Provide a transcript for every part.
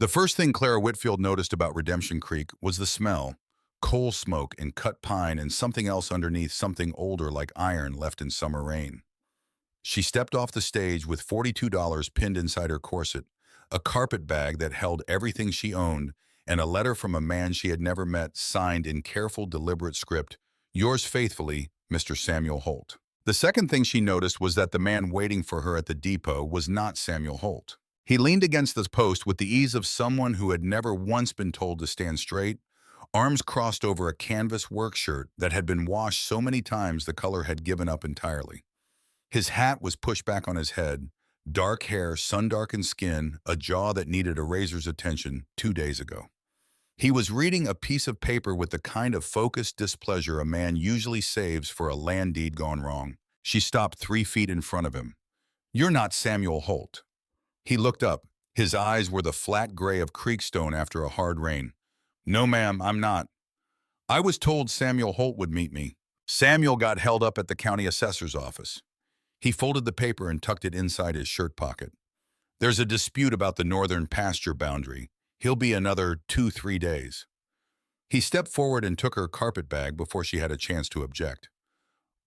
The first thing Clara Whitfield noticed about Redemption Creek was the smell: coal smoke and cut pine and something else underneath, something older like iron left in summer rain. She stepped off the stage with $42 pinned inside her corset, a carpet bag that held everything she owned, and a letter from a man she had never met signed in careful, deliberate script, "Yours faithfully, Mr. Samuel Holt." The second thing she noticed was that the man waiting for her at the depot was not Samuel Holt. He leaned against the post with the ease of someone who had never once been told to stand straight, arms crossed over a canvas work shirt that had been washed so many times the color had given up entirely. His hat was pushed back on his head, dark hair, sun-darkened skin, a jaw that needed a razor's attention 2 days ago. He was reading a piece of paper with the kind of focused displeasure a man usually saves for a land deed gone wrong. She stopped 3 feet in front of him. "You're not Samuel Holt." He looked up. His eyes were the flat gray of creekstone after a hard rain. "No, ma'am, I'm not. I was told Samuel Holt would meet me. Samuel got held up at the county assessor's office." He folded the paper and tucked it inside his shirt pocket. "There's a dispute about the northern pasture boundary. He'll be another 2, 3 days." He stepped forward and took her carpet bag before she had a chance to object.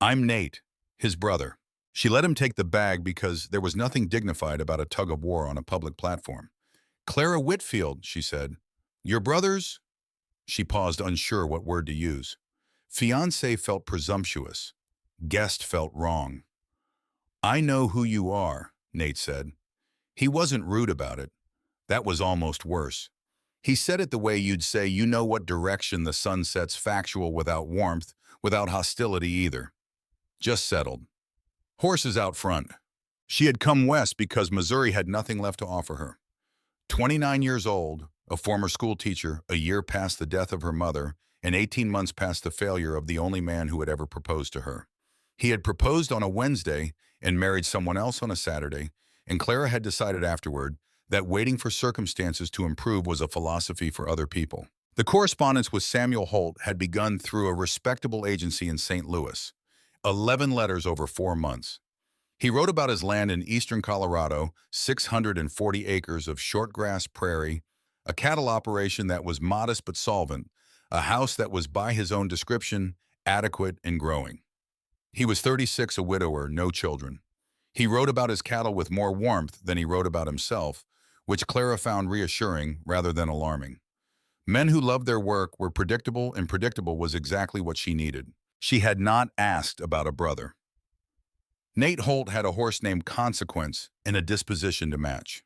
"I'm Nate, his brother." She let him take the bag because there was nothing dignified about a tug-of-war on a public platform. "Clara Whitfield," she said. "Your brother's—" She paused, unsure what word to use. Fiancé felt presumptuous. Guest felt wrong. "I know who you are," Nate said. He wasn't rude about it. That was almost worse. He said it the way you'd say you know what direction the sun sets, factual, without warmth, without hostility either. Just settled. Horses out front. She had come west because Missouri had nothing left to offer her. 29 years old, a former school teacher, a year past the death of her mother, and 18 months past the failure of the only man who had ever proposed to her. He had proposed on a Wednesday and married someone else on a Saturday, and Clara had decided afterward that waiting for circumstances to improve was a philosophy for other people. The correspondence with Samuel Holt had begun through a respectable agency in St. Louis. 11 letters over 4 months. He wrote about his land in eastern Colorado, 640 acres of shortgrass prairie, a cattle operation that was modest but solvent, a house that was, by his own description, adequate and growing. He was 36, a widower, no children. He wrote about his cattle with more warmth than he wrote about himself, which Clara found reassuring rather than alarming. Men who loved their work were predictable, and predictable was exactly what she needed. She had not asked about a brother. Nate Holt had a horse named Consequence and a disposition to match.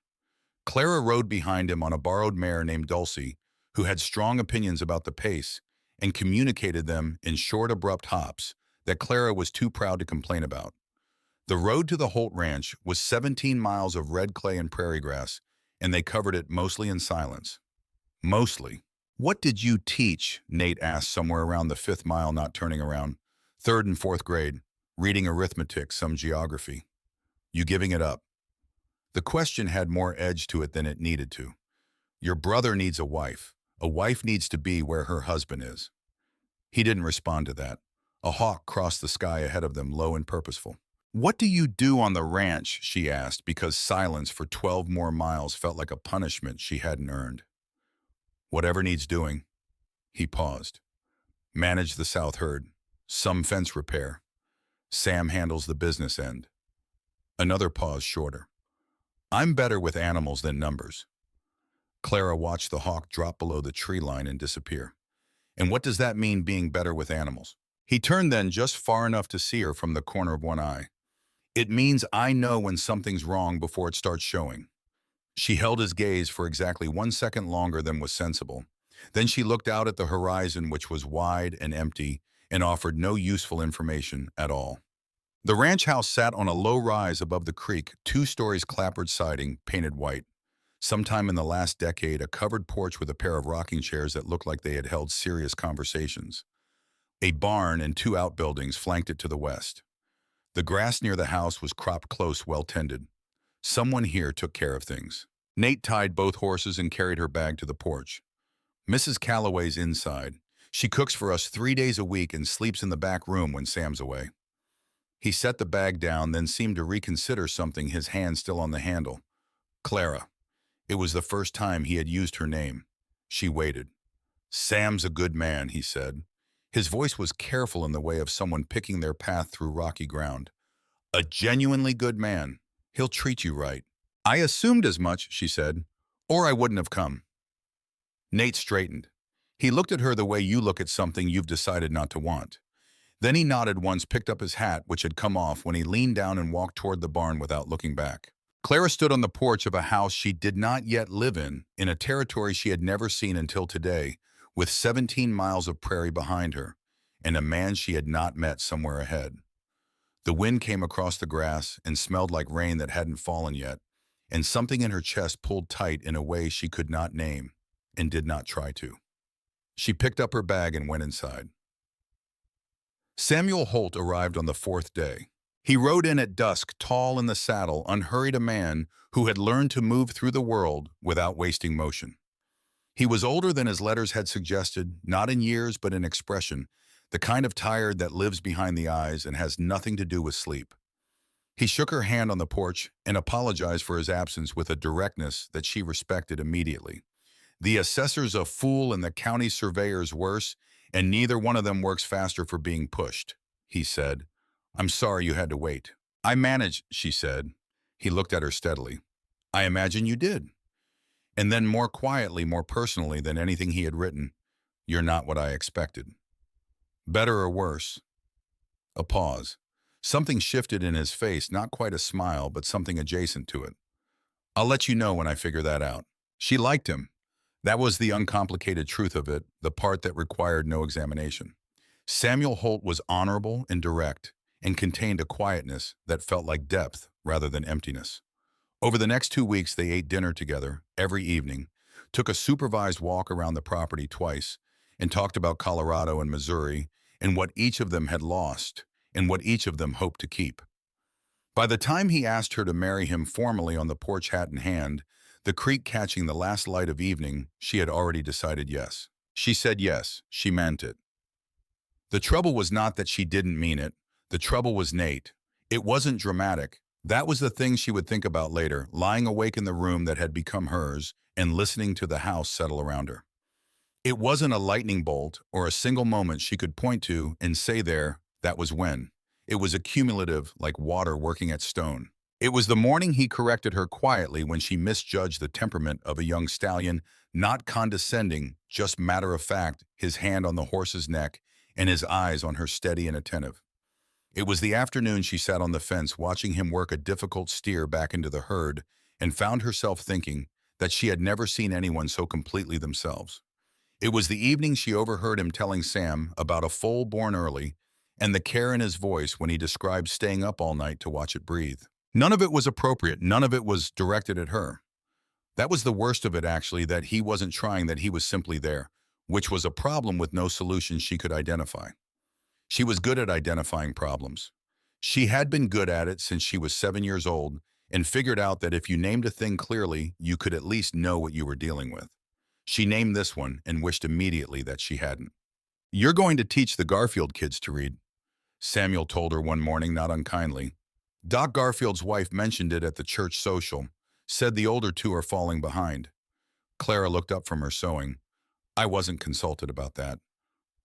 Clara rode behind him on a borrowed mare named Dulcie, who had strong opinions about the pace and communicated them in short, abrupt hops that Clara was too proud to complain about. The road to the Holt Ranch was 17 miles of red clay and prairie grass, and they covered it mostly in silence. Mostly. "What did you teach?" Nate asked somewhere around the 5th mile, not turning around. "Third and 4th grade. Reading arithmetic, some geography." "You giving it up?" The question had more edge to it than it needed to. "Your brother needs a wife. A wife needs to be where her husband is." He didn't respond to that. A hawk crossed the sky ahead of them, low and purposeful. "What do you do on the ranch?" she asked, because silence for 12 more miles felt like a punishment she hadn't earned. "Whatever needs doing." He paused. "Manage the south herd. Some fence repair. Sam handles the business end." Another pause, shorter. "I'm better with animals than numbers." Clara watched the hawk drop below the tree line and disappear. "And what does that mean, being better with animals?" He turned then just far enough to see her from the corner of one eye. "It means I know when something's wrong before it starts showing." She held his gaze for exactly 1 second longer than was sensible. Then she looked out at the horizon, which was wide and empty, and offered no useful information at all. The ranch house sat on a low rise above the creek, 2 stories, clapboard siding, painted white. Sometime in the last decade, a covered porch with a pair of rocking chairs that looked like they had held serious conversations. A barn and 2 outbuildings flanked it to the west. The grass near the house was cropped close, well tended. Someone here took care of things. Nate tied both horses and carried her bag to the porch. "Mrs. Calloway's inside. She cooks for us 3 days a week and sleeps in the back room when Sam's away." He set the bag down, then seemed to reconsider something, his hand still on the handle. "Clara, It was the first time he had used her name. She waited. "Sam's a good man," he said. His voice was careful in the way of someone picking their path through rocky ground. "A genuinely good man. He'll treat you right." "I assumed as much," she said, "or I wouldn't have come." Nate straightened. He looked at her the way you look at something you've decided not to want. Then he nodded once, picked up his hat, which had come off when he leaned down and walked toward the barn without looking back. Clara stood on the porch of a house she did not yet live in a territory she had never seen until today, with 17 miles of prairie behind her, and a man she had not met somewhere ahead. The wind came across the grass and smelled like rain that hadn't fallen yet, and something in her chest pulled tight in a way she could not name and did not try to. She picked up her bag and went inside. Samuel Holt arrived on the fourth day. He rode in at dusk, tall in the saddle, unhurried, a man who had learned to move through the world without wasting motion. He was older than his letters had suggested, not in years but in expression, the kind of tired that lives behind the eyes and has nothing to do with sleep. He shook her hand on the porch and apologized for his absence with a directness that she respected immediately. "The assessor's a fool and the county surveyor's worse, and neither one of them works faster for being pushed," he said. "I'm sorry you had to wait." "I managed," she said. He looked at her steadily. "I imagine you did." And then more quietly, more personally than anything he had written, "You're not what I expected." "Better or worse?" A pause. Something shifted in his face, not quite a smile, but something adjacent to it. "I'll let you know when I figure that out." She liked him. That was the uncomplicated truth of it, the part that required no examination. Samuel Holt was honorable and direct, and contained a quietness that felt like depth rather than emptiness. Over the next 2 weeks, they ate dinner together every evening, took a supervised walk around the property twice, and talked about Colorado and Missouri and what each of them had lost and what each of them hoped to keep. By the time he asked her to marry him formally on the porch, hat in hand, the creek catching the last light of evening, she had already decided yes. She said yes, she meant it. The trouble was not that she didn't mean it. The trouble was Nate. It wasn't dramatic. That was the thing she would think about later, lying awake in the room that had become hers and listening to the house settle around her. It wasn't a lightning bolt or a single moment she could point to and say there, that was when. It was accumulative, like water working at stone. It was the morning he corrected her quietly when she misjudged the temperament of a young stallion, not condescending, just matter of fact, his hand on the horse's neck and his eyes on her, steady and attentive. It was the afternoon she sat on the fence watching him work a difficult steer back into the herd and found herself thinking that she had never seen anyone so completely themselves. It was the evening she overheard him telling Sam about a foal born early and the care in his voice when he described staying up all night to watch it breathe. None of it was appropriate. None of it was directed at her. That was the worst of it, actually, that he wasn't trying, that he was simply there, which was a problem with no solution she could identify. She was good at identifying problems. She had been good at it since she was 7 years old and figured out that if you named a thing clearly, you could at least know what you were dealing with. She named this one and wished immediately that she hadn't. "You're going to teach the Garfield kids to read," Samuel told her one morning, not unkindly. "Doc Garfield's wife mentioned it at the church social, said the older two are falling behind." Clara looked up from her sewing. "I wasn't consulted about that."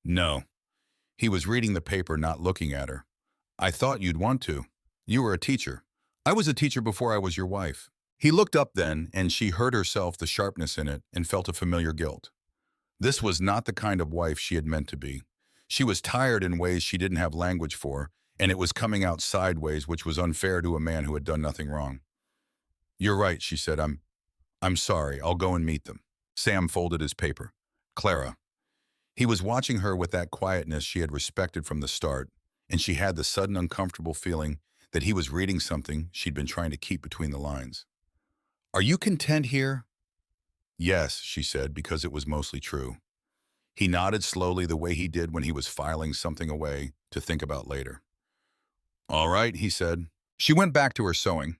"No." He was reading the paper, not looking at her. "I thought you'd want to. You were a teacher." "I was a teacher before I was your wife." He looked up then, and she heard herself the sharpness in it and felt a familiar guilt. This was not the kind of wife she had meant to be. She was tired in ways she didn't have language for, and it was coming out sideways, which was unfair to a man who had done nothing wrong. "You're right," she said. I'm sorry. I'll go and meet them." Sam folded his paper. "Clara." He was watching her with that quietness she had respected from the start, and she had the sudden uncomfortable feeling that he was reading something she'd been trying to keep between the lines. "Are you content here?" "Yes," she said, because it was mostly true. He nodded slowly, the way he did when he was filing something away to think about later. "All right," he said. She went back to her sewing.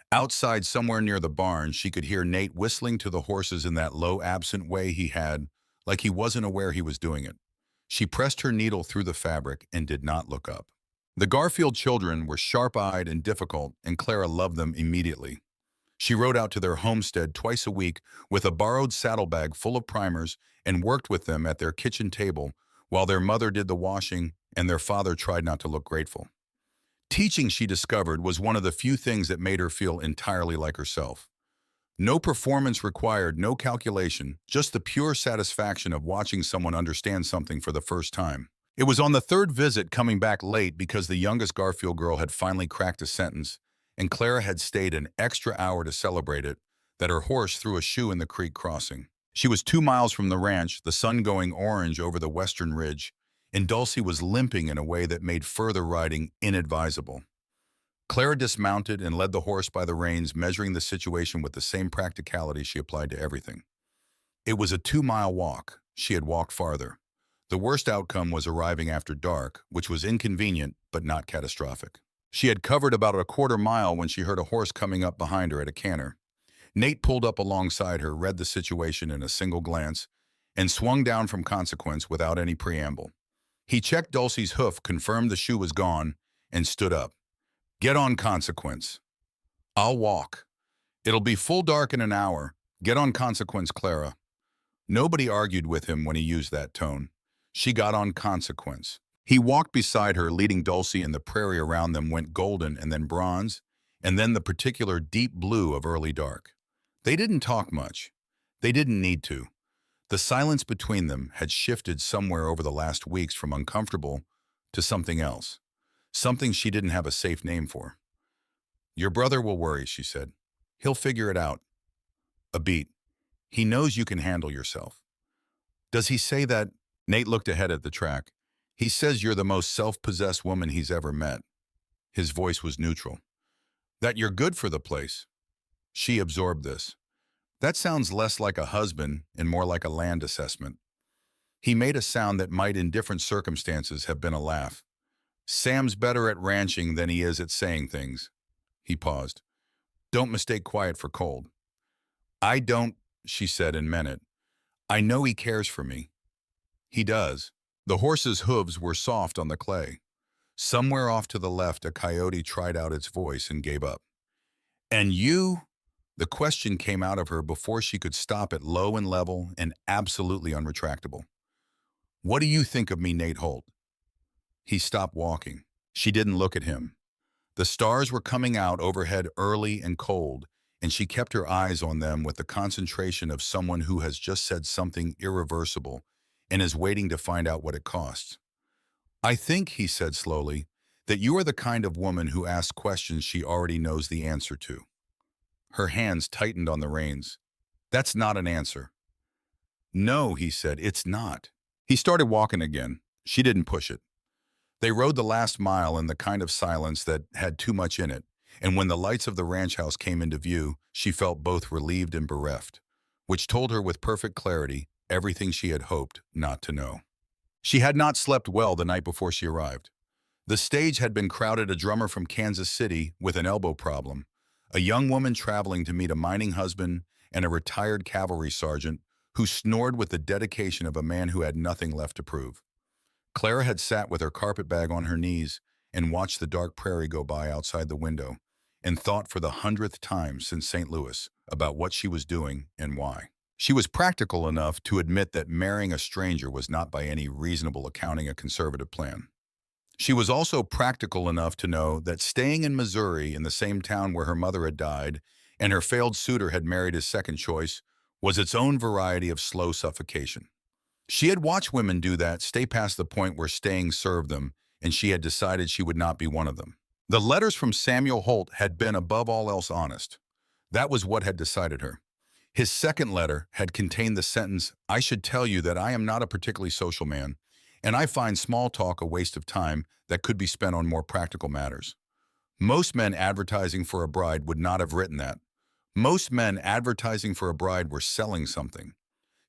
Outside, somewhere near the barn, she could hear Nate whistling to the horses in that low, absent way he had, like he wasn't aware he was doing it. She pressed her needle through the fabric and did not look up. The Garfield children were sharp-eyed and difficult, and Clara loved them immediately. She rode out to their homestead twice a week with a borrowed saddlebag full of primers and worked with them at their kitchen table while their mother did the washing and their father tried not to look grateful. Teaching, she discovered, was one of the few things that made her feel entirely like herself. No performance required, no calculation, just the pure satisfaction of watching someone understand something for the first time. It was on the third visit, coming back late because the youngest Garfield girl had finally cracked a sentence, and Clara had stayed an extra hour to celebrate it, that her horse threw a shoe in the creek crossing. She was 2 miles from the ranch, the sun going orange over the western ridge, and Dulcie was limping in a way that made further riding inadvisable. Clara dismounted and led the horse by the reins, measuring the situation with the same practicality she applied to everything. It was a 2-mile walk. She had walked farther. The worst outcome was arriving after dark, which was inconvenient but not catastrophic. She had covered about a quarter mile when she heard a horse coming up behind her at a canter. Nate pulled up alongside her, read the situation in a single glance, and swung down from Consequence without any preamble. He checked Dulcie's hoof, confirmed the shoe was gone, and stood up. "Get on, Consequence." "I'll walk. It'll be full dark in an hour. Get on, Consequence, Clara." Nobody argued with him when he used that tone. She got on Consequence. He walked beside her, leading Dulcie, and the prairie around them went golden and then bronze, and then the particular deep blue of early dark. They didn't talk much. They didn't need to. The silence between them had shifted somewhere over the last weeks from uncomfortable to something else. Something she didn't have a safe name for. "Your brother will worry," she said. "He'll figure it out." A beat. "He knows you can handle yourself." "Does he say that?" Nate looked ahead at the track. "He says you're the most self-possessed woman he's ever met." His voice was neutral. "That you're good for the place." She absorbed this. "That sounds less like a husband and more like a land assessment." He made a sound that might in different circumstances have been a laugh. "Sam's better at ranching than he is at saying things." He paused. "Don't mistake quiet for cold." "I don't," she said and meant it. "I know he cares for me." "He does." The horse's hooves were soft on the clay. Somewhere off to the left, a coyote tried out its voice and gave up. "And you?" The question came out of her before she could stop it, low and level and absolutely unretractable. "What do you think of me, Nate Holt?" He stopped walking. She didn't look at him. The stars were coming out overhead early and cold, and she kept her eyes on them with the concentration of someone who has just said something irreversible and is waiting to find out what it costs. "I think," he said slowly, "that you are the kind of woman who asks questions she already knows the answer to." Her hands tightened on the reins. "That's not an answer." "No," he said, "it's not." He started walking again. She didn't push it. They rode the last mile in the kind of silence that had too much in it, and when the lights of the ranch house came into view, she felt both relieved and bereft, which told her with perfect clarity everything she had hoped not to know. She had not slept well the night before she arrived. The stage had been crowded, a drummer from Kansas City with an elbow problem, a young woman traveling to meet a mining husband, and a retired cavalry sergeant who snored with the dedication of a man who had nothing left to prove. Clara had sat with her carpetbag on her knees and watched the dark prairie go by outside the window, and thought for the 100th time since St. Louis about what she was doing and why. She was practical enough to admit that marrying a stranger was not by any reasonable accounting a conservative plan. She was also practical enough to know that staying in Missouri, in the same town where her mother had died and her failed suitor had married his second choice, was its own variety of slow suffocation. She had watched women do that, stay past the point where staying served them, and she had decided she would not be one of them. The letters from Samuel Holt had been above all else honest. That was what had decided her. His second letter had contained the sentence, "I should tell you that I am not a particularly social man, and I find small talk a waste of time that could be spent on more practical matters." Most men advertising for a bride would not have written that. Most men advertising for a bride were selling something.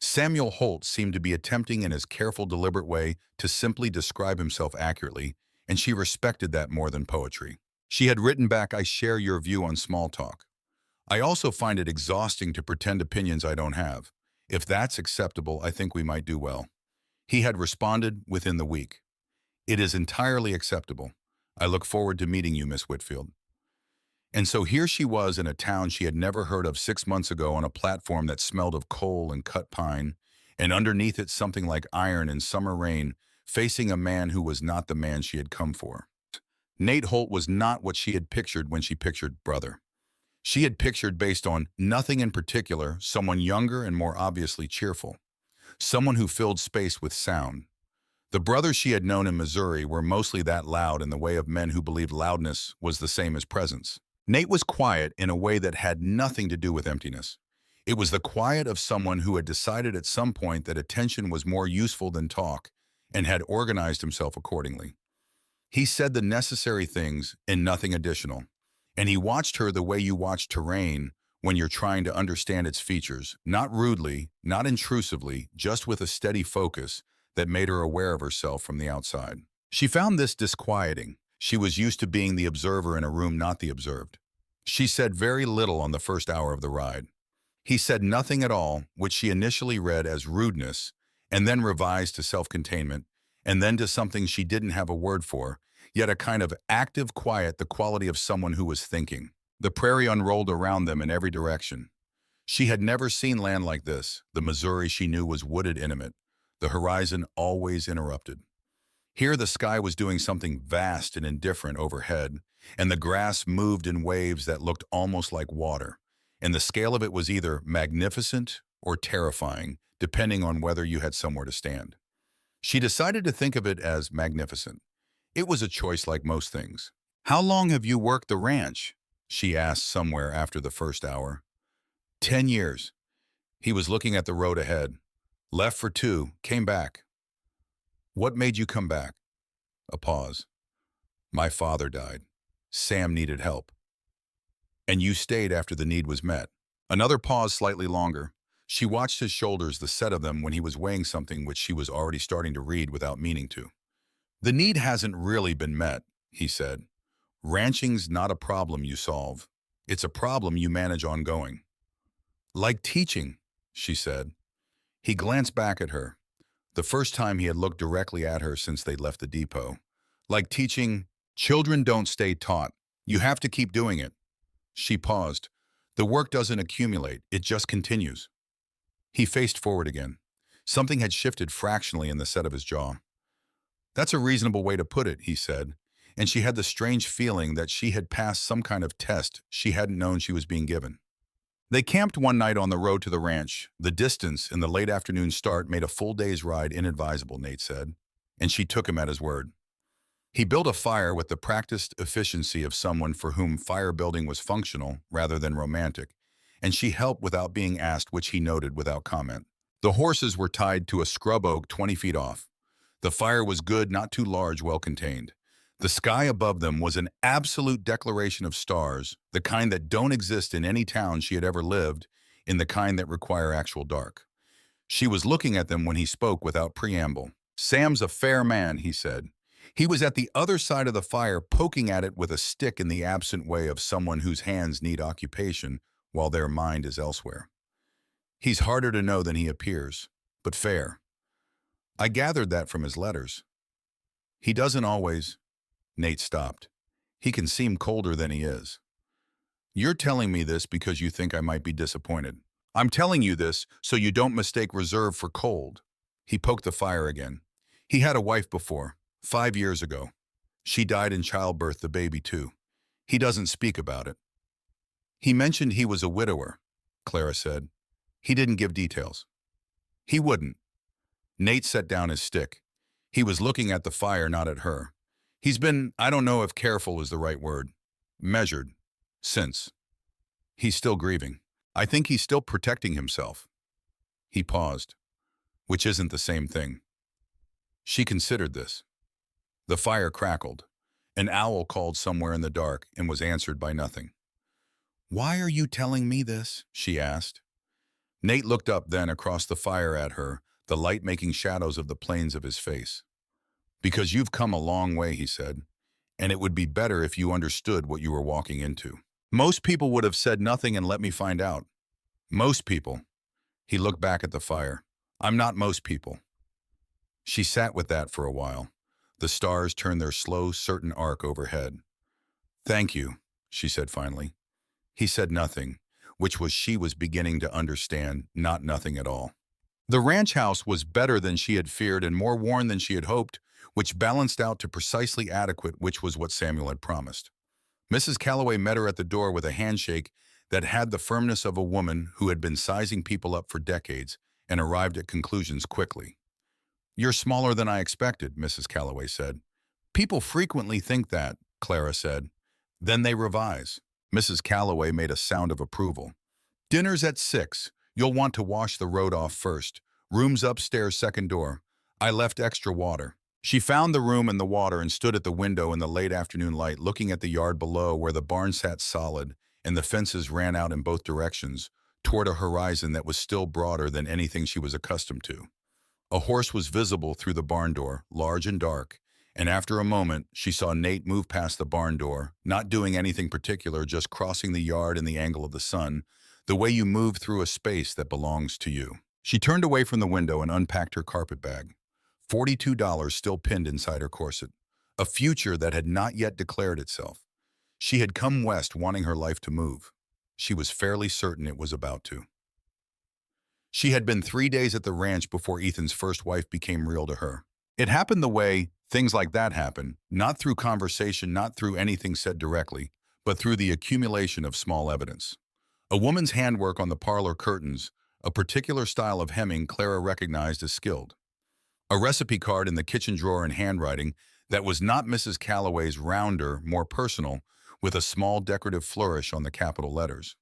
Samuel Holt seemed to be attempting in his careful, deliberate way to simply describe himself accurately, and she respected that more than poetry. She had written back, "I share your view on small talk. I also find it exhausting to pretend opinions I don't have. If that's acceptable, I think we might do well." He had responded within the week. "It is entirely acceptable. I look forward to meeting you, Miss Whitfield." And so here she was in a town she had never heard of 6 months ago on a platform that smelled of coal and cut pine, and underneath it something like iron and summer rain, facing a man who was not the man she had come for. Nate Holt was not what she had pictured when she pictured brother. She had pictured, based on nothing in particular, someone younger and more obviously cheerful. Someone who filled space with sound. The brothers she had known in Missouri were mostly that loud in the way of men who believed loudness was the same as presence. Nate was quiet in a way that had nothing to do with emptiness. It was the quiet of someone who had decided at some point that attention was more useful than talk and had organized himself accordingly. He said the necessary things and nothing additional. And he watched her the way you watch terrain when you're trying to understand its features, not rudely, not intrusively, just with a steady focus that made her aware of herself from the outside. She found this disquieting. She was used to being the observer in a room, not the observed. She said very little on the first hour of the ride. He said nothing at all, which she initially read as rudeness, and then revised to self-containment, and then to something she didn't have a word for, yet a kind of active quiet, the quality of someone who was thinking. The prairie unrolled around them in every direction. She had never seen land like this. The Missouri she knew was wooded intimate, the horizon always interrupted. Here the sky was doing something vast and indifferent overhead, and the grass moved in waves that looked almost like water, and the scale of it was either magnificent or terrifying, depending on whether you had somewhere to stand. She decided to think of it as magnificent. It was a choice like most things. "How long have you worked the ranch?" she asked somewhere after the first hour. 10 years. He was looking at the road ahead. Left for 2, came back. "What made you come back?" A pause. "My father died. Sam needed help." "And you stayed after the need was met." Another pause, slightly longer. She watched his shoulders, the set of them when he was weighing something which she was already starting to read without meaning to. "The need hasn't really been met," he said. "Ranching's not a problem you solve. It's a problem you manage ongoing." "Like teaching," she said. He glanced back at her. The first time he had looked directly at her since they'd left the depot. "Like teaching, children don't stay taught. You have to keep doing it." She paused. "The work doesn't accumulate, it just continues." He faced forward again. Something had shifted fractionally in the set of his jaw. "That's a reasonable way to put it," he said, and she had the strange feeling that she had passed some kind of test she hadn't known she was being given. They camped one night on the road to the ranch. The distance and the late afternoon start made a full day's ride inadvisable, Nate said, and she took him at his word. He built a fire with the practiced efficiency of someone for whom fire building was functional rather than romantic, and she helped without being asked, which he noted without comment. The horses were tied to a scrub oak 20 feet off. The fire was good, not too large, well contained. The sky above them was an absolute declaration of stars, the kind that don't exist in any town she had ever lived, in the kind that require actual dark. She was looking at them when he spoke without preamble. "Sam's a fair man," he said. He was at the other side of the fire, poking at it with a stick in the absent way of someone whose hands need occupation while their mind is elsewhere. "He's harder to know than he appears, but fair. I gathered that from his letters. He doesn't always—" Nate stopped. "He can seem colder than he is." "You're telling me this because you think I might be disappointed. I'm telling you this so you don't mistake reserve for cold." He poked the fire again. "He had a wife before, 5 years ago. She died in childbirth, the baby too. He doesn't speak about it." "He mentioned he was a widower," Clara said. "He didn't give details." "He wouldn't." Nate set down his stick. He was looking at the fire, not at her. "He's been, I don't know if careful is the right word, measured, since. He's still grieving. I think he's still protecting himself." He paused. "Which isn't the same thing." She considered this. The fire crackled. An owl called somewhere in the dark and was answered by nothing. "Why are you telling me this?" she asked. Nate looked up then across the fire at her, the light making shadows of the planes of his face. "Because you've come a long way," he said, "and it would be better if you understood what you were walking into. Most people would have said nothing and let me find out. Most people." He looked back at the fire. "I'm not most people." She sat with that for a while. The stars turned their slow, certain arc overhead. "Thank you," she said finally. He said nothing, which was she was beginning to understand, not nothing at all. The ranch house was better than she had feared and more worn than she had hoped, which balanced out to precisely adequate, which was what Samuel had promised. Mrs. Calloway met her at the door with a handshake that had the firmness of a woman who had been sizing people up for decades and arrived at conclusions quickly. "You're smaller than I expected," Mrs. Calloway said. "People frequently think that," Clara said. "Then they revise." Mrs. Calloway made a sound of approval. "Dinner's at 6. You'll want to wash the road off first. Room's upstairs, second door. I left extra water." She found the room and the water and stood at the window in the late afternoon light looking at the yard below where the barn sat solid and the fences ran out in both directions toward a horizon that was still broader than anything she was accustomed to. A horse was visible through the barn door, large and dark, and after a moment she saw Nate move past the barn door, not doing anything particular, just crossing the yard in the angle of the sun, the way you move through a space that belongs to you. She turned away from the window and unpacked her carpet bag. $42 still pinned inside her corset. A future that had not yet declared itself. She had come west wanting her life to move. She was fairly certain it was about to. She had been 3 days at the ranch before Ethan's first wife became real to her. It happened the way things like that happen, not through conversation, not through anything said directly, but through the accumulation of small evidence. A woman's handwork on the parlor curtains, a particular style of hemming Clara recognized as skilled. A recipe card in the kitchen drawer in handwriting that was not Mrs. Calloway's, rounder, more personal, with a small decorative flourish on the capital letters.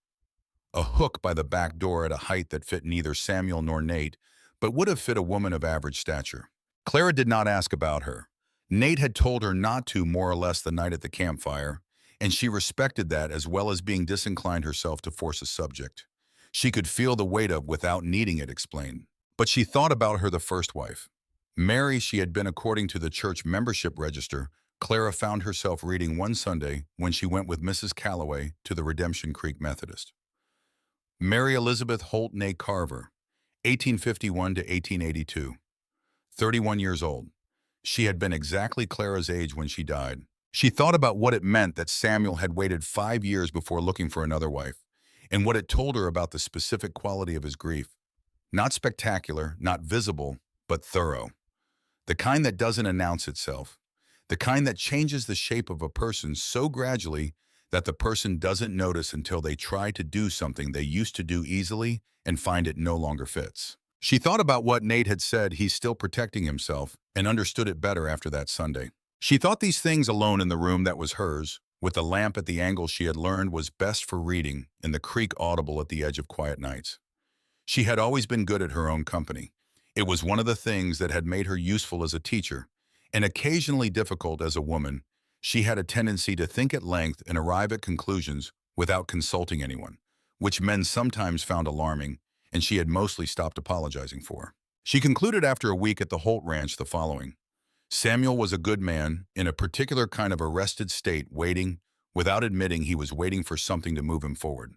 A hook by the back door at a height that fit neither Samuel nor Nate, but would have fit a woman of average stature. Clara did not ask about her. Nate had told her not to more or less the night at the campfire, and she respected that as well as being disinclined herself to force a subject. She could feel the weight of without needing it explained. But she thought about her the first wife. Mary she had been according to the church membership register. Clara found herself reading one Sunday when she went with Mrs. Calloway to the Redemption Creek Methodist. Mary Elizabeth Holt Ney Carver, 1851 to 1882. 31 years old. She had been exactly Clara's age when she died. She thought about what it meant that Samuel had waited 5 years before looking for another wife, and what it told her about the specific quality of his grief. Not spectacular, not visible, but thorough. The kind that doesn't announce itself. The kind that changes the shape of a person so gradually that the person doesn't notice until they try to do something they used to do easily and find it no longer fits. She thought about what Nate had said, he's still protecting himself, and understood it better after that Sunday. She thought these things alone in the room that was hers, with the lamp at the angle she had learned was best for reading, and the creek audible at the edge of quiet nights. She had always been good at her own company. It was one of the things that had made her useful as a teacher, and occasionally difficult as a woman. She had a tendency to think at length and arrive at conclusions without consulting anyone, which men sometimes found alarming, and she had mostly stopped apologizing for. She concluded after a week at the Holt Ranch the following. Samuel was a good man, in a particular kind of arrested state, waiting, without admitting he was waiting for something to move him forward.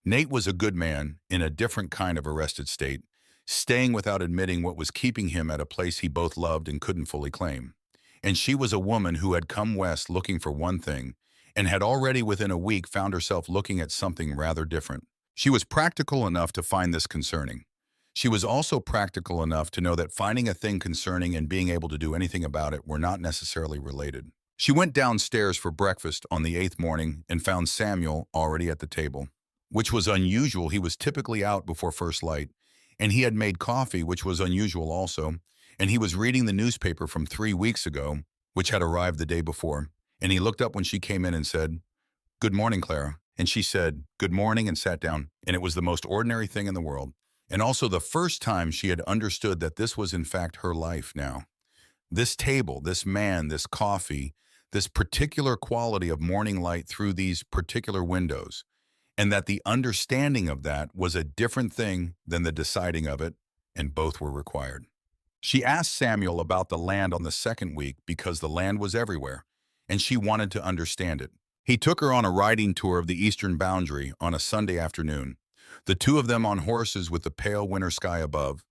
Nate was a good man, in a different kind of arrested state, staying without admitting what was keeping him at a place he both loved and couldn't fully claim. And she was a woman who had come west looking for one thing, and had already within a week found herself looking at something rather different. She was practical enough to find this concerning. She was also practical enough to know that finding a thing concerning and being able to do anything about it were not necessarily related. She went downstairs for breakfast on the 8th morning and found Samuel already at the table, which was unusual. He was typically out before first light, and he had made coffee, which was unusual also, and he was reading the newspaper from 3 weeks ago, which had arrived the day before, and he looked up when she came in and said, "Good morning, Clara." And she said, "Good morning," and sat down, and it was the most ordinary thing in the world, and also the first time she had understood that this was in fact her life now. This table, this man, this coffee, this particular quality of morning light through these particular windows, and that the understanding of that was a different thing than the deciding of it, and both were required. She asked Samuel about the land on the second week because the land was everywhere, and she wanted to understand it. He took her on a riding tour of the eastern boundary on a Sunday afternoon, the two of them on horses with the pale winter sky above,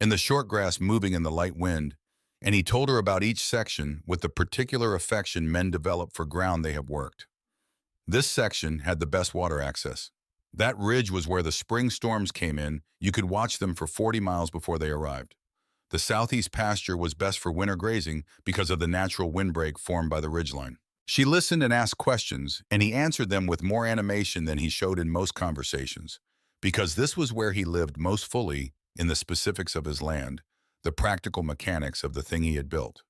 and the short grass moving in the light wind, and he told her about each section with the particular affection men develop for ground they have worked. This section had the best water access. That ridge was where the spring storms came in. You could watch them for 40 miles before they arrived. The southeast pasture was best for winter grazing because of the natural windbreak formed by the ridgeline. She listened and asked questions, and he answered them with more animation than he showed in most conversations, because this was where he lived most fully in the specifics of his land, the practical mechanics of the thing he had built.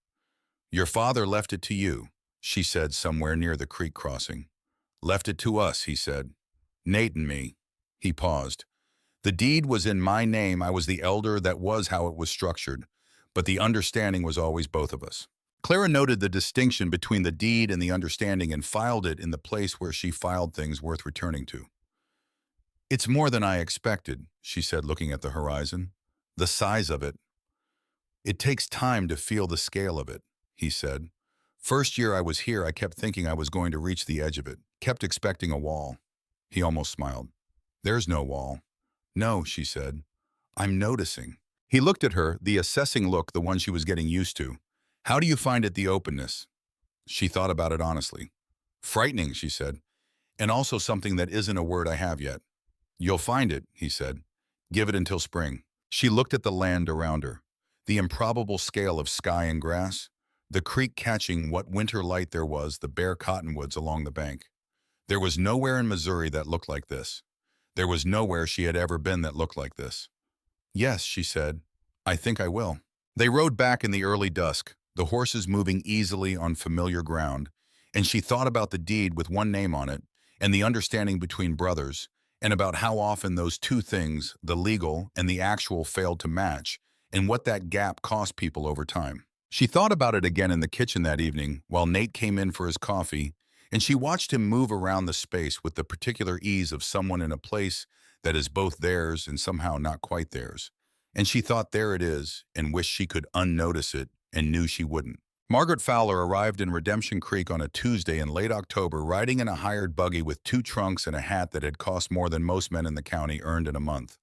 "Your father left it to you," she said somewhere near the creek crossing. "Left it to us," he said. "Nate and me." He paused. "The deed was in my name. I was the elder. That was how it was structured. But the understanding was always both of us." Clara noted the distinction between the deed and the understanding and filed it in the place where she filed things worth returning to. "It's more than I expected," she said, looking at the horizon. "The size of it. It takes time to feel the scale of it," he said. "First year I was here, I kept thinking I was going to reach the edge of it, kept expecting a wall." He almost smiled. "There's no wall." "No," she said. "I'm noticing." He looked at her, the assessing look, the one she was getting used to. "How do you find it, the openness?" She thought about it honestly. "Frightening," she said, "and also something that isn't a word I have yet." "You'll find it," he said. "Give it until spring." She looked at the land around her, the improbable scale of sky and grass, the creek catching what winter light there was, the bare cottonwoods along the bank. There was nowhere in Missouri that looked like this. There was nowhere she had ever been that looked like this. "Yes," she said, "I think I will." They rode back in the early dusk, the horses moving easily on familiar ground, and she thought about the deed with one name on it, and the understanding between brothers, and about how often those two things, the legal and the actual, failed to match, and what that gap cost people over time. She thought about it again in the kitchen that evening while Nate came in for his coffee, and she watched him move around the space with the particular ease of someone in a place that is both theirs and somehow not quite theirs. And she thought, there it is, and wished she could unnotice it, and knew she wouldn't. Margaret Fowler arrived in Redemption Creek on a Tuesday in late October, riding in a hired buggy with 2 trunks and a hat that had cost more than most men in the county earned in a month.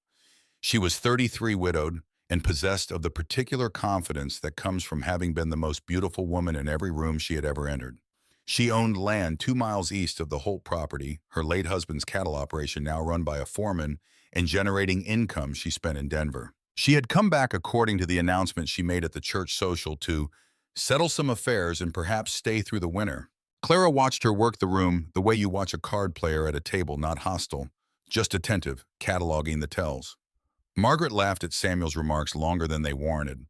She was 33, widowed, and possessed of the particular confidence that comes from having been the most beautiful woman in every room she had ever entered. She owned land 2 miles east of the Holt property, her late husband's cattle operation now run by a foreman, and generating income she spent in Denver. She had come back, according to the announcement she made at the church social, to settle some affairs and perhaps stay through the winter. Clara watched her work the room the way you watch a card player at a table, not hostile, just attentive, cataloging the tells. Margaret laughed at Samuel's remarks longer than they warranted.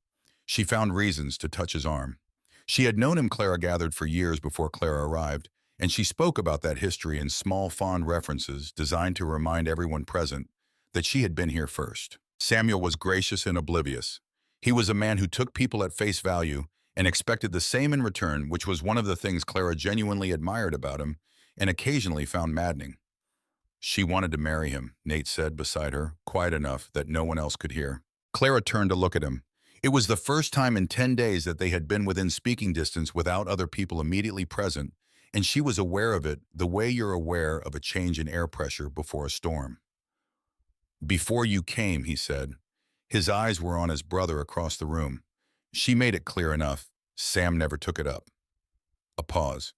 She found reasons to touch his arm. She had known him, Clara gathered, for years before Clara arrived, and she spoke about that history in small, fond references designed to remind everyone present that she had been here first. Samuel was gracious and oblivious. He was a man who took people at face value and expected the same in return, which was one of the things Clara genuinely admired about him and occasionally found maddening. She wanted to marry him, Nate said beside her, quiet enough that no one else could hear. Clara turned to look at him. It was the first time in 10 days that they had been within speaking distance without other people immediately present, and she was aware of it the way you're aware of a change in air pressure before a storm. "Before you came," he said. His eyes were on his brother across the room. She made it clear enough. Sam never took it up. A pause.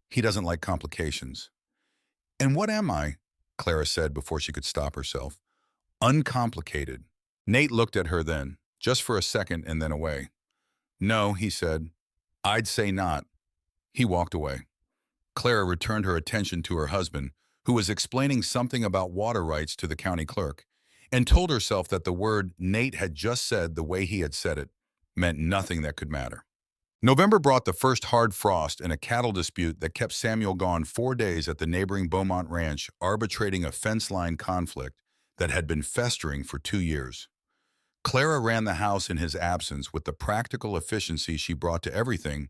"He doesn't like complications." "And what am I?" Clara said before she could stop herself. "Uncomplicated." Nate looked at her then, just for a second, and then away. "No," he said. "I'd say not." He walked away. Clara returned her attention to her husband, who was explaining something about water rights to the county clerk, and told herself that the word Nate had just said, the way he had said it, meant nothing that could matter. November brought the first hard frost and a cattle dispute that kept Samuel gone 4 days at the neighboring Beaumont Ranch, arbitrating a fence line conflict that had been festering for 2 years. Clara ran the house in his absence with the practical efficiency she brought to everything,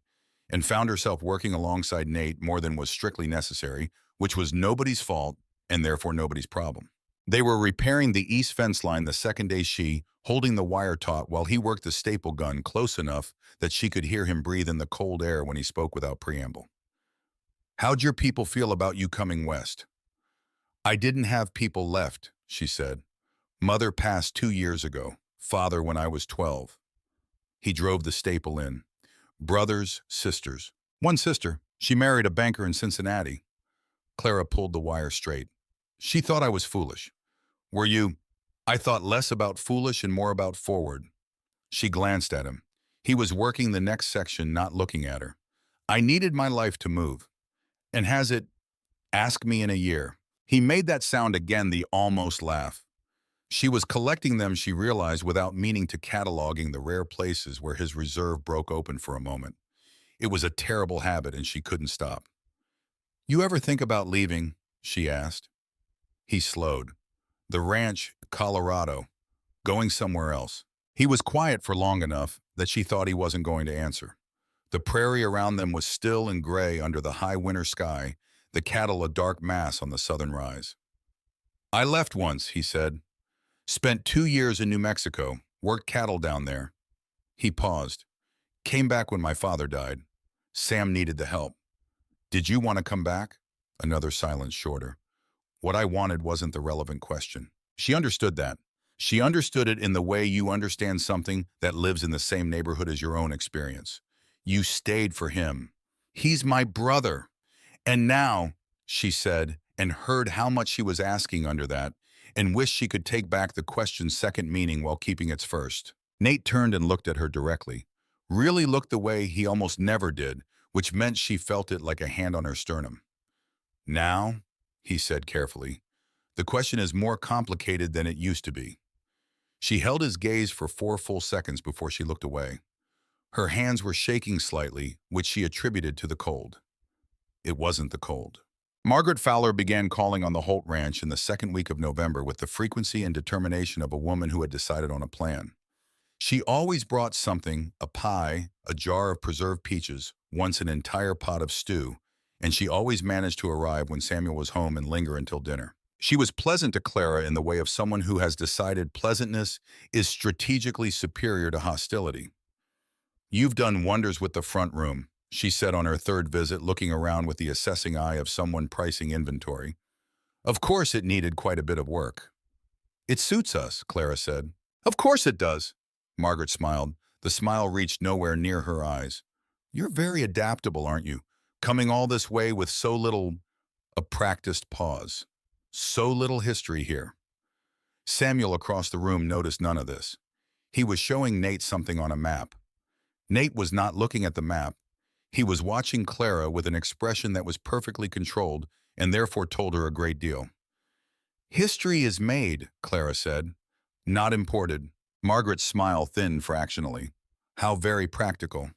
and found herself working alongside Nate more than was strictly necessary, which was nobody's fault and therefore nobody's problem. They were repairing the east fence line the second day, she holding the wire taut while he worked the staple gun close enough that she could hear him breathe in the cold air when he spoke without preamble. "How'd your people feel about you coming west?" "I didn't have people left," she said. "Mother passed 2 years ago, father when I was 12. He drove the staple in. Brothers, sisters. One sister. She married a banker in Cincinnati. Clara pulled the wire straight. She thought I was foolish. Were you? I thought less about foolish and more about forward. She glanced at him. He was working the next section, not looking at her. I needed my life to move. And has it? Ask me in a year. He made that sound again, the almost laugh. She was collecting them, she realized, without meaning to, cataloging the rare places where his reserve broke open for a moment. It was a terrible habit, and she couldn't stop. You ever think about leaving? She asked. He slowed. The ranch, Colorado. Going somewhere else. He was quiet for long enough that she thought he wasn't going to answer. The prairie around them was still and gray under the high winter sky, the cattle a dark mass on the southern rise. I left once, he said. Spent 2 years in New Mexico, worked cattle down there. He paused. Came back when my father died. Sam needed the help. Did you want to come back? Another silence shorter. What I wanted wasn't the relevant question. She understood that. She understood it in the way you understand something that lives in the same neighborhood as your own experience. You stayed for him. He's my brother. And now, she said, and heard how much she was asking under that, and wished she could take back the question's second meaning while keeping its first. Nate turned and looked at her directly. Really looked the way he almost never did, which meant she felt it like a hand on her sternum. Now, he said carefully, the question is more complicated than it used to be. She held his gaze for 4 full seconds before she looked away. Her hands were shaking slightly, which she attributed to the cold. It wasn't the cold. Margaret Fowler began calling on the Holt Ranch in the second week of November with the frequency and determination of a woman who had decided on a plan. She always brought something, a pie, a jar of preserved peaches, once an entire pot of stew, and she always managed to arrive when Samuel was home and linger until dinner. She was pleasant to Clara in the way of someone who has decided pleasantness is strategically superior to hostility. You've done wonders with the front room, she said on her third visit, looking around with the assessing eye of someone pricing inventory. Of course it needed quite a bit of work. It suits us, Clara said. Of course it does. Margaret smiled. The smile reached nowhere near her eyes. You're very adaptable, aren't you? Coming all this way with so little... A practiced pause. So little history here. Samuel across the room noticed none of this. He was showing Nate something on a map. Nate was not looking at the map. He was watching Clara with an expression that was perfectly controlled and therefore told her a great deal. History is made, Clara said. Not imported. Margaret's smile thinned fractionally. How very practical.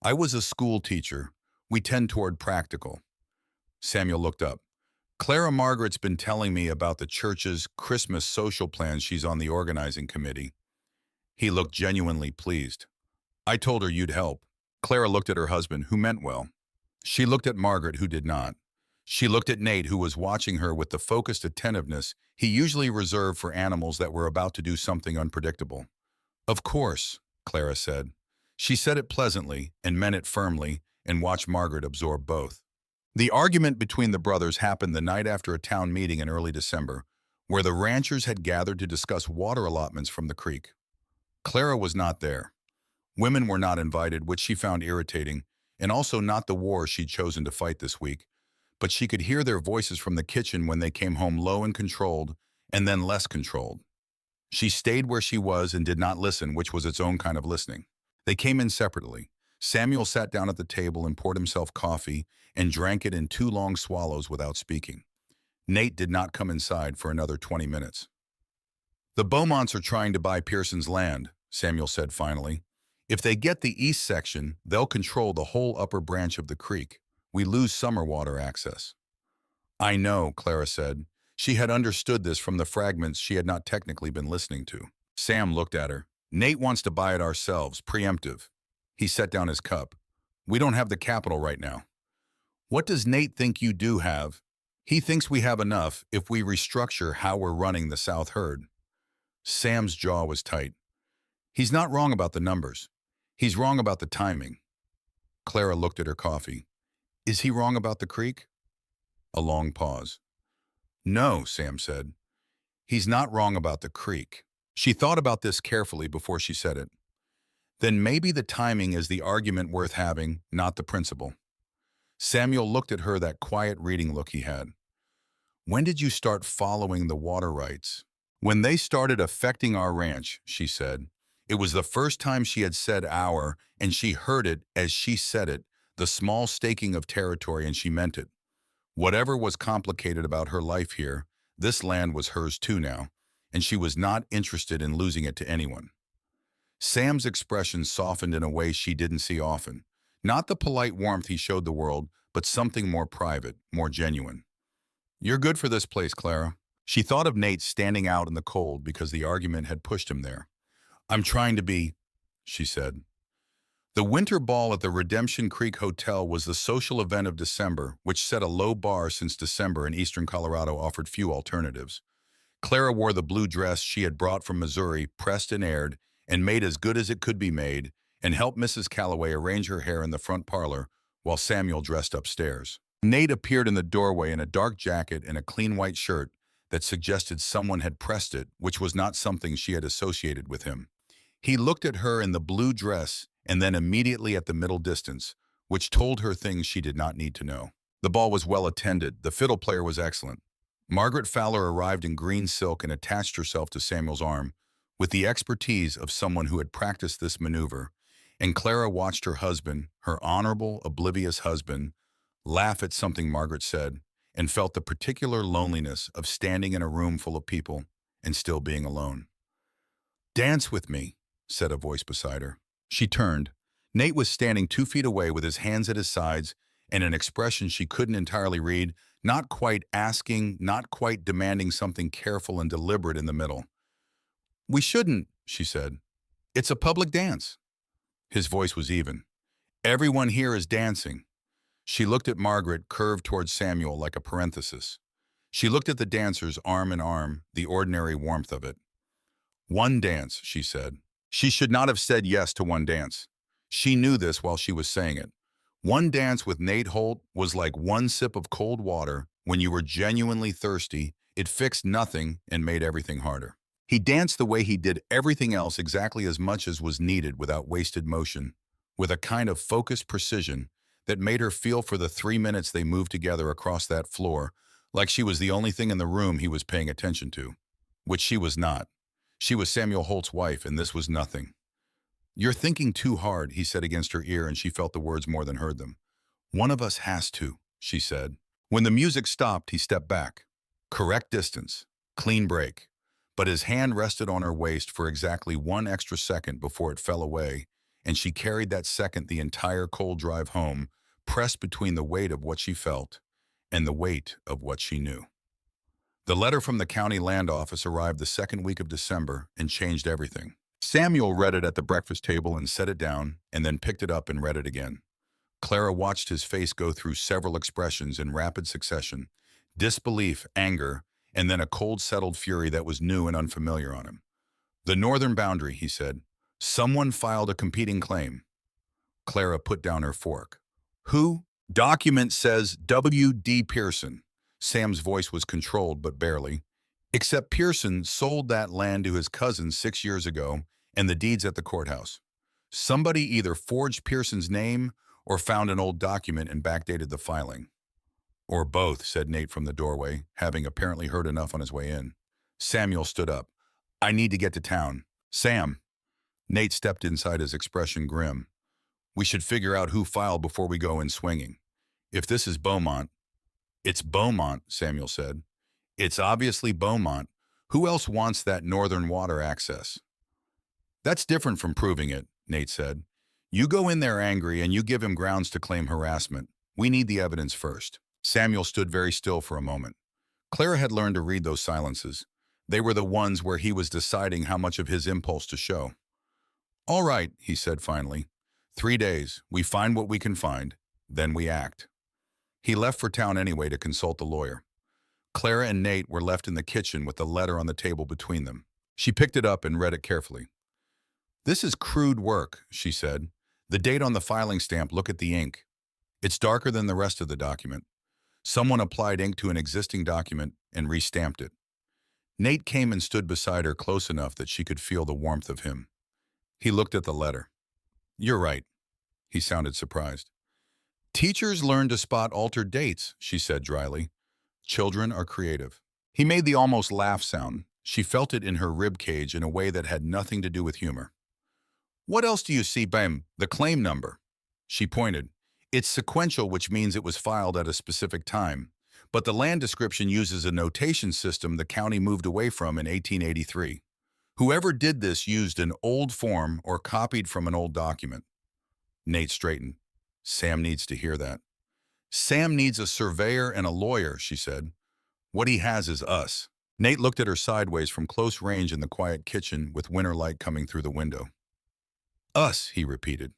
I was a school teacher. We tend toward practical. Samuel looked up. Clara Margaret's been telling me about the church's Christmas social plans. She's on the organizing committee. He looked genuinely pleased. I told her you'd help. Clara looked at her husband, who meant well. She looked at Margaret, who did not. She looked at Nate, who was watching her with the focused attentiveness he usually reserved for animals that were about to do something unpredictable. Of course, Clara said. She said it pleasantly and meant it firmly, and watched Margaret absorb both. The argument between the brothers happened the night after a town meeting in early December, where the ranchers had gathered to discuss water allotments from the creek. Clara was not there. Women were not invited, which she found irritating, and also not the war she'd chosen to fight this week, but she could hear their voices from the kitchen when they came home, low and controlled, and then less controlled. She stayed where she was and did not listen, which was its own kind of listening. They came in separately. Samuel sat down at the table and poured himself coffee and drank it in 2 long swallows without speaking. Nate did not come inside for another 20 minutes. The Beaumonts are trying to buy Pearson's land, Samuel said finally. If they get the east section, they'll control the whole upper branch of the creek. We lose summer water access. I know, Clara said. She had understood this from the fragments she had not technically been listening to. Sam looked at her. Nate wants to buy it ourselves, preemptive. He set down his cup. We don't have the capital right now. What does Nate think you do have? He thinks we have enough if we restructure how we're running the South herd. Sam's jaw was tight. He's not wrong about the numbers. He's wrong about the timing. Clara looked at her coffee. Is he wrong about the creek? A long pause. No, Sam said. He's not wrong about the creek. She thought about this carefully before she said it. Then maybe the timing is the argument worth having, not the principle. Samuel looked at her, that quiet reading look he had. When did you start following the water rights? When they started affecting our ranch, she said. It was the first time she had said our, and she heard it as she said it, the small staking of territory, and she meant it. Whatever was complicated about her life here, this land was hers too now, and she was not interested in losing it to anyone. Sam's expression softened in a way she didn't see often. Not the polite warmth he showed the world, but something more private, more genuine. You're good for this place, Clara. She thought of Nate standing out in the cold because the argument had pushed him there. I'm trying to be, she said. The winter ball at the Redemption Creek Hotel was the social event of December, which set a low bar since December in eastern Colorado offered few alternatives. Clara wore the blue dress she had brought from Missouri, pressed and aired, and made as good as it could be made, and helped Mrs. Calloway arrange her hair in the front parlor while Samuel dressed upstairs. Nate appeared in the doorway in a dark jacket and a clean white shirt that suggested someone had pressed it, which was not something she had associated with him. He looked at her in the blue dress and then immediately at the middle distance, which told her things she did not need to know. The ball was well attended. The fiddle player was excellent. Margaret Fowler arrived in green silk and attached herself to Samuel's arm with the expertise of someone who had practiced this maneuver, and Clara watched her husband, her honorable, oblivious husband, laugh at something Margaret said, and felt the particular loneliness of standing in a room full of people and still being alone. Dance with me, said a voice beside her. She turned. Nate was standing 2 feet away with his hands at his sides and an expression she couldn't entirely read, not quite asking, not quite demanding, something careful and deliberate in the middle. We shouldn't, she said. It's a public dance. His voice was even. Everyone here is dancing. She looked at Margaret, curved towards Samuel like a parenthesis. She looked at the dancers arm in arm, the ordinary warmth of it. One dance, she said. She should not have said yes to one dance. She knew this while she was saying it. One dance with Nate Holt was like one sip of cold water when you were genuinely thirsty. It fixed nothing and made everything harder. He danced the way he did everything else, exactly as much as was needed without wasted motion, with a kind of focused precision that made her feel for the 3 minutes they moved together across that floor like she was the only thing in the room he was paying attention to, which she was not. She was Samuel Holt's wife, and this was nothing. You're thinking too hard, he said against her ear, and she felt the words more than heard them. One of us has to, she said. When the music stopped, he stepped back. Correct distance, clean break. But his hand rested on her waist for exactly 1 extra second before it fell away, and she carried that second the entire cold drive home, pressed between the weight of what she felt and the weight of what she knew. The letter from the county land office arrived the second week of December and changed everything. Samuel read it at the breakfast table and set it down, and then picked it up and read it again. Clara watched his face go through several expressions in rapid succession: disbelief, anger, and then a cold, settled fury that was new and unfamiliar on him. The northern boundary, he said. Someone filed a competing claim. Clara put down her fork. Who? Document says W.D. Pearson. Sam's voice was controlled, but barely. Except Pearson sold that land to his cousin 6 years ago, and the deeds at the courthouse. Somebody either forged Pearson's name or found an old document and backdated the filing. Or both, said Nate from the doorway, having apparently heard enough on his way in. Samuel stood up. I need to get to town. Sam. Nate stepped inside, his expression grim. We should figure out who filed before we go in swinging. If this is Beaumont. It's Beaumont, Samuel said. It's obviously Beaumont. Who else wants that northern water access? That's different from proving it, Nate said. You go in there angry and you give him grounds to claim harassment. We need the evidence first. Samuel stood very still for a moment. Clara had learned to read those silences. They were the ones where he was deciding how much of his impulse to show. All right, he said finally. 3 days. We find what we can find. Then we act. He left for town anyway to consult the lawyer. Clara and Nate were left in the kitchen with the letter on the table between them. She picked it up and read it carefully. This is crude work, she said. The date on the filing stamp, look at the ink. It's darker than the rest of the document. Someone applied ink to an existing document and restamped it. Nate came and stood beside her close enough that she could feel the warmth of him. He looked at the letter. You're right. He sounded surprised. Teachers learn to spot altered dates, she said dryly. Children are creative. He made the almost laugh sound. She felt it in her rib cage in a way that had nothing to do with humor. What else do you see, Bam? The claim number. She pointed. It's sequential, which means it was filed at a specific time. But the land description uses a notation system the county moved away from in 1883. Whoever did this used an old form or copied from an old document. Nate straightened. Sam needs to hear that. Sam needs a surveyor and a lawyer, she said. What he has is us. Nate looked at her sideways from close range in the quiet kitchen with winter light coming through the window. Us, he repeated.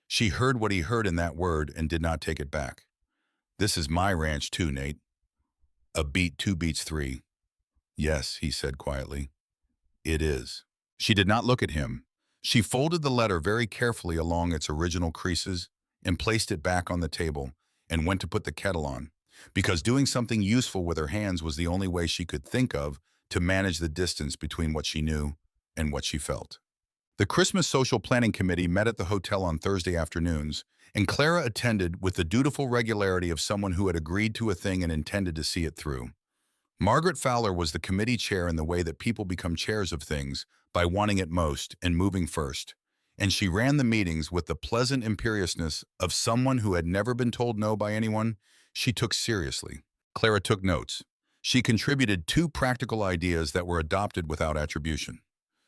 She heard what he heard in that word and did not take it back. This is my ranch too, Nate. A beat two beats three. Yes, he said quietly. It is. She did not look at him. She folded the letter very carefully along its original creases and placed it back on the table and went to put the kettle on, because doing something useful with her hands was the only way she could think of to manage the distance between what she knew and what she felt. The Christmas Social Planning Committee met at the hotel on Thursday afternoons, and Clara attended with the dutiful regularity of someone who had agreed to a thing and intended to see it through. Margaret Fowler was the committee chair in the way that people become chairs of things, by wanting it most and moving first, and she ran the meetings with the pleasant imperiousness of someone who had never been told no by anyone she took seriously. Clara took notes. She contributed two practical ideas that were adopted without attribution.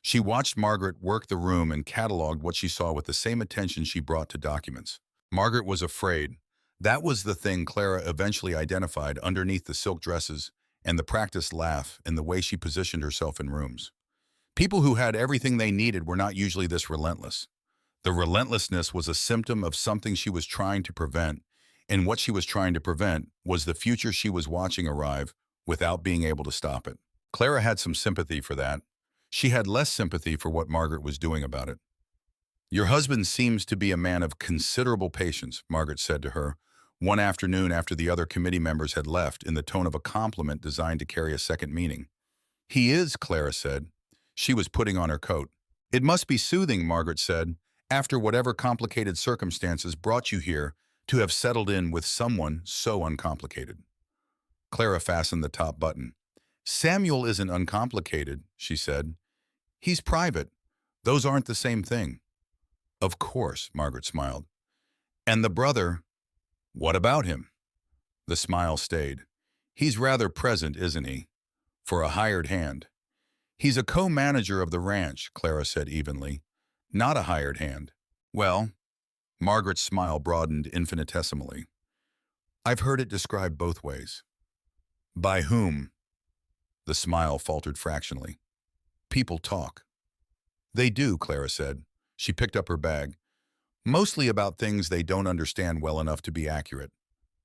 She watched Margaret work the room and cataloged what she saw with the same attention she brought to documents. Margaret was afraid. That was the thing Clara eventually identified underneath the silk dresses and the practiced laugh and the way she positioned herself in rooms. People who had everything they needed were not usually this relentless. The relentlessness was a symptom of something she was trying to prevent, and what she was trying to prevent was the future she was watching arrive without being able to stop it. Clara had some sympathy for that. She had less sympathy for what Margaret was doing about it. Your husband seems to be a man of considerable patience, Margaret said to her, one afternoon after the other committee members had left, in the tone of a compliment designed to carry a second meaning. He is, Clara said. She was putting on her coat. It must be soothing, Margaret said, after whatever complicated circumstances brought you here, to have settled in with someone so uncomplicated. Clara fastened the top button. Samuel isn't uncomplicated, she said. He's private. Those aren't the same thing. Of course, Margaret smiled. And the brother, what about him? The smile stayed. He's rather present, isn't he? For a hired hand. He's a co-manager of the ranch, Clara said evenly. Not a hired hand. Well, Margaret's smile broadened infinitesimally. I've heard it described both ways. By whom? The smile faltered fractionally. People talk. They do, Clara said. She picked up her bag. Mostly about things they don't understand well enough to be accurate.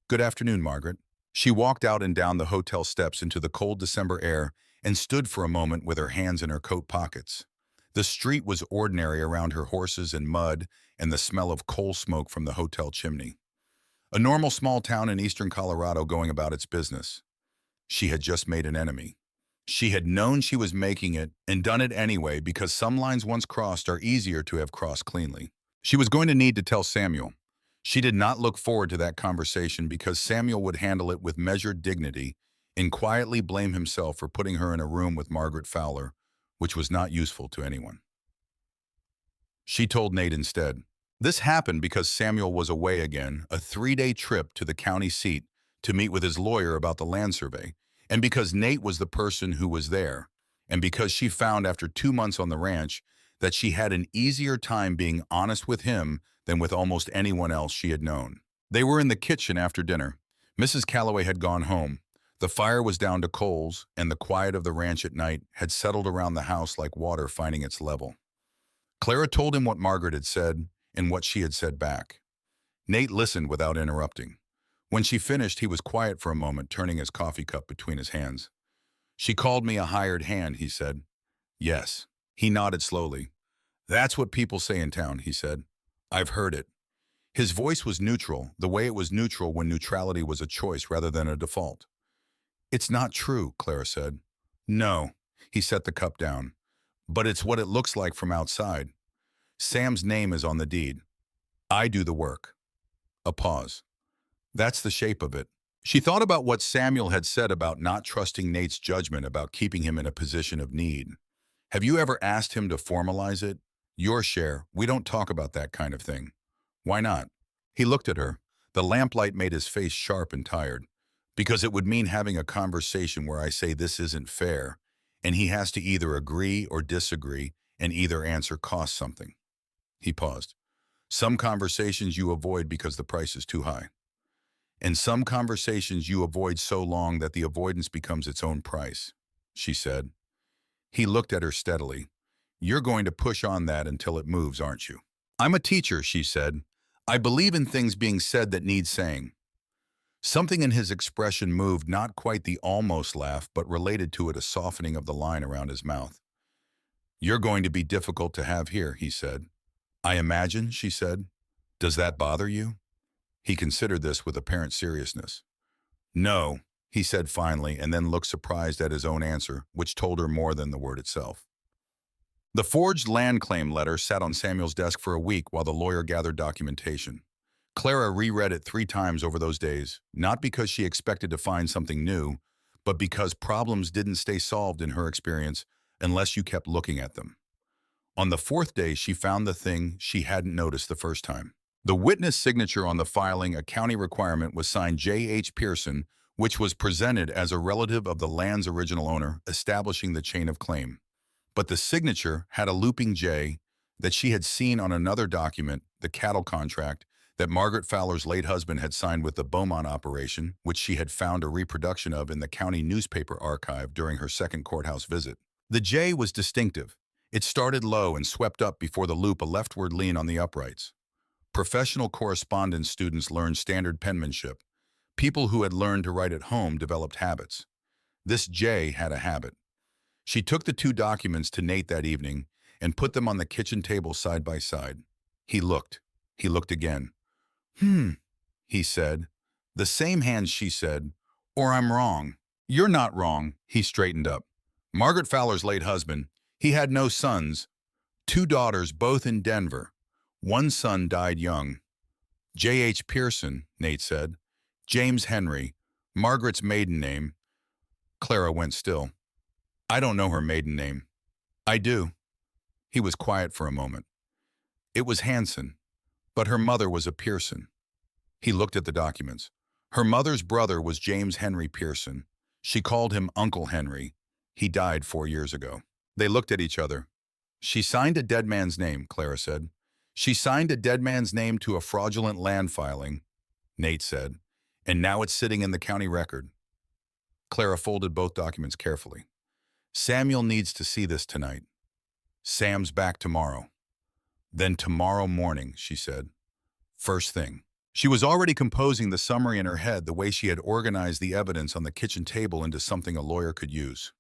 Good afternoon, Margaret. She walked out and down the hotel steps into the cold December air and stood for a moment with her hands in her coat pockets. The street was ordinary around her horses and mud and the smell of coal smoke from the hotel chimney. A normal small town in eastern Colorado going about its business. She had just made an enemy. She had known she was making it and done it anyway because some lines once crossed are easier to have crossed cleanly. She was going to need to tell Samuel. She did not look forward to that conversation because Samuel would handle it with measured dignity and quietly blame himself for putting her in a room with Margaret Fowler, which was not useful to anyone. She told Nate instead. This happened because Samuel was away again, a 3-day trip to the county seat to meet with his lawyer about the land survey, and because Nate was the person who was there, and because she found after 2 months on the ranch that she had an easier time being honest with him than with almost anyone else she had known. They were in the kitchen after dinner. Mrs. Calloway had gone home. The fire was down to coals, and the quiet of the ranch at night had settled around the house like water finding its level. Clara told him what Margaret had said and what she had said back. Nate listened without interrupting. When she finished, he was quiet for a moment, turning his coffee cup between his hands. She called me a hired hand, he said. Yes. He nodded slowly. That's what people say in town, he said. I've heard it. His voice was neutral, the way it was neutral when neutrality was a choice rather than a default. It's not true, Clara said. No. He set the cup down. But it's what it looks like from outside. Sam's name is on the deed. I do the work. A pause. That's the shape of it. She thought about what Samuel had said about not trusting Nate's judgment about keeping him in a position of need. Have you ever asked him to formalize it? Your share, we don't talk about that kind of thing. Why not? He looked at her. The lamplight made his face sharp and tired. Because it would mean having a conversation where I say this isn't fair, and he has to either agree or disagree, and either answer costs something. He paused. Some conversations you avoid because the price is too high. And some conversations you avoid so long that the avoidance becomes its own price, she said. He looked at her steadily. You're going to push on that until it moves, aren't you? I'm a teacher, she said. I believe in things being said that need saying. Something in his expression moved, not quite the almost laugh, but related to it a softening of the line around his mouth. You're going to be difficult to have here, he said. I imagine, she said. Does that bother you? He considered this with apparent seriousness. No, he said finally, and then looked surprised at his own answer, which told her more than the word itself. The forged land claim letter sat on Samuel's desk for a week while the lawyer gathered documentation. Clara reread it 3 times over those days, not because she expected to find something new, but because problems didn't stay solved in her experience unless you kept looking at them. On the 4th day, she found the thing she hadn't noticed the first time. The witness signature on the filing, a county requirement, was signed J.H. Pearson, which was presented as a relative of the land's original owner, establishing the chain of claim. But the signature had a looping J that she had seen on another document, the cattle contract, that Margaret Fowler's late husband had signed with the Beaumont operation, which she had found a reproduction of in the county newspaper archive during her second courthouse visit. The J was distinctive. It started low and swept up before the loop, a leftward lean on the uprights. Professional correspondence students learned standard penmanship. People who had learned to write at home developed habits. This J had a habit. She took the 2 documents to Nate that evening and put them on the kitchen table side by side. He looked. He looked again. He said. The same hand, she said. Or I'm wrong. You're not wrong. He straightened up. Margaret Fowler's late husband, he had no sons. 2 daughters, both in Denver. 1 son died young. J.H. Pearson, Nate said. James Henry, Margaret's maiden name. Clara went still. I don't know her maiden name. I do. He was quiet for a moment. It was Hanson, but her mother was a Pearson. He looked at the documents. Her mother's brother was James Henry Pearson. She called him Uncle Henry. He died 4 years ago. They looked at each other. She signed a dead man's name, Clara said. She signed a dead man's name to a fraudulent land filing, Nate said, and now it's sitting in the county record. Clara folded both documents carefully. Samuel needs to see this tonight. Sam's back tomorrow. Then tomorrow morning, she said. First thing. She was already composing the summary in her head, the way she had organized the evidence on the kitchen table into something a lawyer could use.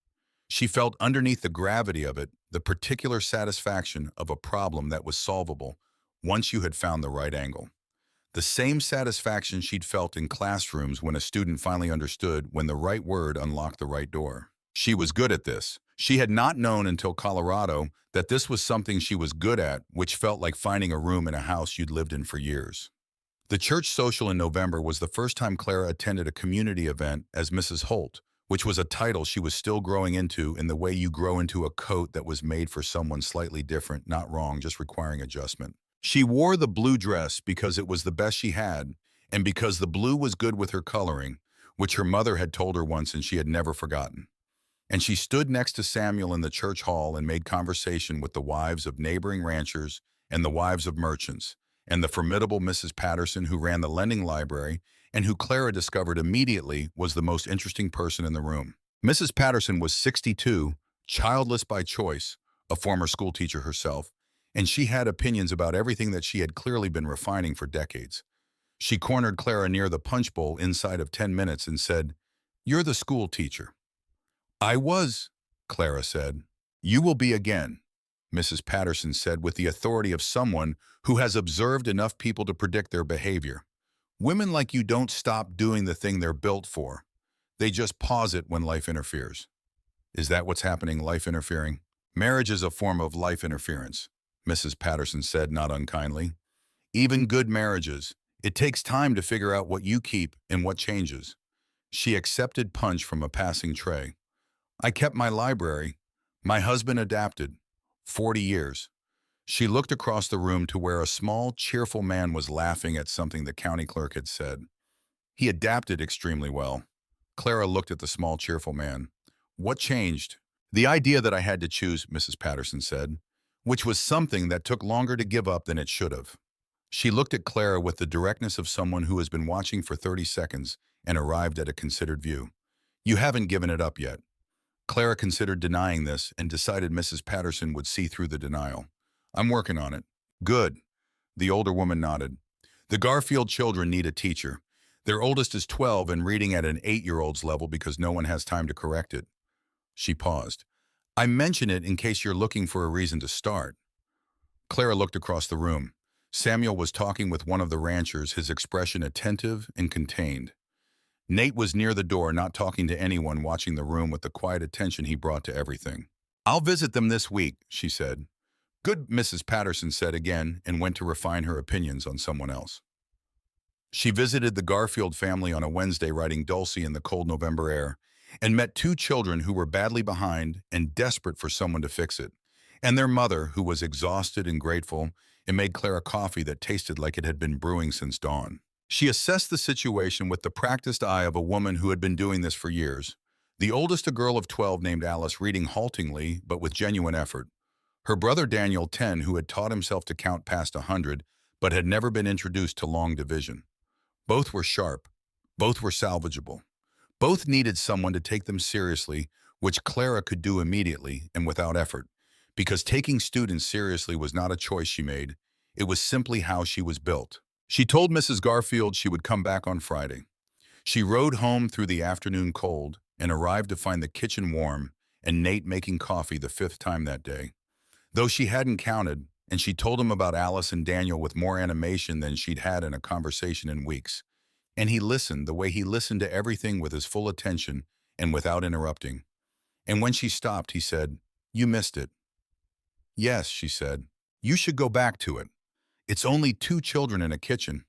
She felt underneath the gravity of it, the particular satisfaction of a problem that was solvable once you had found the right angle. The same satisfaction she'd felt in classrooms when a student finally understood when the right word unlocked the right door. She was good at this. She had not known until Colorado that this was something she was good at, which felt like finding a room in a house you'd lived in for years. The church social in November was the first time Clara attended a community event as Mrs. Holt, which was a title she was still growing into in the way you grow into a coat that was made for someone slightly different, not wrong, just requiring adjustment. She wore the blue dress because it was the best she had, and because the blue was good with her coloring, which her mother had told her once and she had never forgotten. And she stood next to Samuel in the church hall and made conversation with the wives of neighboring ranchers and the wives of merchants, and the formidable Mrs. Patterson who ran the lending library and who Clara discovered immediately was the most interesting person in the room. Mrs. Patterson was 62, childless by choice, a former schoolteacher herself, and she had opinions about everything that she had clearly been refining for decades. She cornered Clara near the punch bowl inside of 10 minutes and said, "You're the school teacher." "I was," Clara said. "You will be again," Mrs. Patterson said with the authority of someone who has observed enough people to predict their behavior. "Women like you don't stop doing the thing they're built for. They just pause it when life interferes." "Is that what's happening, life interfering?" "Marriage is a form of life interference," Mrs. Patterson said, not unkindly. "Even good marriages, It takes time to figure out what you keep and what changes. She accepted punch from a passing tray. I kept my library. My husband adapted. 40 years. She looked across the room to where a small, cheerful man was laughing at something the county clerk had said. He adapted extremely well. Clara looked at the small, cheerful man. What changed? The idea that I had to choose, Mrs. Patterson said, which was something that took longer to give up than it should have. She looked at Clara with the directness of someone who has been watching for 30 seconds and arrived at a considered view. You haven't given it up yet. Clara considered denying this and decided Mrs. Patterson would see through the denial. I'm working on it. Good. The older woman nodded. The Garfield children need a teacher. Their oldest is 12 and reading at an 8-year-old's level because no one has time to correct it. She paused. I mention it in case you're looking for a reason to start. Clara looked across the room. Samuel was talking with one of the ranchers, his expression attentive and contained. Nate was near the door, not talking to anyone, watching the room with the quiet attention he brought to everything. I'll visit them this week, she said. Good, Mrs. Patterson said again and went to refine her opinions on someone else. She visited the Garfield family on a Wednesday riding Dulcie in the cold November air and met 2 children who were badly behind and desperate for someone to fix it, and their mother, who was exhausted and grateful, and made Clara coffee that tasted like it had been brewing since dawn. She assessed the situation with the practiced eye of a woman who had been doing this for years. The oldest, a girl of 12 named Alice, reading haltingly but with genuine effort. Her brother Daniel, 10, who had taught himself to count past 100 but had never been introduced to long division. Both were sharp. Both were salvageable. Both needed someone to take them seriously, which Clara could do immediately and without effort, because taking students seriously was not a choice she made. It was simply how she was built. She told Mrs. Garfield she would come back on Friday. She rode home through the afternoon cold and arrived to find the kitchen warm and Nate making coffee the 5th time that day. Though she hadn't counted, and she told him about Alice and Daniel with more animation than she'd had in a conversation in weeks. And he listened the way he listened to everything, with his full attention and without interrupting. And when she stopped, he said, You missed it. Yes, she said. You should go back to it. It's only 2 children in a kitchen.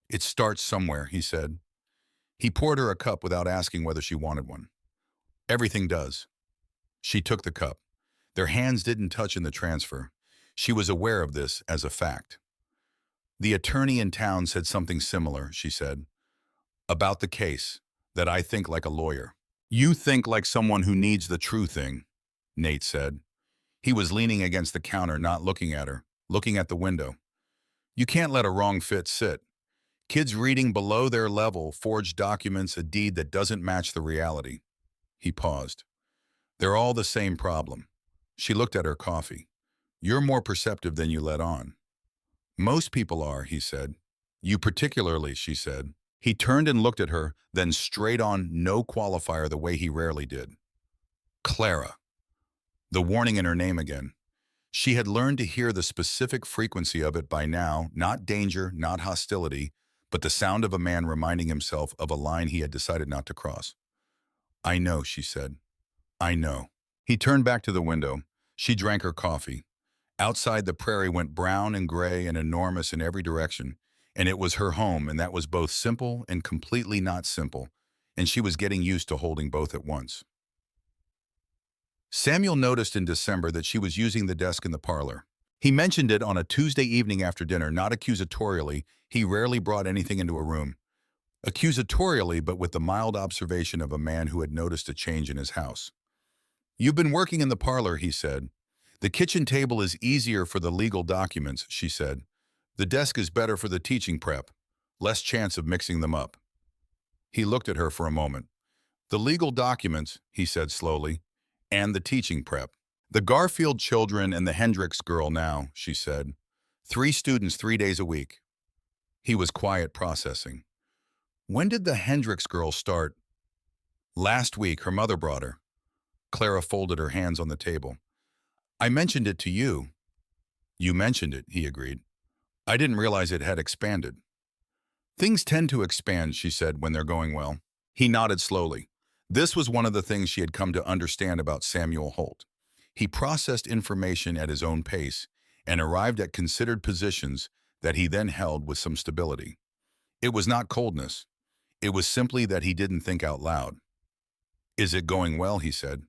It starts somewhere, he said. He poured her a cup without asking whether she wanted one. Everything does. She took the cup. Their hands didn't touch in the transfer. She was aware of this as a fact. The attorney in town said something similar, she said. About the case, that I think like a lawyer. You think like someone who needs the true thing, Nate said. He was leaning against the counter, not looking at her, looking at the window. You can't let a wrong fit sit. Kids reading below their level, forged documents, a deed that doesn't match the reality. He paused. They're all the same problem. She looked at her coffee. You're more perceptive than you let on. Most people are, he said. You particularly, she said. He turned and looked at her, then straight on, no qualifier, the way he rarely did. Clara. The warning in her name again. She had learned to hear the specific frequency of it by now, not danger, not hostility, but the sound of a man reminding himself of a line he had decided not to cross. I know, she said. I know. He turned back to the window. She drank her coffee. Outside, the prairie went brown and gray and enormous in every direction, and it was her home, and that was both simple and completely not simple, and she was getting used to holding both at once. Samuel noticed in December that she was using the desk in the parlor. He mentioned it on a Tuesday evening after dinner, not accusatorially. He rarely brought anything into a room. Accusatorially, but with the mild observation of a man who had noticed a change in his house. You've been working in the parlor, he said. The kitchen table is easier for the legal documents, she said. The desk is better for the teaching prep. Less chance of mixing them up. He looked at her for a moment. The legal documents, he said slowly, and the teaching prep. The Garfield children and the Hendricks girl now, she said. 3 students 3 days a week. He was quiet, processing. When did the Hendricks girl start? Last week, her mother brought her. Clara folded her hands on the table. I mentioned it to you. You mentioned it, he agreed. I didn't realize it had expanded. Things tend to expand, she said, when they're going well. He nodded slowly. This was one of the things she had come to understand about Samuel Holt. He processed information at his own pace and arrived at considered positions that he then held with some stability. It was not coldness. It was simply that he didn't think out loud. Is it going well, he said.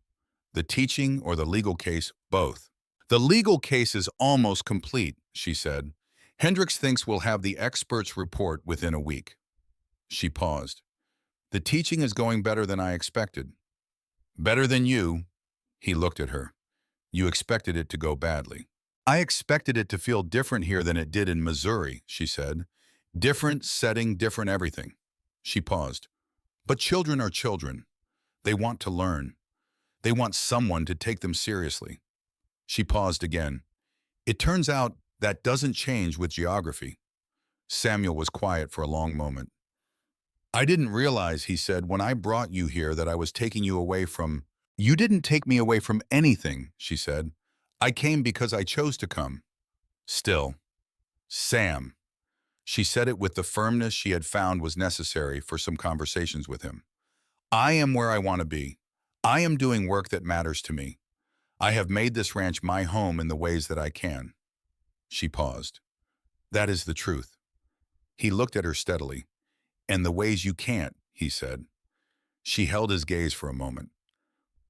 The teaching or the legal case, both. The legal case is almost complete, she said. Hendricks thinks we'll have the expert's report within a week. She paused. The teaching is going better than I expected. Better than you. He looked at her. You expected it to go badly. I expected it to feel different here than it did in Missouri, she said. Different setting, different everything. She paused. But children are children. They want to learn. They want someone to take them seriously. She paused again. It turns out that doesn't change with geography. Samuel was quiet for a long moment. I didn't realize, he said, when I brought you here that I was taking you away from... You didn't take me away from anything, she said. I came because I chose to come. Still. Sam. She said it with the firmness she had found was necessary for some conversations with him. I am where I want to be. I am doing work that matters to me. I have made this ranch my home in the ways that I can. She paused. That is the truth. He looked at her steadily. And the ways you can't, he said. She held his gaze for a moment.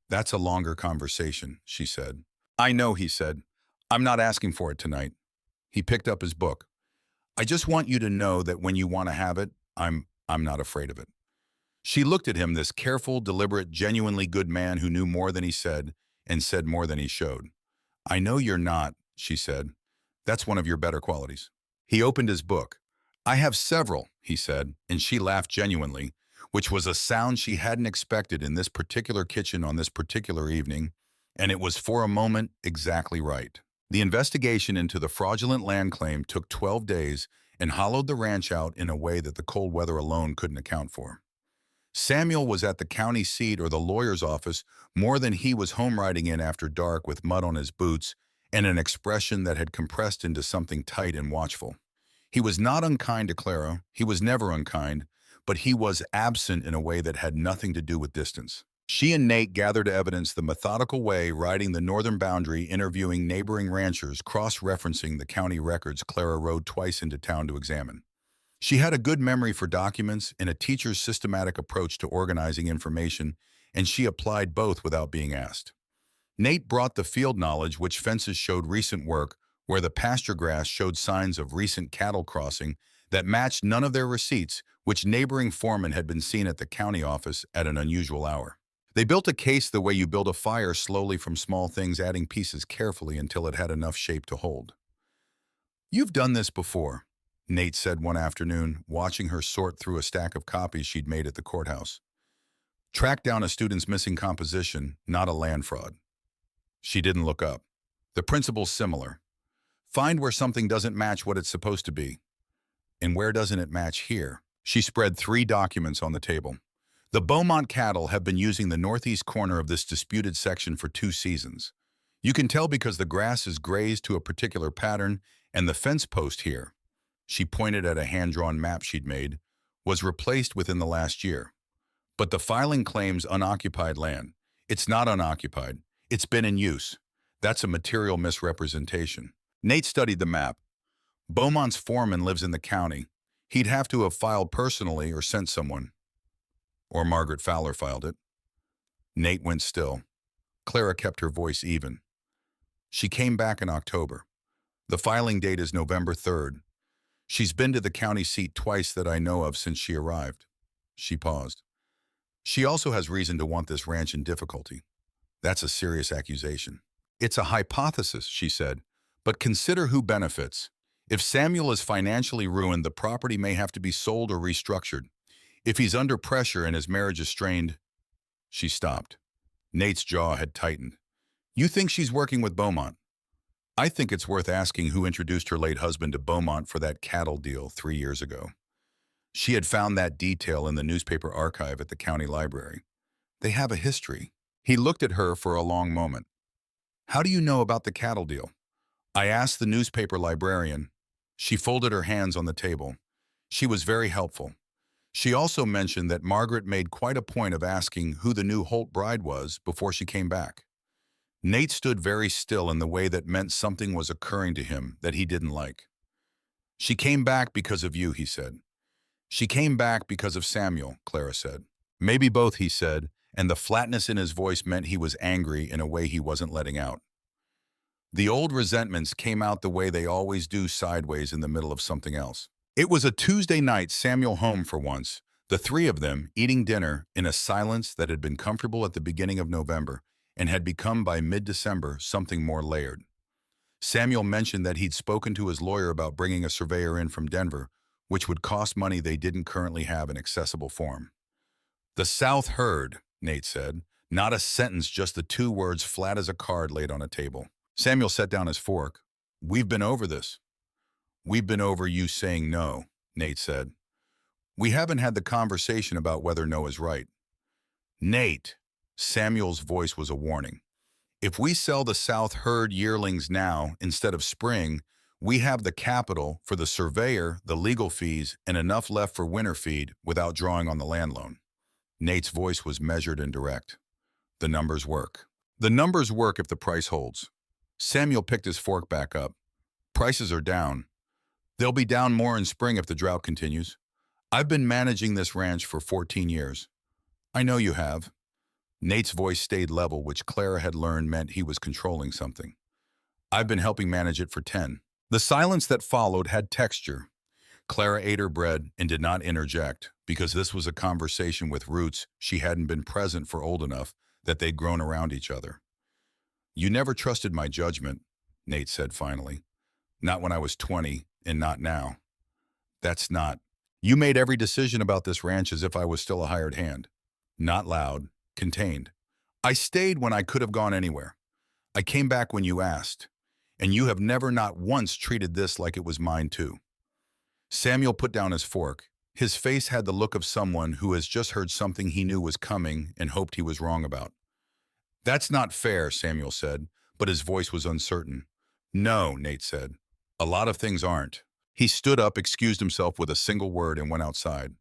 That's a longer conversation, she said. I know, he said. I'm not asking for it tonight. He picked up his book. I just want you to know that when you want to have it, I'm not afraid of it. She looked at him, this careful, deliberate, genuinely good man who knew more than he said and said more than he showed. I know you're not, she said. That's one of your better qualities. He opened his book. I have several, he said, and she laughed genuinely, which was a sound she hadn't expected in this particular kitchen on this particular evening, and it was for a moment exactly right. The investigation into the fraudulent land claim took 12 days and hollowed the ranch out in a way that the cold weather alone couldn't account for. Samuel was at the county seat or the lawyer's office more than he was home riding in after dark with mud on his boots and an expression that had compressed into something tight and watchful. He was not unkind to Clara, he was never unkind, but he was absent in a way that had nothing to do with distance. She and Nate gathered evidence the methodical way, riding the northern boundary, interviewing neighboring ranchers, cross-referencing the county records Clara rode twice into town to examine. She had a good memory for documents and a teacher's systematic approach to organizing information, and she applied both without being asked. Nate brought the field knowledge, which fences showed recent work, where the pasture grass showed signs of recent cattle crossing that matched none of their receipts, which neighboring foremen had been seen at the county office at an unusual hour. They built a case the way you build a fire, slowly from small things, adding pieces carefully until it had enough shape to hold. You've done this before, Nate said one afternoon, watching her sort through a stack of copies she'd made at the courthouse. Track down a student's missing composition, not a land fraud. She didn't look up. The principle's similar. Find where something doesn't match what it's supposed to be. And where doesn't it match here? She spread 3 documents on the table. The Beaumont cattle have been using the northeast corner of this disputed section for 2 seasons. You can tell because the grass is grazed to a particular pattern, and the fence post here, she pointed at a hand-drawn map she'd made, was replaced within the last year. But the filing claims unoccupied land. It's not unoccupied. It's been in use. That's a material misrepresentation. Nate studied the map. Beaumont's foreman lives in the county. He'd have to have filed personally or sent someone. Or Margaret Fowler filed it. Nate went still. Clara kept her voice even. She came back in October. The filing date is November 3rd. She's been to the county seat twice that I know of since she arrived. She paused. She also has reason to want this ranch in difficulty. That's a serious accusation. It's a hypothesis, she said, but consider who benefits. If Samuel is financially ruined, the property may have to be sold or restructured. If he's under pressure and his marriage is strained... She stopped. Nate's jaw had tightened. You think she's working with Beaumont? I think it's worth asking who introduced her late husband to Beaumont for that cattle deal 3 years ago. She had found that detail in the newspaper archive at the county library. They have a history. He looked at her for a long moment. How do you know about the cattle deal? I asked the newspaper librarian. She folded her hands on the table. She was very helpful. She also mentioned that Margaret made quite a point of asking who the new Holt bride was before she came back. Nate stood very still in the way that meant something was occurring to him that he didn't like. She came back because of you, he said. She came back because of Samuel, Clara said. Maybe both, he said, and the flatness in his voice meant he was angry in a way he wasn't letting out. The old resentments came out the way they always do, sideways in the middle of something else. It was a Tuesday night, Samuel home for once, the three of them eating dinner in a silence that had been comfortable at the beginning of November and had become by mid-December something more layered. Samuel mentioned that he'd spoken to his lawyer about bringing a surveyor in from Denver, which would cost money they didn't currently have in accessible form. The South heard, Nate said. Not a sentence, just the two words flat as a card laid on a table. Samuel set down his fork. We've been over this. We've been over you saying no, Nate said. We haven't had the conversation about whether no is right. Nate, Samuel's voice was a warning. If we sell the South herd yearlings now instead of spring, we have the capital for the surveyor, the legal fees, and enough left for winter feed without drawing on the land loan. Nate's voice was measured and direct. The numbers work. The numbers work if the price holds. Samuel picked his fork back up. Prices are down. They'll be down more in spring if the drought continues. I've been managing this ranch for 14 years. I know you have. Nate's voice stayed level, which Clara had learned meant he was controlling something. I've been helping manage it for 10. The silence that followed had texture. Clara ate her bread and did not interject, because this was a conversation with roots she hadn't been present for old enough that they'd grown around each other. You never trusted my judgment, Nate said finally. Not when I was 20, and not now. That's not. You made every decision about this ranch as if I was still a hired hand. Not loud, contained. I stayed when I could have gone anywhere. I came back when you asked. And you have never not once treated this like it was mine too. Samuel put down his fork. His face had the look of someone who has just heard something he knew was coming and hoped he was wrong about. That's not fair, Samuel said, but his voice was uncertain. No, Nate said. A lot of things aren't. He stood up, excused himself with a single word, and went outside.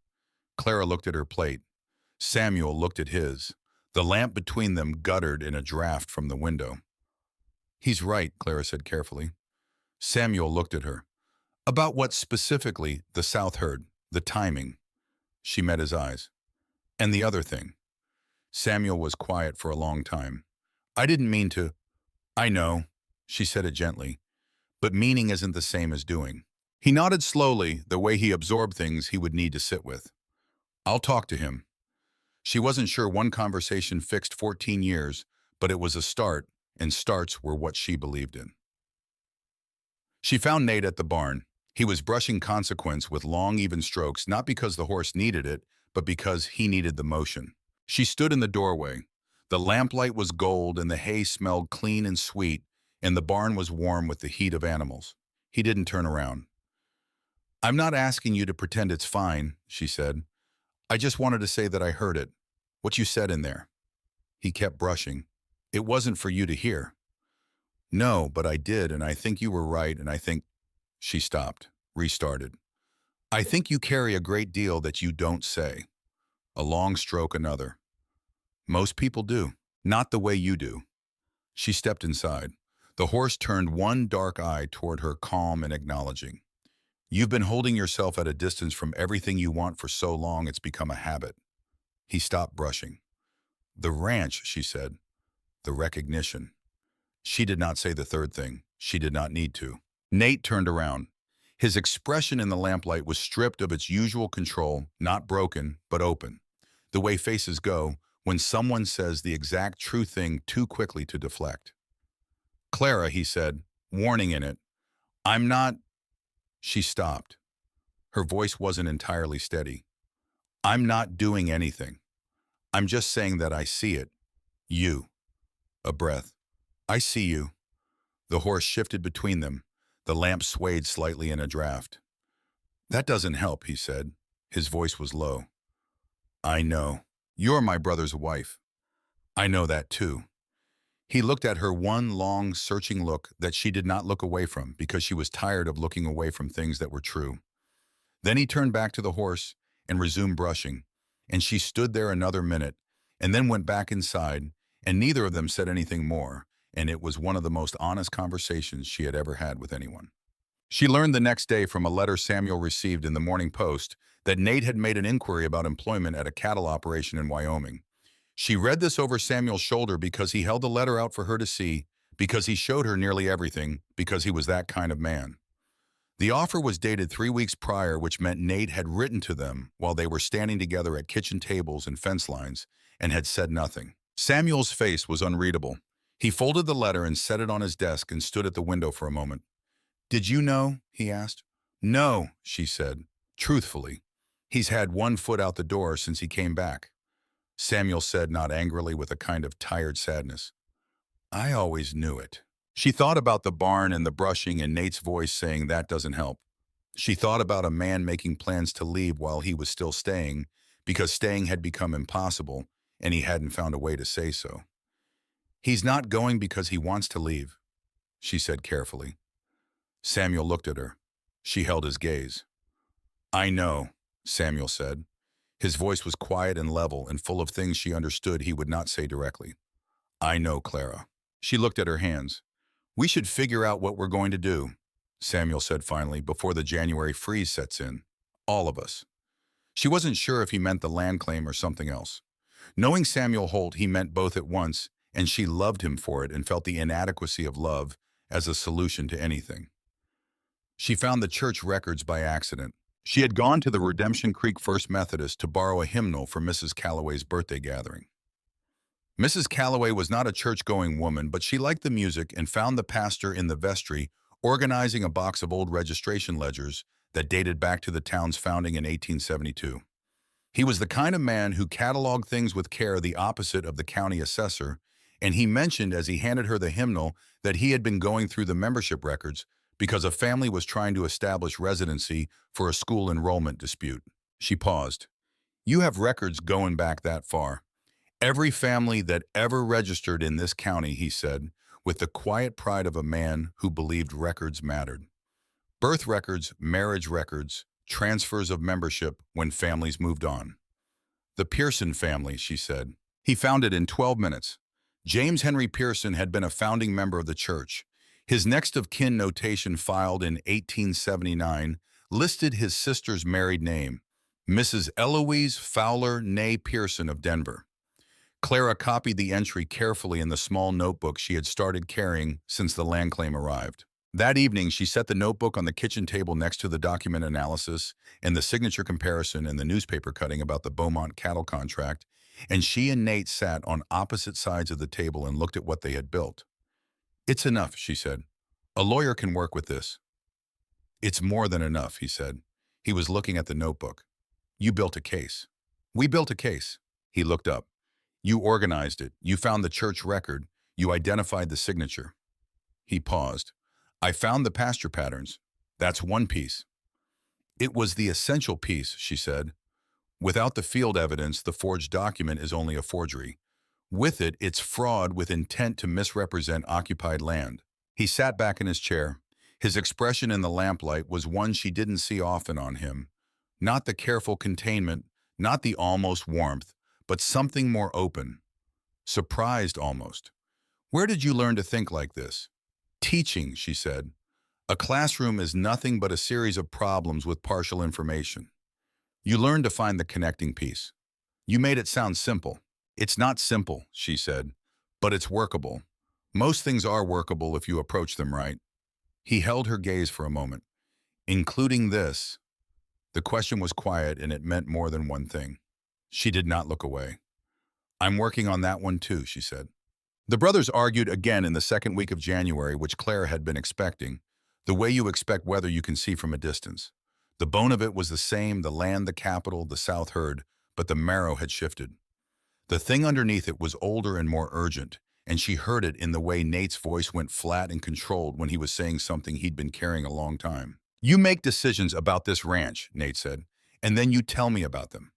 Clara looked at her plate. Samuel looked at his. The lamp between them guttered in a draft from the window. He's right, Clara said carefully. Samuel looked at her. About what specifically the South heard, the timing. She met his eyes. And the other thing. Samuel was quiet for a long time. I didn't mean to. I know, she said it gently. But meaning isn't the same as doing. He nodded slowly, the way he absorbed things he would need to sit with. I'll talk to him. She wasn't sure one conversation fixed 14 years, but it was a start, and starts were what she believed in. She found Nate at the barn. He was brushing Consequence with long, even strokes, not because the horse needed it, but because he needed the motion. She stood in the doorway. The lamplight was gold, and the hay smelled clean and sweet, and the barn was warm with the heat of animals. He didn't turn around. I'm not asking you to pretend it's fine, she said. I just wanted to say that I heard it, what you said in there. He kept brushing. It wasn't for you to hear. No, but I did, and I think you were right, and I think... She stopped, restarted. I think you carry a great deal that you don't say. A long stroke, another. Most people do, not the way you do. She stepped inside. The horse turned one dark eye toward her, calm and acknowledging. You've been holding yourself at a distance from everything you want for so long it's become a habit. He stopped brushing. The ranch, she said. The recognition. She did not say the third thing. She did not need to. Nate turned around. His expression in the lamplight was stripped of its usual control, not broken, but open. The way faces go when someone says the exact true thing too quickly to deflect. Clara, he said, warning in it. I'm not... She stopped. Her voice wasn't entirely steady. I'm not doing anything. I'm just saying that I see it. You. A breath. I see you. The horse shifted between them. The lamp swayed slightly in a draft. That doesn't help, he said. His voice was low. I know. You're my brother's wife. I know that too. He looked at her one long, searching look that she did not look away from because she was tired of looking away from things that were true. Then he turned back to the horse and resumed brushing, and she stood there another minute and then went back inside, and neither of them said anything more, and it was one of the most honest conversations she had ever had with anyone. She learned the next day from a letter Samuel received in the Morning Post that Nate had made an inquiry about employment at a cattle operation in Wyoming. She read this over Samuel's shoulder because he held the letter out for her to see, because he showed her nearly everything, because he was that kind of man. The offer was dated 3 weeks prior, which meant Nate had written to them while they were standing together at kitchen tables and fence lines and had said nothing. Samuel's face was unreadable. He folded the letter and set it on his desk and stood at the window for a moment. "Did you know?" he asked. "No," she said, truthfully. "He's had one foot out the door since he came back." Samuel said, not angrily, with a kind of tired sadness. "I always knew it." She thought about the barn and the brushing and Nate's voice saying that doesn't help. She thought about a man making plans to leave while he was still staying, because staying had become impossible and he hadn't found a way to say so. "He's not going because he wants to leave," she said carefully. Samuel looked at her. She held his gaze. "I know," Samuel said. His voice was quiet and level and full of things she understood he would not say directly. "I know, Clara." She looked at her hands. "We should figure out what we're going to do," Samuel said finally, "before the January freeze sets in. All of us." She wasn't sure if he meant the land claim or something else. Knowing Samuel Holt, he meant both at once, and she loved him for it and felt the inadequacy of love as a solution to anything. She found the church records by accident. She had gone to the Redemption Creek First Methodist to borrow a hymnal for Mrs. Calloway's birthday gathering. Mrs. Calloway was not a church-going woman, but she liked the music and found the pastor in the vestry organizing a box of old registration ledgers that dated back to the town's founding in 1872. He was the kind of man who cataloged things with care, the opposite of the county assessor, and he mentioned as he handed her the hymnal that he had been going through the membership records because a family was trying to establish residency for a school enrollment dispute. She paused. "You have records going back that far." "Every family that ever registered in this county," he said, with the quiet pride of a man who believed records mattered. "Birth records, marriage records, transfers of membership when families moved on." "The Pearson family," she said. "He found it in 12 minutes. James Henry Pearson had been a founding member of the church. His next of kin notation filed in 1879 listed his sister's married name, Mrs. Eloise Fowler née Pearson of Denver." Clara copied the entry carefully in the small notebook she had started carrying since the land claim arrived. That evening, she set the notebook on the kitchen table next to the document analysis and the signature comparison and the newspaper cutting about the Beaumont cattle contract, and she and Nate sat on opposite sides of the table and looked at what they had built. "It's enough," she said. "A lawyer can work with this." "It's more than enough," he said. He was looking at the notebook. "You built a case." "We built a case." He looked up. "You organized it. You found the church record. You identified the signature." He paused. "I found the pasture patterns. That's one piece." "It was the essential piece," she said. "Without the field evidence, the forged document is only a forgery. With it, it's fraud with intent to misrepresent occupied land." He sat back in his chair. His expression in the lamplight was one she didn't see often on him. Not the careful containment, not the almost warmth, but something more open. Surprised almost. "Where did you learn to think like this?" "Teaching," she said. "A classroom is nothing but a series of problems with partial information. You learn to find the connecting piece." "You made it sound simple." "It's not simple," she said, "but it's workable. Most things are workable if you approach them right." He held her gaze for a moment. "Including this." The question was quiet, and it meant more than one thing. She did not look away. "I'm working on that one too," she said. The brothers argued again in the second week of January, which Clara had been expecting, the way you expect weather you can see from a distance. The bone of it was the same, the land, the capital, the South herd, but the marrow had shifted. The thing underneath it was older and more urgent, and she heard it in the way Nate's voice went flat and controlled when he was saying something he'd been carrying a long time. "You make decisions about this ranch," Nate said, "and then you tell me about them."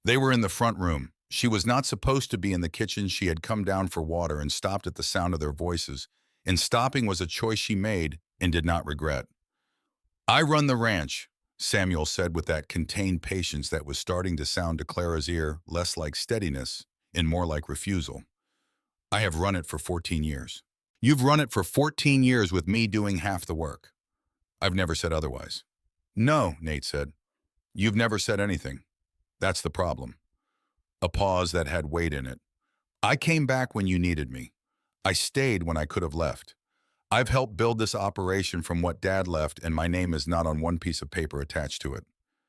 They were in the front room. She was not supposed to be in the kitchen. She had come down for water and stopped at the sound of their voices, and stopping was a choice she made and did not regret. "I run the ranch," Samuel said with that contained patience that was starting to sound to Clara's ear less like steadiness and more like refusal. "I have run it for 14 years. "You've run it for 14 years with me doing half the work." "I've never said otherwise." "No," Nate said. You've never said anything. That's the problem. A pause that had weight in it. I came back when you needed me. I stayed when I could have left. I've helped build this operation from what Dad left, and my name is not on one piece of paper attached to it.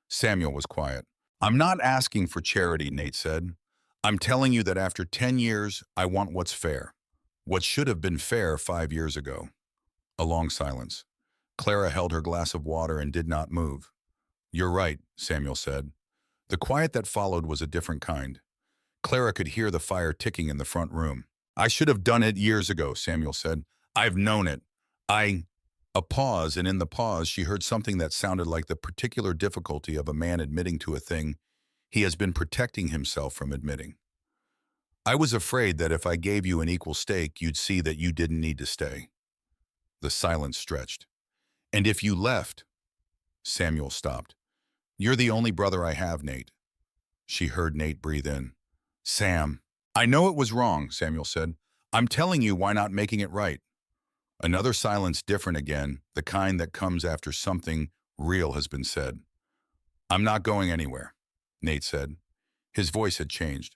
Samuel was quiet. I'm not asking for charity, Nate said. I'm telling you that after 10 years, I want what's fair. What should have been fair 5 years ago. A long silence. Clara held her glass of water and did not move. You're right, Samuel said. The quiet that followed was a different kind. Clara could hear the fire ticking in the front room. I should have done it years ago, Samuel said. I've known it. A pause, and in the pause she heard something that sounded like the particular difficulty of a man admitting to a thing he has been protecting himself from admitting. I was afraid that if I gave you an equal stake, you'd see that you didn't need to stay. The silence stretched. And if you left, Samuel stopped. You're the only brother I have, Nate. She heard Nate breathe in. Sam. I know it was wrong, Samuel said. I'm telling you, why not making it right? Another silence, different again, the kind that comes after something real has been said. I'm not going anywhere, Nate said. His voice had changed.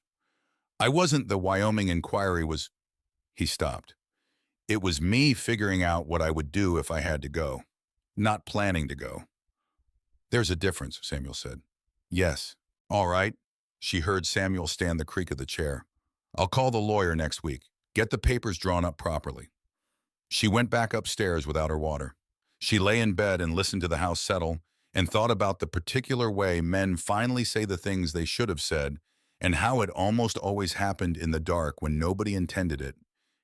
I wasn't the Wyoming inquiry was... He stopped. It was me figuring out what I would do if I had to go, not planning to go. There's a difference, Samuel said. Yes. All right. She heard Samuel stand the creak of the chair. I'll call the lawyer next week. Get the papers drawn up properly. She went back upstairs without her water. She lay in bed and listened to the house settle and thought about the particular way men finally say the things they should have said and how it almost always happened in the dark when nobody intended it,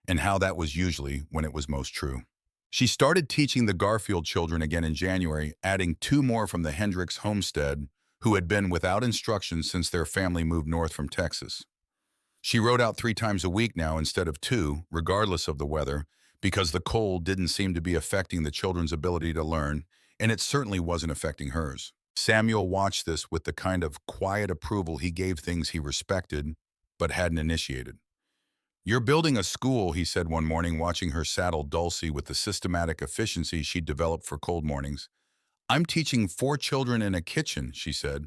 and how that was usually when it was most true. She started teaching the Garfield children again in January, adding 2 more from the Hendricks homestead who had been without instruction since their family moved north from Texas. She wrote out 3 times a week now instead of 2, regardless of the weather, because the cold didn't seem to be affecting the children's ability to learn, and it certainly wasn't affecting hers. Samuel watched this with the kind of quiet approval he gave things he respected but hadn't initiated. You're building a school, he said one morning, watching her saddle Dulcie with the systematic efficiency she'd developed for cold mornings. I'm teaching 4 children in a kitchen, she said.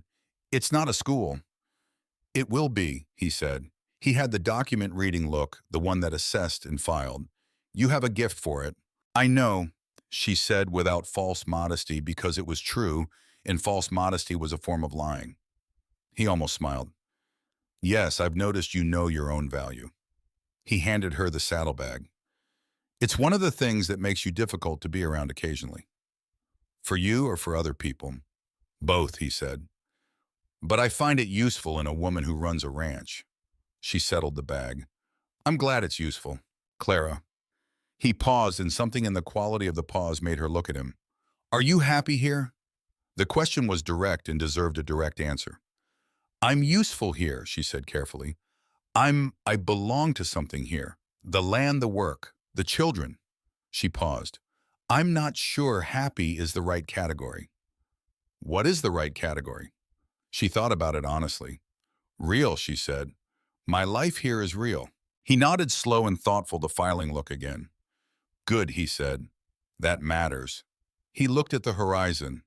It's not a school. It will be, he said. He had the document reading look, the one that assessed and filed. You have a gift for it. I know, she said without false modesty, because it was true, and false modesty was a form of lying. He almost smiled. Yes, I've noticed you know your own value. He handed her the saddlebag. It's one of the things that makes you difficult to be around occasionally. For you or for other people? Both, he said. But I find it useful in a woman who runs a ranch. She settled the bag. I'm glad it's useful. Clara. He paused, and something in the quality of the pause made her look at him. Are you happy here? The question was direct and deserved a direct answer. I'm useful here, she said carefully. I belong to something here. The land, the work, the children. She paused. I'm not sure happy is the right category. What is the right category? She thought about it honestly. Real, she said. My life here is real. He nodded, slow and thoughtful, the filing look again. Good, he said. That matters. He looked at the horizon,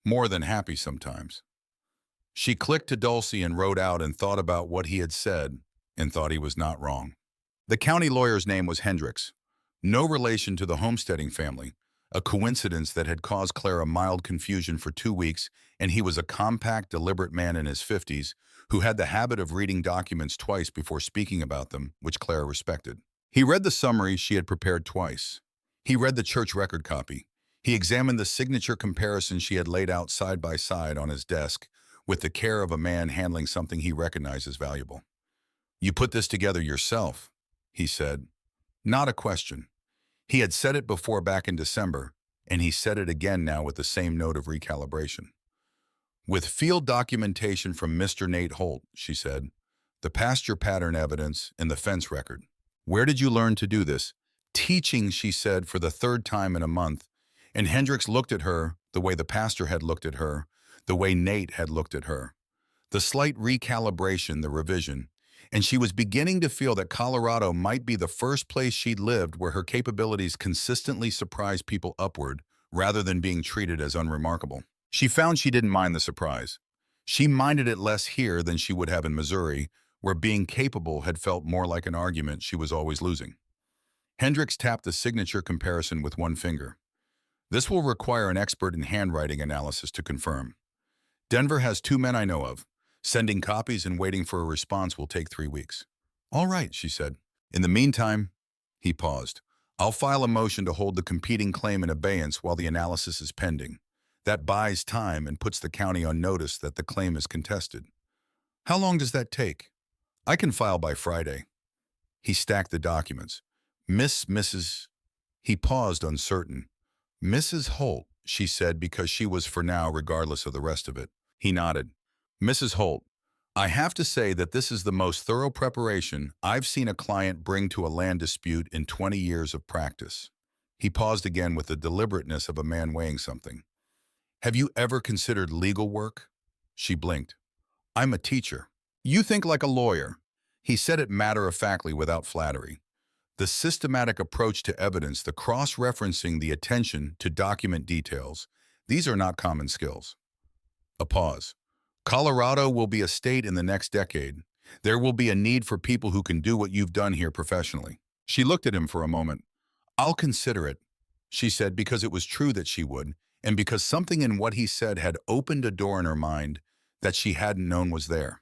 more than happy sometimes. She clicked to Dulcie and wrote out and thought about what he had said, and thought he was not wrong. The county lawyer's name was Hendricks. No relation to the homesteading family, a coincidence that had caused Clara mild confusion for 2 weeks, and he was a compact, deliberate man in his 50s who had the habit of reading documents twice before speaking about them, which Clara respected. He read the summary she had prepared twice. He read the church record copy. He examined the signature comparison she had laid out side by side on his desk with the care of a man handling something he recognized as valuable. You put this together yourself, he said. Not a question. He had said it before back in December, and he said it again now with the same note of recalibration. With field documentation from Mr. Nate Holt, she said, the pasture pattern evidence and the fence record. Where did you learn to do this? Teaching, she said for the 3rd time in a month, and Hendricks looked at her the way the pastor had looked at her, the way Nate had looked at her. The slight recalibration, the revision, and she was beginning to feel that Colorado might be the first place she'd lived where her capabilities consistently surprised people upward rather than being treated as unremarkable. She found she didn't mind the surprise. She minded it less here than she would have in Missouri, where being capable had felt more like an argument she was always losing. Hendricks tapped the signature comparison with one finger. This will require an expert in handwriting analysis to confirm. Denver has 2 men I know of. Sending copies and waiting for a response will take 3 weeks. All right, she said. In the meantime, he paused. I'll file a motion to hold the competing claim in abeyance while the analysis is pending. That buys time and puts the county on notice that the claim is contested. How long does that take? I can file by Friday. He stacked the documents. Mrs. He paused, uncertain. Mrs. Holt, she said, because she was for now, regardless of the rest of it. He nodded. Mrs. Holt, I have to say that this is the most thorough preparation I've seen a client bring to a land dispute in 20 years of practice. He paused again with the deliberateness of a man weighing something. Have you ever considered legal work? She blinked. I'm a teacher. You think like a lawyer. He said it matter-of-factly without flattery. The systematic approach to evidence, the cross-referencing, the attention to document details, these are not common skills. A pause. Colorado will be a state in the next decade. There will be a need for people who can do what you've done here professionally. She looked at him for a moment. I'll consider it, she said, because it was true that she would, and because something in what he said had opened a door in her mind that she hadn't known was there.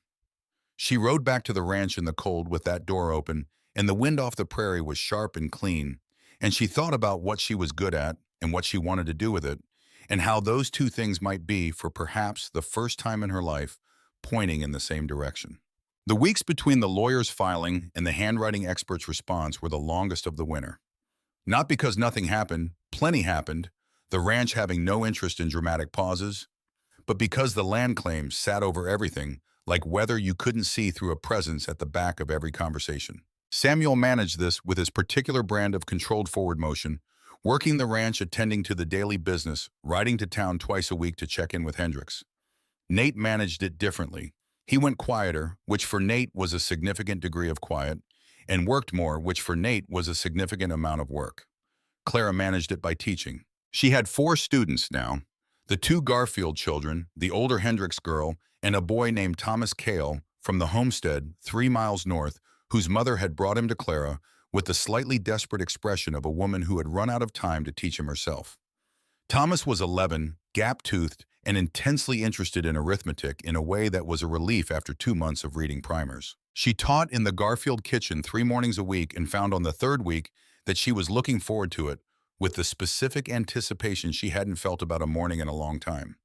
She rode back to the ranch in the cold with that door open, and the wind off the prairie was sharp and clean, and she thought about what she was good at and what she wanted to do with it, and how those two things might be, for perhaps the first time in her life, pointing in the same direction. The weeks between the lawyer's filing and the handwriting expert's response were the longest of the winter. Not because nothing happened, plenty happened, the ranch having no interest in dramatic pauses, but because the land claims sat over everything, like weather you couldn't see through a presence at the back of every conversation. Samuel managed this with his particular brand of controlled forward motion, working the ranch, attending to the daily business, riding to town twice a week to check in with Hendricks. Nate managed it differently. He went quieter, which for Nate was a significant degree of quiet, and worked more, which for Nate was a significant amount of work. Clara managed it by teaching. She had 4 students now, the 2 Garfield children, the older Hendricks girl, and a boy named Thomas Cale from the homestead 3 miles north, whose mother had brought him to Clara with the slightly desperate expression of a woman who had run out of time to teach him herself. Thomas was 11, gap-toothed, and intensely interested in arithmetic in a way that was a relief after 2 months of reading primers. She taught in the Garfield kitchen 3 mornings a week and found on the 3rd week that she was looking forward to it with the specific anticipation she hadn't felt about a morning in a long time.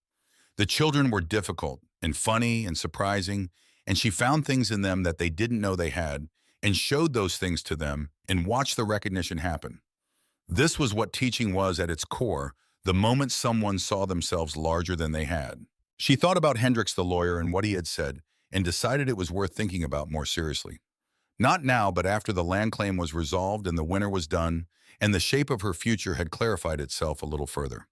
The children were difficult and funny and surprising, and she found things in them that they didn't know they had and showed those things to them and watched the recognition happen. This was what teaching was at its core, the moment someone saw themselves larger than they had. She thought about Hendricks the lawyer and what he had said and decided it was worth thinking about more seriously. Not now, but after the land claim was resolved and the winter was done, and the shape of her future had clarified itself a little further.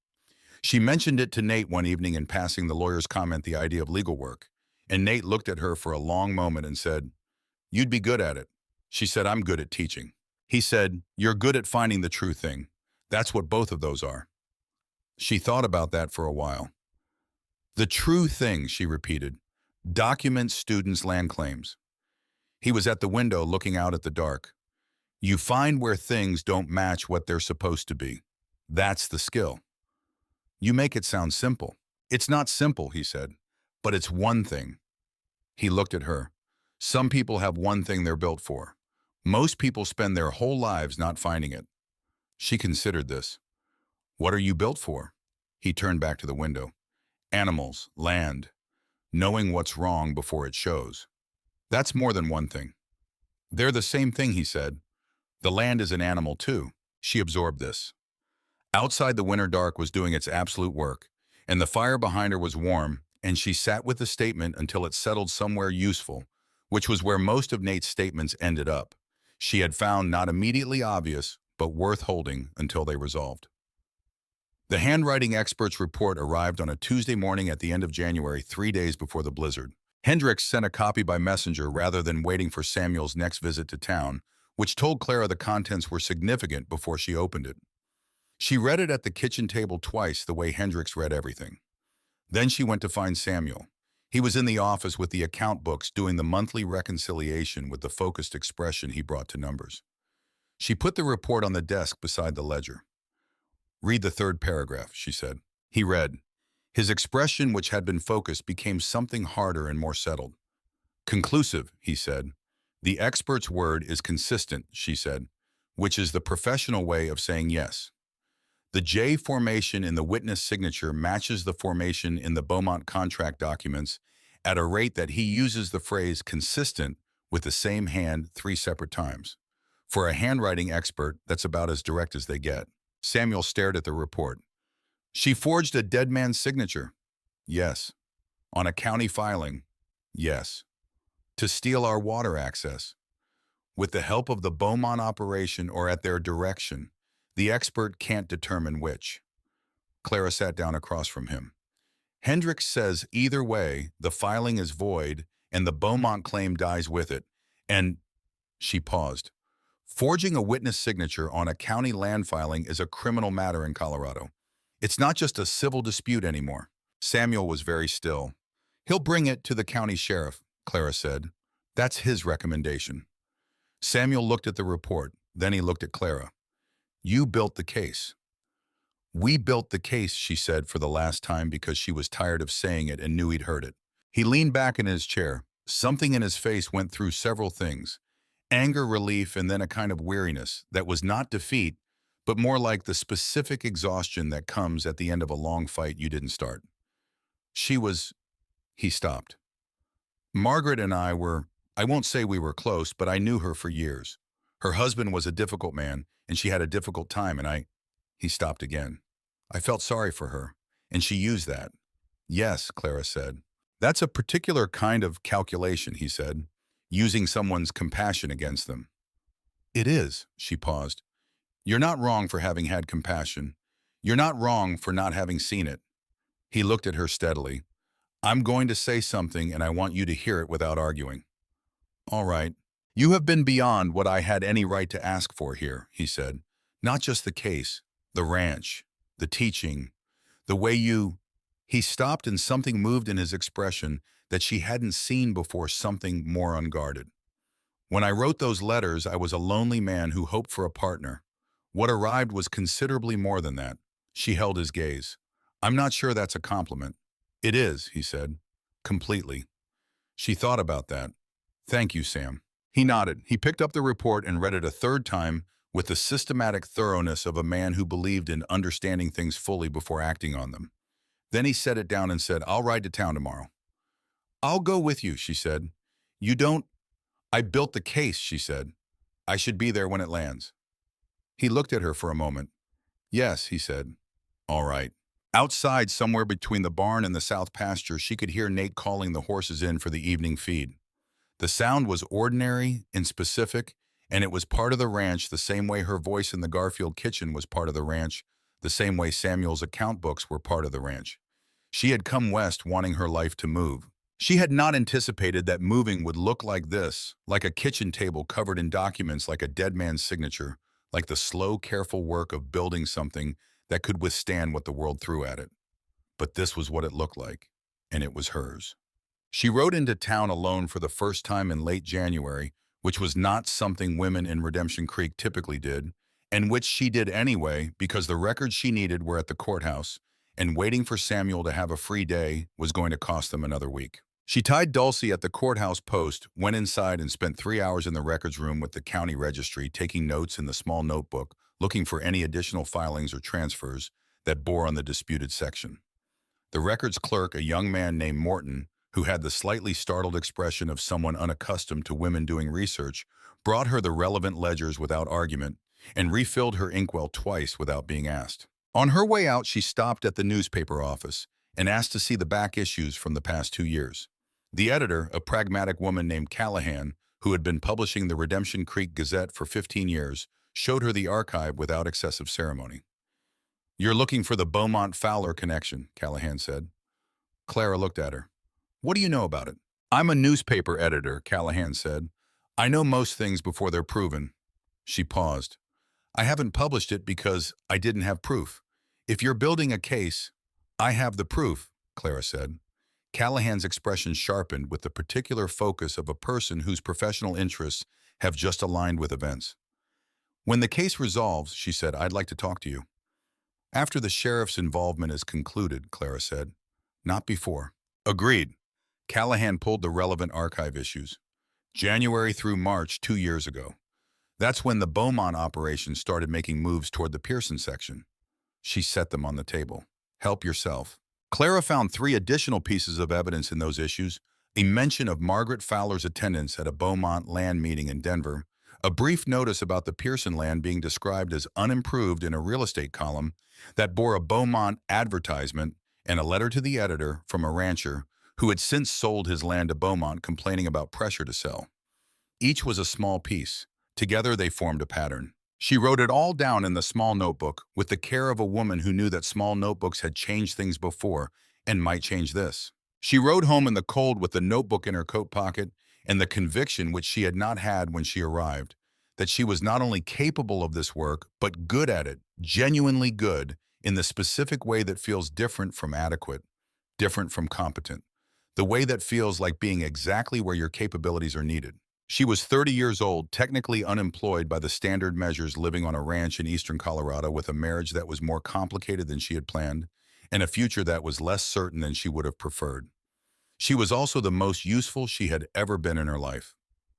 She mentioned it to Nate one evening in passing the lawyer's comment the idea of legal work, and Nate looked at her for a long moment and said, "You'd be good at it." She said, "I'm good at teaching." He said, "You're good at finding the true thing. That's what both of those are." She thought about that for a while. The true thing, she repeated. Document students' land claims. He was at the window looking out at the dark. You find where things don't match what they're supposed to be. That's the skill. You make it sound simple. It's not simple, he said, but it's one thing. He looked at her. Some people have one thing they're built for. Most people spend their whole lives not finding it. She considered this. What are you built for? He turned back to the window. Animals, land, knowing what's wrong before it shows. That's more than one thing. They're the same thing, he said. The land is an animal too. She absorbed this. Outside, the winter dark was doing its absolute work, and the fire behind her was warm, and she sat with the statement until it settled somewhere useful, which was where most of Nate's statements ended up. She had found not immediately obvious, but worth holding until they resolved. The handwriting expert's report arrived on a Tuesday morning at the end of January, 3 days before the blizzard. Hendricks sent a copy by messenger rather than waiting for Samuel's next visit to town, which told Clara the contents were significant before she opened it. She read it at the kitchen table twice the way Hendricks read everything. Then she went to find Samuel. He was in the office with the account books doing the monthly reconciliation with the focused expression he brought to numbers. She put the report on the desk beside the ledger. "Read the third paragraph," she said. He read. His expression, which had been focused, became something harder and more settled. "Conclusive," he said. "The expert's word is consistent," she said, which is the professional way of saying yes. The J formation in the witness signature matches the formation in the Beaumont contract documents at a rate that he uses the phrase consistent with the same hand 3 separate times. For a handwriting expert, that's about as direct as they get. Samuel stared at the report. "She forged a dead man's signature." "Yes." "On a county filing." "Yes." "To steal our water access." "With the help of the Beaumont operation or at their direction. The expert can't determine which." Clara sat down across from him. "Hendricks says either way, the filing is void and the Beaumont claim dies with it. And—" She paused. "Forging a witness signature on a county land filing is a criminal matter in Colorado. It's not just a civil dispute anymore." Samuel was very still. "He'll bring it to the county sheriff," Clara said. "That's his recommendation." Samuel looked at the report. Then he looked at Clara. "You built the case." "We built the case," she said for the last time because she was tired of saying it and knew he'd heard it. He leaned back in his chair. Something in his face went through several things. Anger, relief, and then a kind of weariness that was not defeat, but more like the specific exhaustion that comes at the end of a long fight you didn't start. "She was—" He stopped. "Margaret and I won't say we were close, but I knew her for years. Her husband was a difficult man, and she had a difficult time, and He stopped again. "I felt sorry for her, and she used that." "Yes," Clara said. "That's a particular kind of calculation," he said, "using someone's compassion against them." "It is," she paused. "You're not wrong for having had compassion. You're not wrong for not having seen it." He looked at her steadily. "I'm going to say something, and I want you to hear it without arguing." "All right. You have been beyond what I had any right to ask for here," he said. "Not just the case, the ranch, the teaching, the way you—" He stopped and something moved in his expression that she hadn't seen before, something more unguarded. "When I wrote those letters, I was a lonely man who hoped for a partner. What arrived was considerably more than that." She held his gaze. "I'm not sure that's a compliment." "It is," he said. "Completely." She thought about that. "Thank you, Sam." He nodded. He picked up the report and read it a third time with the systematic thoroughness of a man who believed in understanding things fully before acting on them. Then he set it down and said, "I'll ride to town tomorrow." "I'll go with you," she said. "You don't—" "I built the case," she said. "I should be there when it lands." He looked at her for a moment. "Yes," he said. "All right." Outside, somewhere between the barn and the south pasture, she could hear Nate calling the horses in for the evening feed. The sound was ordinary, inspecific, and it was part of the ranch the same way her voice in the Garfield kitchen was part of the ranch, the same way Samuel's account books were part of the ranch. She had come west wanting her life to move. She had not anticipated that moving would look like this, like a kitchen table covered in documents, like a dead man's signature, like the slow, careful work of building something that could withstand what the world threw at it. But this was what it looked like, and it was hers. She rode into town alone for the first time in late January, which was not something women in Redemption Creek typically did, and which she did anyway because the records she needed were at the courthouse, and waiting for Samuel to have a free day was going to cost them another week. She tied Dulcie at the courthouse post, went inside and spent 3 hours in the records room with the county registry, taking notes in the small notebook, looking for any additional filings or transfers that bore on the disputed section. The records clerk, a young man named Morton, who had the slightly startled expression of someone unaccustomed to women doing research, brought her the relevant ledgers without argument and refilled her inkwell twice without being asked. On her way out, she stopped at the newspaper office and asked to see the back issues from the past 2 years. The editor, a pragmatic woman named Callahan, who had been publishing the Redemption Creek Gazette for 15 years, showed her the archive without excessive ceremony. "You're looking for the Beaumont-Fowler connection," Callahan said. Clara looked at her. "What do you know about it?" "I'm a newspaper editor," Callahan said. "I know most things before they're proven." She paused. "I haven't published it because I didn't have proof. If you're building a case, I have the proof," Clara said. Callahan's expression sharpened with the particular focus of a person whose professional interests have just aligned with events. When the case resolves, she said, I'd like to talk to you. After the sheriff's involvement is concluded, Clara said. Not before. Agreed. Callahan pulled the relevant archive issues. January through March 2 years ago. That's when the Beaumont operation started making moves toward the Pearson section. She set them on the table. Help yourself. Clara found 3 additional pieces of evidence in those issues: a mention of Margaret Fowler's attendance at a Beaumont land meeting in Denver, a brief notice about the Pearson land being described as unimproved in a real estate column that bore a Beaumont advertisement, and a letter to the editor from a rancher who had since sold his land to Beaumont complaining about pressure to sell. Each was a small piece. Together they formed a pattern. She wrote it all down in the small notebook with the care of a woman who knew that small notebooks had changed things before and might change this. She rode home in the cold with the notebook in her coat pocket and the conviction, which she had not had when she arrived, that she was not only capable of this work, but good at it, genuinely good, in the specific way that feels different from adequate, different from competent, the way that feels like being exactly where your capabilities are needed. She was 30 years old, technically unemployed by the standard measures, living on a ranch in eastern Colorado with a marriage that was more complicated than she had planned and a future that was less certain than she would have preferred. She was also the most useful she had ever been in her life.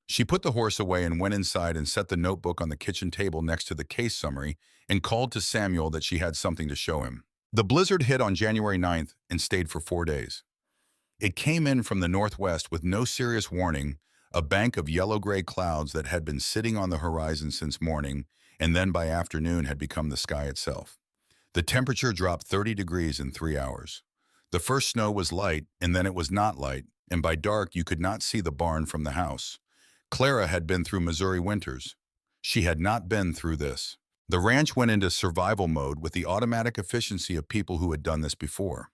She put the horse away and went inside and set the notebook on the kitchen table next to the case summary and called to Samuel that she had something to show him. The blizzard hit on January 9th and stayed for 4 days. It came in from the northwest with no serious warning, a bank of yellow-gray clouds that had been sitting on the horizon since morning and then by afternoon had become the sky itself. The temperature dropped 30 degrees in 3 hours. The first snow was light, and then it was not light, and by dark you could not see the barn from the house. Clara had been through Missouri winters. She had not been through this. The ranch went into survival mode with the automatic efficiency of people who had done this before.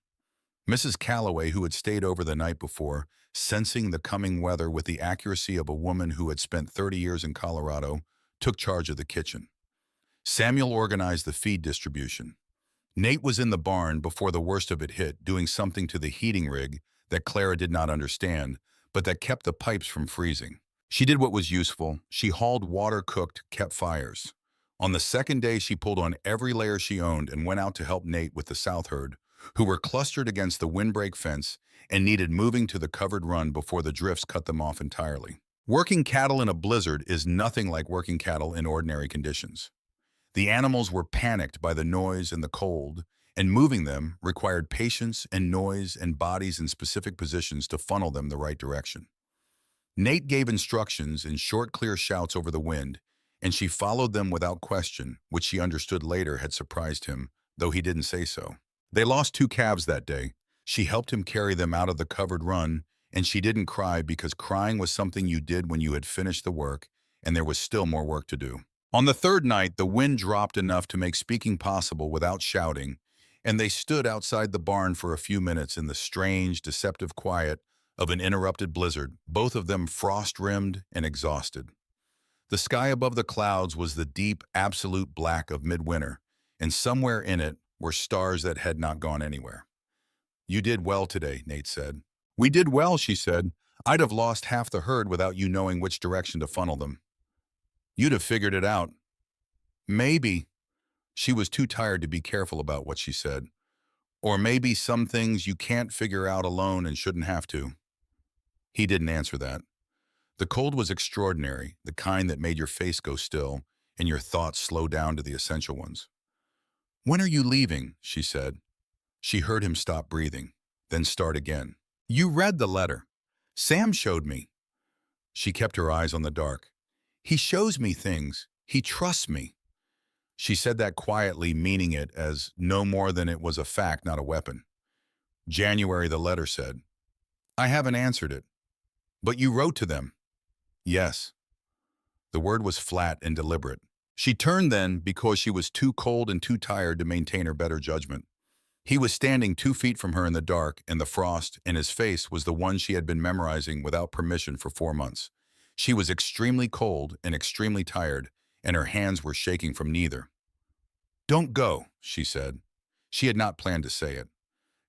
Mrs. Calloway, who had stayed over the night before, sensing the coming weather with the accuracy of a woman who had spent 30 years in Colorado, took charge of the kitchen. Samuel organized the feed distribution. Nate was in the barn before the worst of it hit, doing something to the heating rig that Clara did not understand, but that kept the pipes from freezing. She did what was useful. She hauled water, cooked, kept fires. On the second day, she pulled on every layer she owned and went out to help Nate with the south herd, who were clustered against the windbreak fence and needed moving to the covered run before the drifts cut them off entirely. Working cattle in a blizzard is nothing like working cattle in ordinary conditions. The animals were panicked by the noise and the cold, and moving them required patience and noise and bodies in specific positions to funnel them the right direction. Nate gave instructions in short, clear shouts over the wind, and she followed them without question, which she understood later had surprised him, though he didn't say so. They lost 2 calves that day. She helped him carry them out of the covered run, and she didn't cry because crying was something you did when you had finished the work and there was still more work to do. On the third night, the wind dropped enough to make speaking possible without shouting, and they stood outside the barn for a few minutes in the strange, deceptive quiet of an interrupted blizzard, both of them frost-rimmed and exhausted. The sky above the clouds was the deep, absolute black of midwinter, and somewhere in it were stars that had not gone anywhere. You did well today, Nate said. We did well, she said. I'd have lost half the herd without you knowing which direction to funnel them. You'd have figured it out. Maybe. She was too tired to be careful about what she said. Or maybe some things you can't figure out alone and shouldn't have to. He didn't answer that. The cold was extraordinary, the kind that made your face go still and your thoughts slow down to the essential ones. When are you leaving? She said. She heard him stop breathing, then start again. You read the letter. Sam showed me. She kept her eyes on the dark. He shows me things. He trusts me. She said that quietly, meaning it as no more than it was a fact, not a weapon. January, the letter said. I haven't answered it. But you wrote to them. Yes. The word was flat and deliberate. She turned then because she was too cold and too tired to maintain her better judgment. He was standing 2 feet from her in the dark and the frost, and his face was the one she had been memorizing without permission for 4 months. She was extremely cold and extremely tired, and her hands were shaking from neither. Don't go, she said. She had not planned to say it.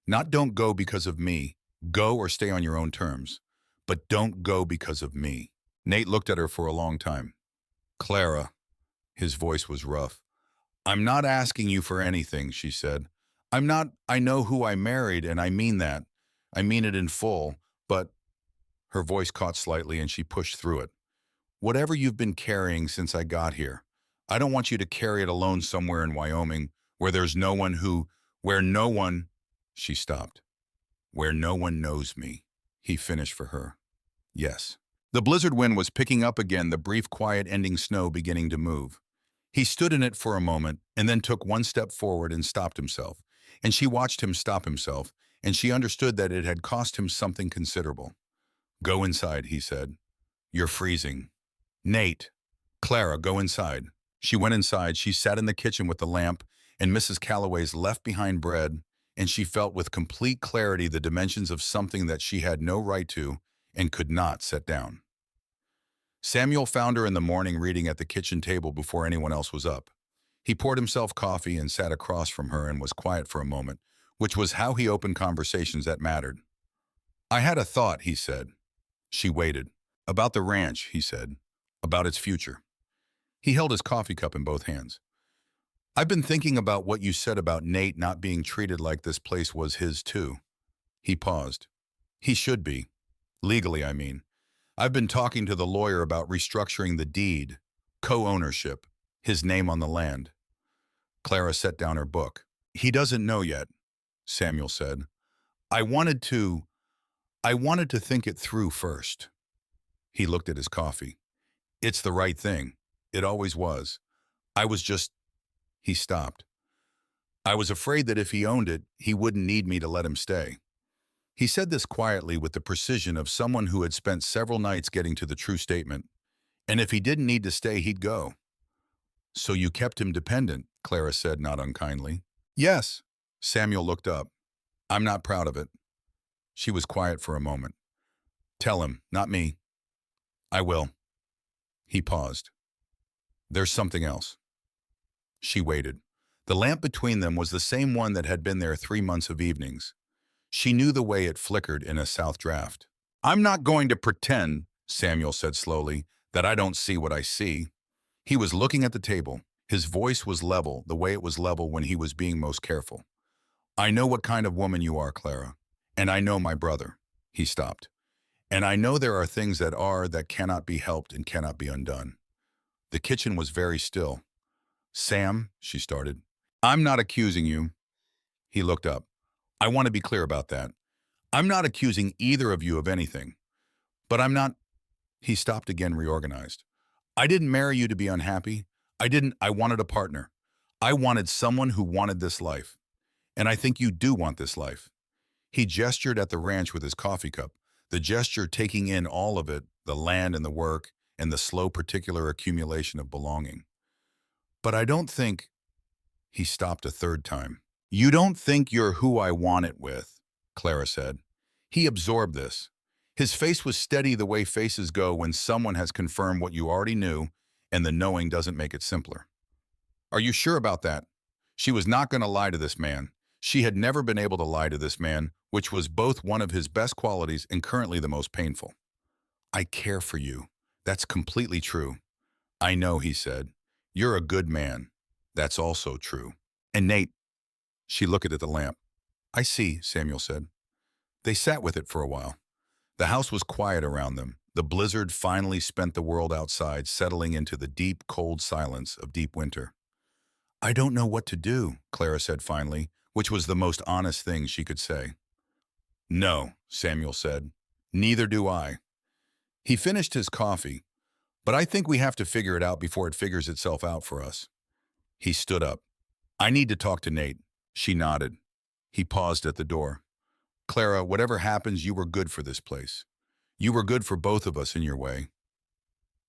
Not don't go because of me, Go or stay on your own terms. But don't go because of me. Nate looked at her for a long time. Clara, his voice was rough. I'm not asking you for anything, she said. I know who I married, and I mean that. I mean it in full, but her voice caught slightly and she pushed through it. Whatever you've been carrying since I got here, I don't want you to carry it alone somewhere in Wyoming where there's no one who, where no one, she stopped. Where no one knows me, he finished for her. Yes. The blizzard wind was picking up again, the brief quiet ending snow beginning to move. He stood in it for a moment and then took one step forward and stopped himself. And she watched him stop himself, and she understood that it had cost him something considerable. Go inside, he said. You're freezing. Nate. Clara, go inside. She went inside. She sat in the kitchen with the lamp and Mrs. Calloway's left-behind bread, and she felt with complete clarity the dimensions of something that she had no right to and could not set down. Samuel found her in the morning reading at the kitchen table before anyone else was up. He poured himself coffee and sat across from her and was quiet for a moment, which was how he opened conversations that mattered. I had a thought, he said. She waited. About the ranch, he said. About its future. He held his coffee cup in both hands. I've been thinking about what you said about Nate not being treated like this place was his too. He paused. He should be. Legally, I mean. I've been talking to the lawyer about restructuring the deed, co-ownership, his name on the land. Clara set down her book. He doesn't know yet, Samuel said. I wanted to think it through first. He looked at his coffee. It's the right thing. It always was. He stopped. I was afraid that if he owned it, he wouldn't need me to let him stay. He said this quietly with the precision of someone who had spent several nights getting to the true statement. And if he didn't need to stay, he'd go. So you kept him dependent, Clara said, not unkindly. Yes. Samuel looked up. I'm not proud of it. She was quiet for a moment. Tell him, not me. I will. He paused. There's something else. She waited. The lamp between them was the same one that had been there 3 months of evenings. She knew the way it flickered in a south draft. I'm not going to pretend, Samuel said slowly, that I don't see what I see. He was looking at the table. His voice was level, the way it was level when he was being most careful. I know what kind of woman you are, Clara. And I know my brother. He stopped. And I know there are things that cannot be helped and cannot be undone. The kitchen was very still. Sam, she started. I'm not accusing you. He looked up. I want to be clear about that. I'm not accusing either of you of anything. But I'm not. He stopped again, reorganized. I didn't marry you to be unhappy. I wanted a partner. I wanted someone who wanted this life. And I think you do want this life. He gestured at the ranch with his coffee cup, the gesture taking in all of it, the land and the work, and the slow particular accumulation of belonging. But I don't think. He stopped a third time. You don't think you're who I want it with, Clara said. He absorbed this. His face was steady the way faces go when someone has confirmed what you already knew, and the knowing doesn't make it simpler. Are you sure about that? She was not going to lie to this man. She had never been able to lie to this man, which was both one of his best qualities and currently the most painful. I care for you. That's completely true. I know, he said. You're a good man. That's also true. And Nate, she looked at the lamp. I see, Samuel said. They sat with it for a while. The house was quiet around them. The blizzard finally spent the world outside, settling into the deep, cold silence of deep winter. I don't know what to do, Clara said finally, which was the most honest thing she could say. No, Samuel said. Neither do I. He finished his coffee, but I think we have to figure it out before it figures itself out for us. He stood up. I need to talk to Nate. She nodded. He paused at the door. Clara, whatever happens, you were good for this place. You were good for both of us in your way.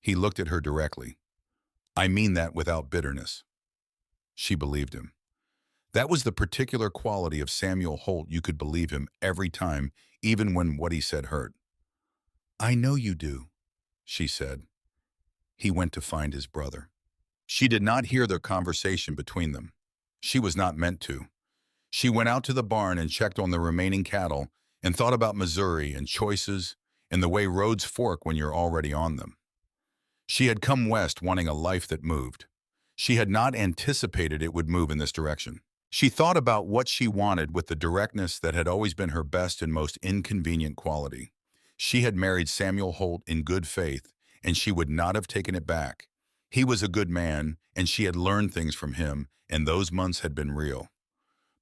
He looked at her directly. I mean that without bitterness. She believed him. That was the particular quality of Samuel Holt. You could believe him every time, even when what he said hurt. I know you do, she said. He went to find his brother. She did not hear their conversation between them. She was not meant to. She went out to the barn and checked on the remaining cattle, and thought about Missouri and choices and the way roads fork when you're already on them. She had come west wanting a life that moved. She had not anticipated it would move in this direction. She thought about what she wanted with the directness that had always been her best and most inconvenient quality. She had married Samuel Holt in good faith, and she would not have taken it back. He was a good man, and she had learned things from him, and those months had been real.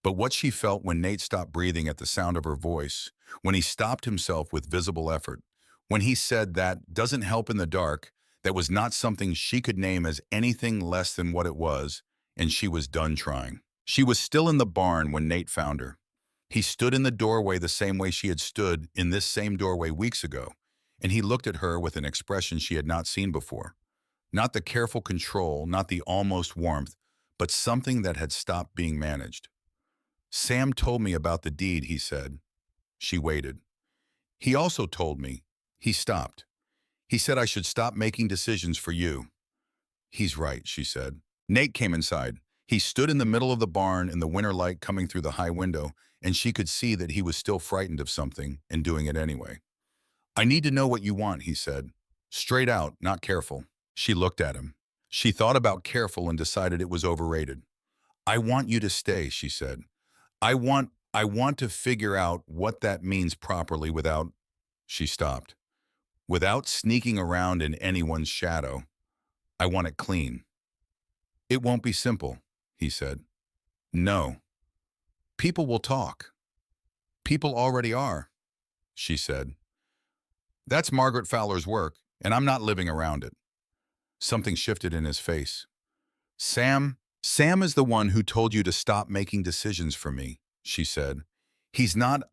But what she felt when Nate stopped breathing at the sound of her voice, when he stopped himself with visible effort, when he said that doesn't help in the dark, that was not something she could name as anything less than what it was, and she was done trying. She was still in the barn when Nate found her. He stood in the doorway the same way she had stood in this same doorway weeks ago, and he looked at her with an expression she had not seen before. Not the careful control, not the almost warmth, but something that had stopped being managed. Sam told me about the deed, he said. She waited. He also told me. He stopped. He said I should stop making decisions for you. He's right, she said. Nate came inside. He stood in the middle of the barn in the winter light coming through the high window, and she could see that he was still frightened of something and doing it anyway. I need to know what you want, he said. Straight out, not careful. She looked at him. She thought about careful and decided it was overrated. I want you to stay, she said. I want to figure out what that means properly without, she stopped, without sneaking around in anyone's shadow. I want it clean. It won't be simple, he said. No. People will talk. People already are, she said. That's Margaret Fowler's work, and I'm not living around it. Something shifted in his face. Sam is the one who told you to stop making decisions for me, she said.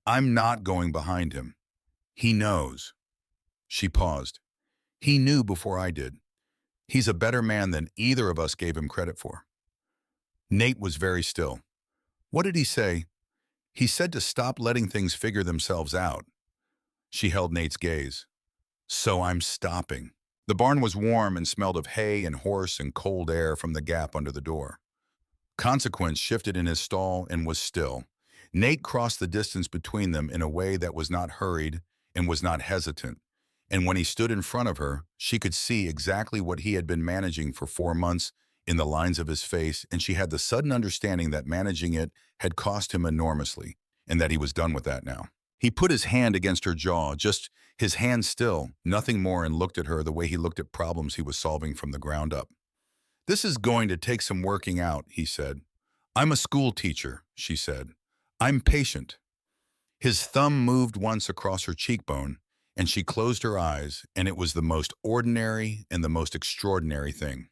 I'm not going behind him. He knows. She paused. He knew before I did. He's a better man than either of us gave him credit for. Nate was very still. What did he say? He said to stop letting things figure themselves out. She held Nate's gaze. So I'm stopping. The barn was warm and smelled of hay and horse and cold air from the gap under the door. Consequence shifted in his stall and was still. Nate crossed the distance between them in a way that was not hurried and was not hesitant. And when he stood in front of her, she could see exactly what he had been managing for 4 months in the lines of his face, and she had the sudden understanding that managing it had cost him enormously, and that he was done with that now. He put his hand against her jaw, just his hand still, nothing more, and looked at her the way he looked at problems he was solving from the ground up. This is going to take some working out, he said. I'm a school teacher, she said. I'm patient. His thumb moved once across her cheekbone, and she closed her eyes, and it was the most ordinary and the most extraordinary thing.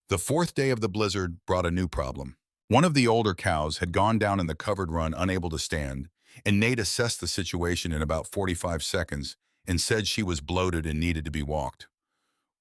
The 4th day of the blizzard brought a new problem. One of the older cows had gone down in the covered run unable to stand, and Nate assessed the situation in about 45 seconds and said she was bloated and needed to be walked.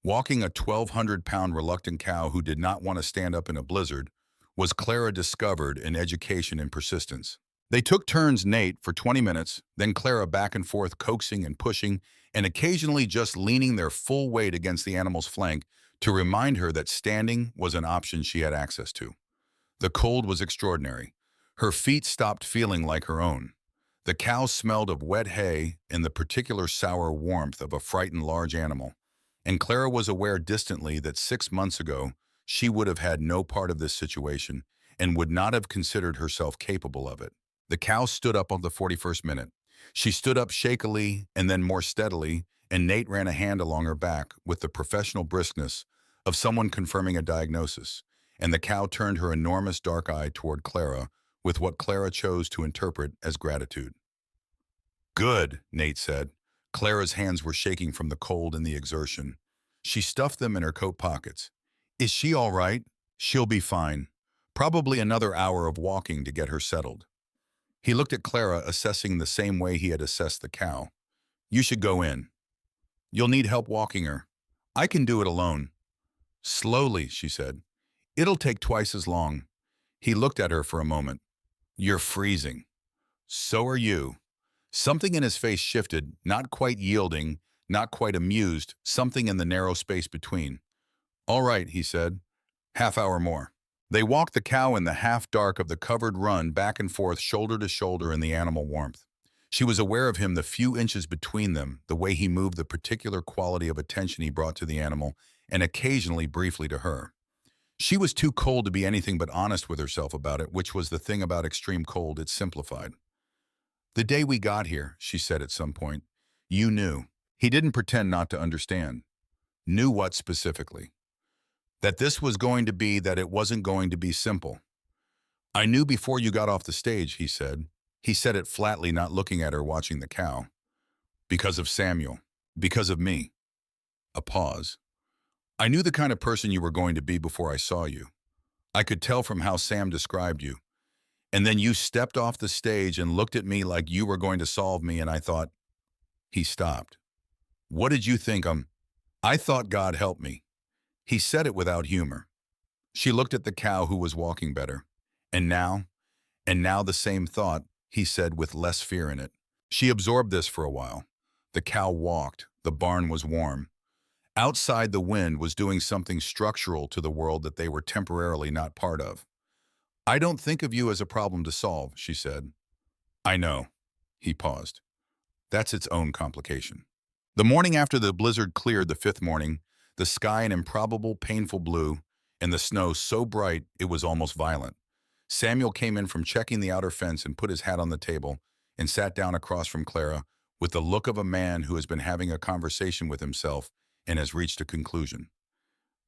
Walking a 1,200-pound reluctant cow who did not want to stand up in a blizzard was Clara discovered in education and persistence. They took turns, Nate, for 20 minutes, then Clara back and forth coaxing and pushing, and occasionally just leaning their full weight against the animal's flank to remind her that standing was an option she had access to. The cold was extraordinary. Her feet stopped feeling like her own. The cow smelled of wet hay and the particular sour warmth of a frightened large animal, and Clara was aware distantly that 6 months ago she would have had no part of this situation and would not have considered herself capable of it. The cow stood up on the 41st minute. She stood up shakily and then more steadily, and Nate ran a hand along her back with the professional briskness of someone confirming a diagnosis, and the cow turned her enormous dark eye toward Clara with what Clara chose to interpret as gratitude. Good, Nate said. Clara's hands were shaking from the cold and the exertion. She stuffed them in her coat pockets. Is she all right? She'll be fine. Probably another hour of walking to get her settled. He looked at Clara, assessing the same way he had assessed the cow. You should go in. You'll need help walking her. I can do it alone. Slowly, she said. It'll take twice as long. He looked at her for a moment. You're freezing. So are you. Something in his face shifted, not quite yielding, not quite amused, something in the narrow space between. All right, he said. Half hour more. They walked the cow in the half-dark of the covered run back and forth, shoulder to shoulder in the animal warmth. She was aware of him the few inches between them, the way he moved, the particular quality of attention he brought to the animal, and occasionally briefly to her. She was too cold to be anything but honest with herself about it, which was the thing about extreme cold, it simplified. "The day we got here," she said at some point, "you knew." He didn't pretend not to understand. Knew what specifically? That this was going to be, that it wasn't going to be simple. "I knew before you got off the stage," he said. He said it flatly, not looking at her, watching the cow. "Because of Samuel. Because of me." A pause. "I knew the kind of person you were going to be before I saw you. I could tell from how Sam described you. And then you stepped off the stage and looked at me like you were going to solve me, and I thought—" He stopped. "What did you think? I thought God help me." He said it without humor. She looked at the cow, who was walking better. And now the same thought," he said with less fear in it. She absorbed this for a while. The cow walked. The barn was warm. Outside, the wind was doing something structural to the world that they were temporarily not part of. "I don't think of you as a problem to solve," she said. "I know." He paused. "That's its own complication." The morning after the blizzard cleared, the fifth morning, the sky an improbable, painful blue, and the snow so bright it was almost violent. Samuel came in from checking the outer fence and put his hat on the table and sat down across from Clara with the look of a man who has been having a conversation with himself and has reached a conclusion.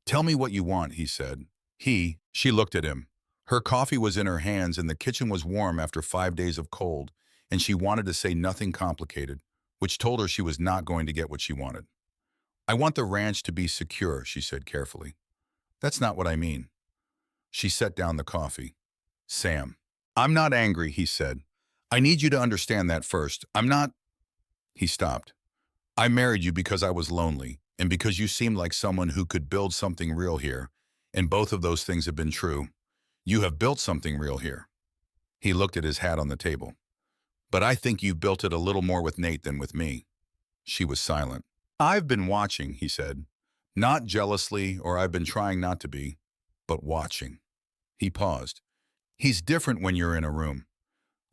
"Tell me what you want," he said. She looked at him. Her coffee was in her hands and the kitchen was warm after 5 days of cold, and she wanted to say nothing complicated, which told her she was not going to get what she wanted. "I want the ranch to be secure," she said carefully. "That's not what I mean." She set down the coffee. "Sam, I'm not angry," he said. "I need you to understand that first. I'm not—" He stopped. "I married you because I was lonely, and because you seemed like someone who could build something real here, and both of those things have been true. You have built something real here." He looked at his hat on the table. "But I think you've built it a little more with Nate than with me." She was silent. "I've been watching," he said. "Not jealously, or I've been trying not to be, but watching." He paused. "He's different when you're in a room.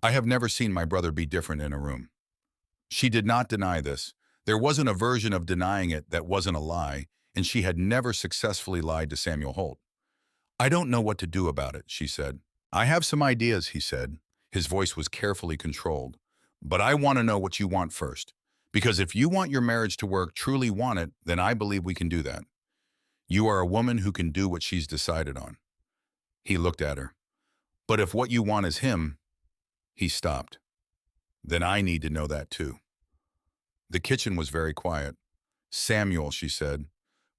I have never seen my brother be different in a room." She did not deny this. There wasn't a version of denying it that wasn't a lie, and she had never successfully lied to Samuel Holt. "I don't know what to do about it," she said. "I have some ideas," he said. His voice was carefully controlled. "But I want to know what you want first. Because if you want your marriage to work, truly want it, then I believe we can do that. You are a woman who can do what she's decided on." He looked at her. "But if what you want is him—" He stopped. "Then I need to know that too." The kitchen was very quiet. "Samuel," she said.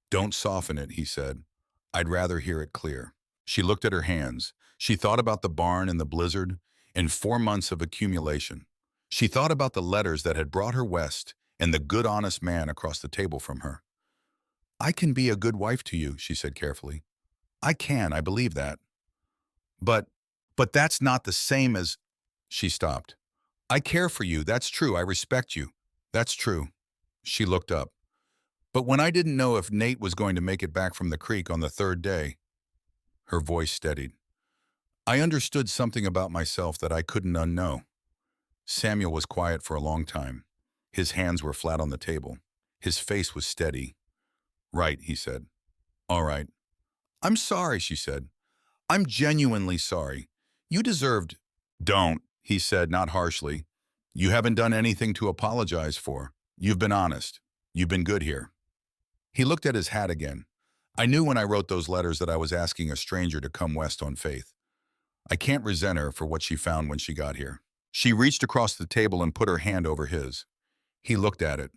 "Don't soften it," he said. "I'd rather hear it clear." She looked at her hands. She thought about the barn and the blizzard and 4 months of accumulation. She thought about the letters that had brought her west and the good, honest man across the table from her. "I can be a good wife to you," she said carefully. "I can, I believe that. But, but that's not the same as—" She stopped. "I care for you, that's true. I respect you. That's true." She looked up. "But when I didn't know if Nate was going to make it back from the creek on the third day—" Her voice steadied. "I understood something about myself that I couldn't unknow." Samuel was quiet for a long time. His hands were flat on the table. His face was steady. "Right," he said. "All right." "I'm sorry," she said. "I'm genuinely sorry. You deserved—" "Don't," he said, not harshly. "You haven't done anything to apologize for. You've been honest. You've been good here." He looked at his hat again. "I knew when I wrote those letters that I was asking a stranger to come west on faith. I can't resent her for what she found when she got here." She reached across the table and put her hand over his. He looked at it.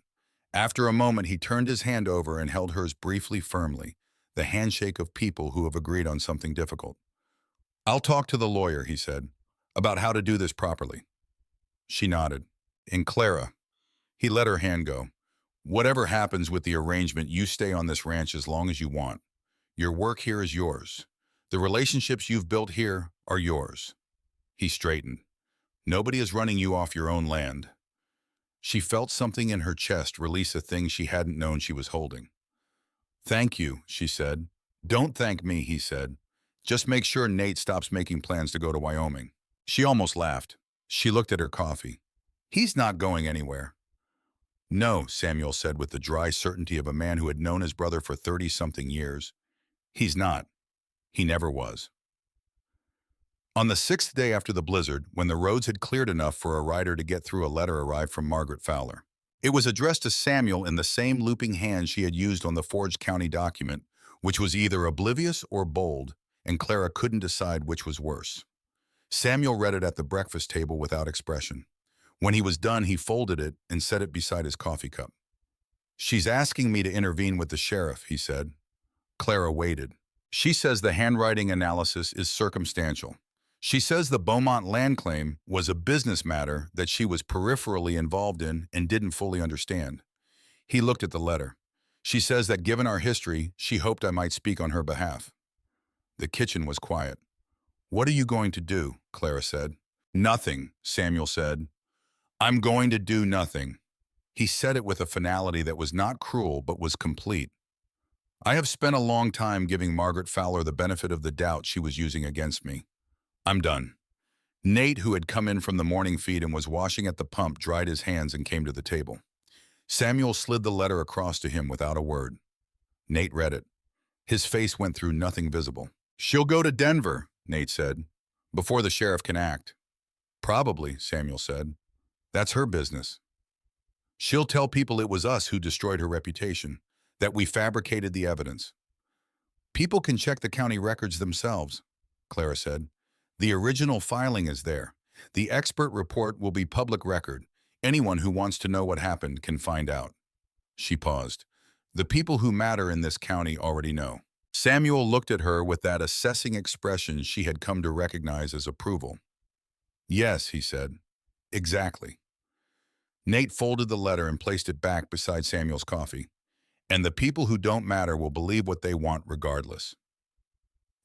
After a moment, he turned his hand over and held hers briefly, firmly, the handshake of people who have agreed on something difficult. "I'll talk to the lawyer," he said, "about how to do this properly." She nodded. "And Clara—" He let her hand go. "Whatever happens with the arrangement, you stay on this ranch as long as you want. Your work here is yours. The relationships you've built here are yours." He straightened. "Nobody is running you off your own land." She felt something in her chest release a thing she hadn't known she was holding. "Thank you," she said. "Don't thank me," he said. Just make sure Nate stops making plans to go to Wyoming. She almost laughed. She looked at her coffee. He's not going anywhere. No, Samuel said with the dry certainty of a man who had known his brother for 30-something years. He's not. He never was. On the 6th day after the blizzard, when the roads had cleared enough for a rider to get through, a letter arrived from Margaret Fowler. It was addressed to Samuel in the same looping hand she had used on the forged county document, which was either oblivious or bold, and Clara couldn't decide which was worse. Samuel read it at the breakfast table without expression. When he was done, he folded it and set it beside his coffee cup. She's asking me to intervene with the sheriff, he said. Clara waited. She says the handwriting analysis is circumstantial. She says the Beaumont land claim was a business matter that she was peripherally involved in and didn't fully understand. He looked at the letter. She says that given our history, she hoped I might speak on her behalf. The kitchen was quiet. What are you going to do? Clara said. Nothing, Samuel said. I'm going to do nothing. He said it with a finality that was not cruel but was complete. I have spent a long time giving Margaret Fowler the benefit of the doubt she was using against me. I'm done. Nate, who had come in from the morning feed and was washing at the pump, dried his hands and came to the table. Samuel slid the letter across to him without a word. Nate read it. His face went through nothing visible. She'll go to Denver, Nate said, before the sheriff can act. Probably, Samuel said. That's her business. She'll tell people it was us who destroyed her reputation, that we fabricated the evidence. People can check the county records themselves, Clara said. The original filing is there. The expert report will be public record. Anyone who wants to know what happened can find out. She paused. The people who matter in this county already know. Samuel looked at her with that assessing expression she had come to recognize as approval. Yes, he said. Exactly. Nate folded the letter and placed it back beside Samuel's coffee. And the people who don't matter will believe what they want regardless.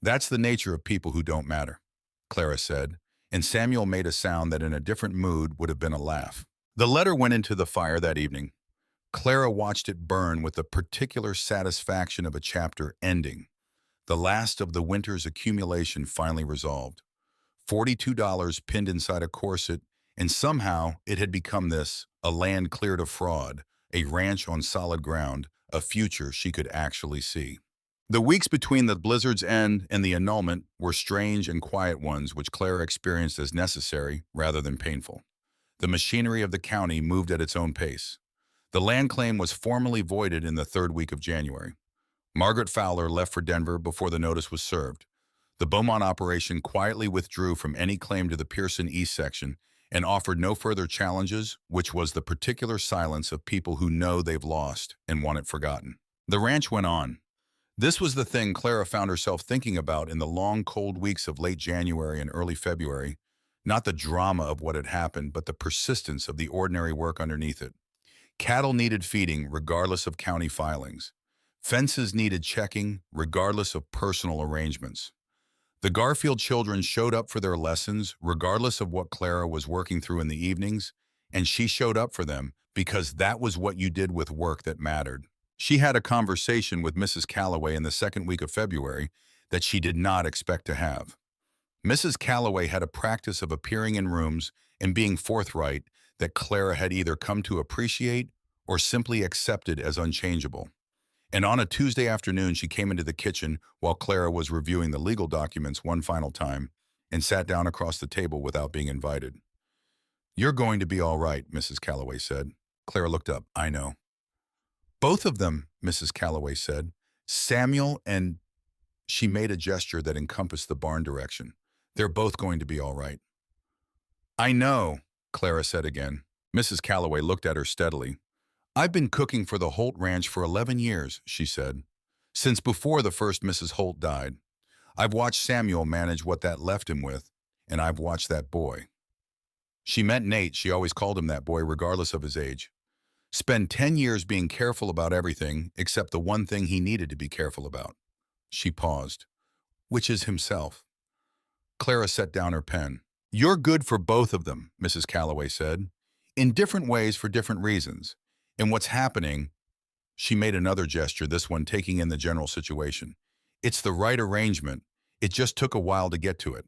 That's the nature of people who don't matter, Clara said, and Samuel made a sound that in a different mood would have been a laugh. The letter went into the fire that evening. Clara watched it burn with the particular satisfaction of a chapter ending. The last of the winter's accumulation finally resolved. $42 pinned inside a corset, and somehow it had become this, a land cleared of fraud, a ranch on solid ground, a future she could actually see. The weeks between the blizzard's end and the annulment were strange and quiet ones which Clara experienced as necessary rather than painful. The machinery of the county moved at its own pace. The land claim was formally voided in the 3rd week of January. Margaret Fowler left for Denver before the notice was served. The Beaumont operation quietly withdrew from any claim to the Pearson East section and offered no further challenges, which was the particular silence of people who know they've lost and want it forgotten. The ranch went on. This was the thing Clara found herself thinking about in the long, cold weeks of late January and early February. Not the drama of what had happened, but the persistence of the ordinary work underneath it. Cattle needed feeding, regardless of county filings. Fences needed checking, regardless of personal arrangements. The Garfield children showed up for their lessons, regardless of what Clara was working through in the evenings, and she showed up for them because that was what you did with work that mattered. She had a conversation with Mrs. Calloway in the 2nd week of February that she did not expect to have. Mrs. Calloway had a practice of appearing in rooms and being forthright that Clara had either come to appreciate or simply accepted as unchangeable. And on a Tuesday afternoon, she came into the kitchen while Clara was reviewing the legal documents one final time and sat down across the table without being invited. You're going to be all right, Mrs. Calloway said. Clara looked up. I know. Both of them, Mrs. Calloway said. Samuel and... She made a gesture that encompassed the barn direction. They're both going to be all right. I know, Clara said again. Mrs. Calloway looked at her steadily. I've been cooking for the Holt Ranch for 11 years, she said. Since before the first Mrs. Holt died. I've watched Samuel manage what that left him with, and I've watched that boy. She meant Nate. She always called him that boy regardless of his age. Spend 10 years being careful about everything except the one thing he needed to be careful about. She paused. Which is himself. Clara set down her pen. You're good for both of them, Mrs. Calloway said. In different ways for different reasons. And what's happening, she made another gesture, this one taking in the general situation. It's the right arrangement. It just took a while to get to it.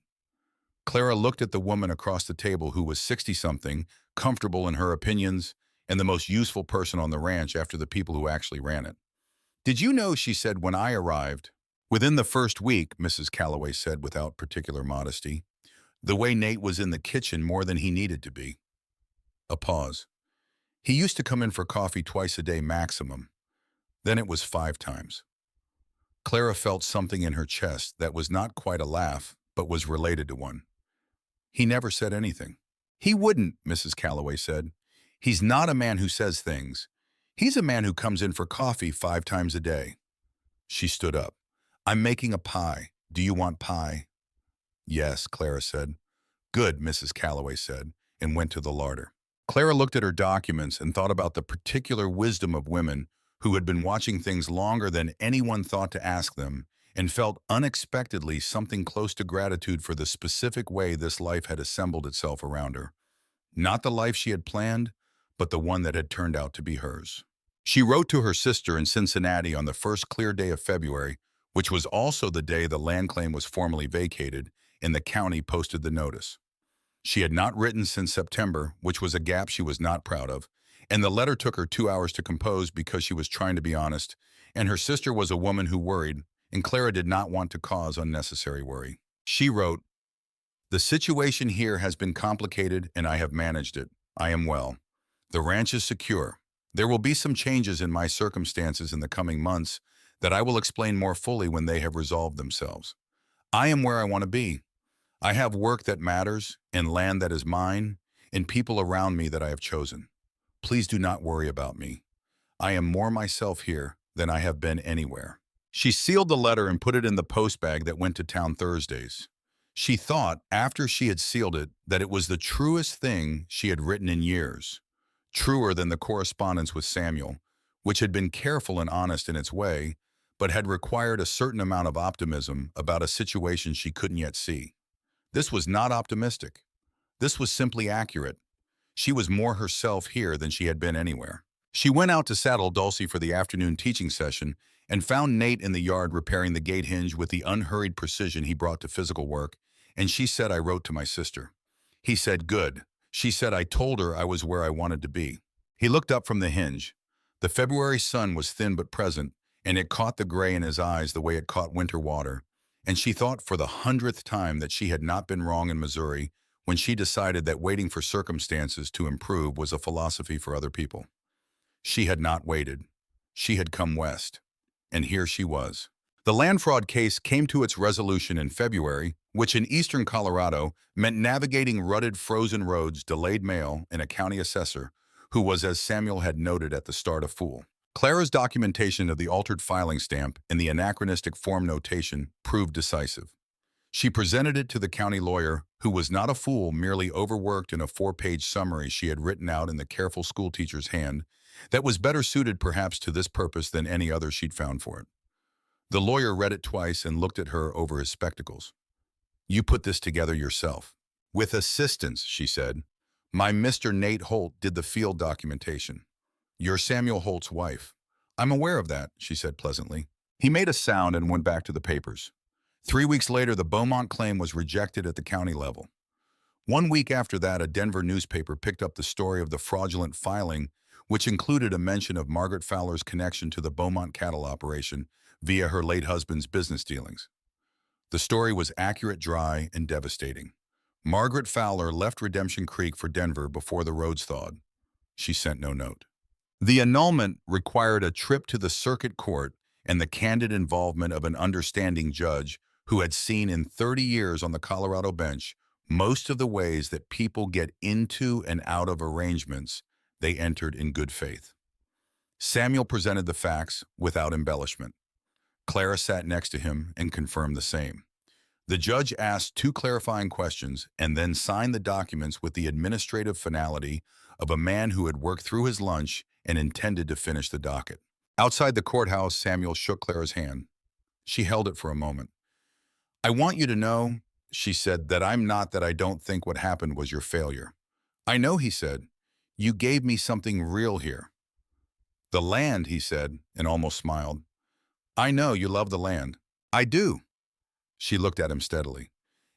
Clara looked at the woman across the table who was 60-something, comfortable in her opinions, and the most useful person on the ranch after the people who actually ran it. "Did you know," she said, "when I arrived, within the first week," Mrs. Calloway said without particular modesty, "the way Nate was in the kitchen more than he needed to be." A pause. "He used to come in for coffee twice a day maximum. Then it was 5 times." Clara felt something in her chest that was not quite a laugh, but was related to one. "He never said anything." "He wouldn't," Mrs. Calloway said. "He's not a man who says things. He's a man who comes in for coffee 5 times a day." She stood up. "I'm making a pie. Do you want pie?" "Yes," Clara said. "Good," Mrs. Calloway said, and went to the larder. Clara looked at her documents and thought about the particular wisdom of women who had been watching things longer than anyone thought to ask them, and felt unexpectedly something close to gratitude for the specific way this life had assembled itself around her. Not the life she had planned, but the one that had turned out to be hers. She wrote to her sister in Cincinnati on the first clear day of February, which was also the day the land claim was formally vacated, and the county posted the notice. She had not written since September, which was a gap she was not proud of, and the letter took her 2 hours to compose because she was trying to be honest, and her sister was a woman who worried, and Clara did not want to cause unnecessary worry. She wrote, "The situation here has been complicated and I have managed it. I am well. The ranch is secure. There will be some changes in my circumstances in the coming months that I will explain more fully when they have resolved themselves. I am where I want to be. I have work that matters and land that is mine and people around me that I have chosen. Please do not worry about me. I am more myself here than I have been anywhere." She sealed the letter and put it in the postbag that went to town Thursdays. She thought, after she had sealed it, that it was the truest thing she had written in years, truer than the correspondence with Samuel, which had been careful and honest in its way, but had required a certain amount of optimism about a situation she couldn't yet see. This was not optimistic. This was simply accurate. She was more herself here than she had been anywhere. She went out to saddle Dulcie for the afternoon teaching session and found Nate in the yard repairing the gate hinge with the unhurried precision he brought to physical work, and she said, "I wrote to my sister." He said, "Good." She said, "I told her I was where I wanted to be." He looked up from the hinge. The February sun was thin but present, and it caught the gray in his eyes the way it caught winter water, and she thought for the 100th time that she had not been wrong in Missouri when she decided that waiting for circumstances to improve was a philosophy for other people. She had not waited. She had come west. And here she was. The land fraud case came to its resolution in February, which in eastern Colorado meant navigating rutted frozen roads, delayed mail, and a county assessor, who was, as Samuel had noted at the start, a fool. Clara's documentation of the altered filing stamp and the anachronistic form notation proved decisive. She presented it to the county lawyer, who was not a fool, merely overworked in a 4-page summary she had written out in the careful schoolteacher's hand that was better suited perhaps to this purpose than any other she'd found for it. The lawyer read it twice and looked at her over his spectacles. "You put this together yourself." "With assistance," she said. "My Mr. Nate Holt did the field documentation. You're Samuel Holt's wife." "I'm aware of that," she said pleasantly. He made a sound and went back to the papers. 3 weeks later, the Beaumont claim was rejected at the county level. 1 week after that, a Denver newspaper picked up the story of the fraudulent filing, which included a mention of Margaret Fowler's connection to the Beaumont cattle operation via her late husband's business dealings. The story was accurate, dry, and devastating. Margaret Fowler left Redemption Creek for Denver before the roads thawed. She sent no note. The annulment required a trip to the circuit court and the candid involvement of an understanding judge who had seen in 30 years on the Colorado bench most of the ways that people get into and out of arrangements they entered in good faith. Samuel presented the facts without embellishment. Clara sat next to him and confirmed the same. The judge asked 2 clarifying questions and then signed the documents with the administrative finality of a man who had worked through his lunch and intended to finish the docket. Outside the courthouse, Samuel shook Clara's hand. She held it for a moment. "I want you to know," she said, "that I don't think what happened was your failure." "I know," he said. "You gave me something real here." "The land," he said, and almost smiled. "I know you love the land." "I do." She looked at him steadily.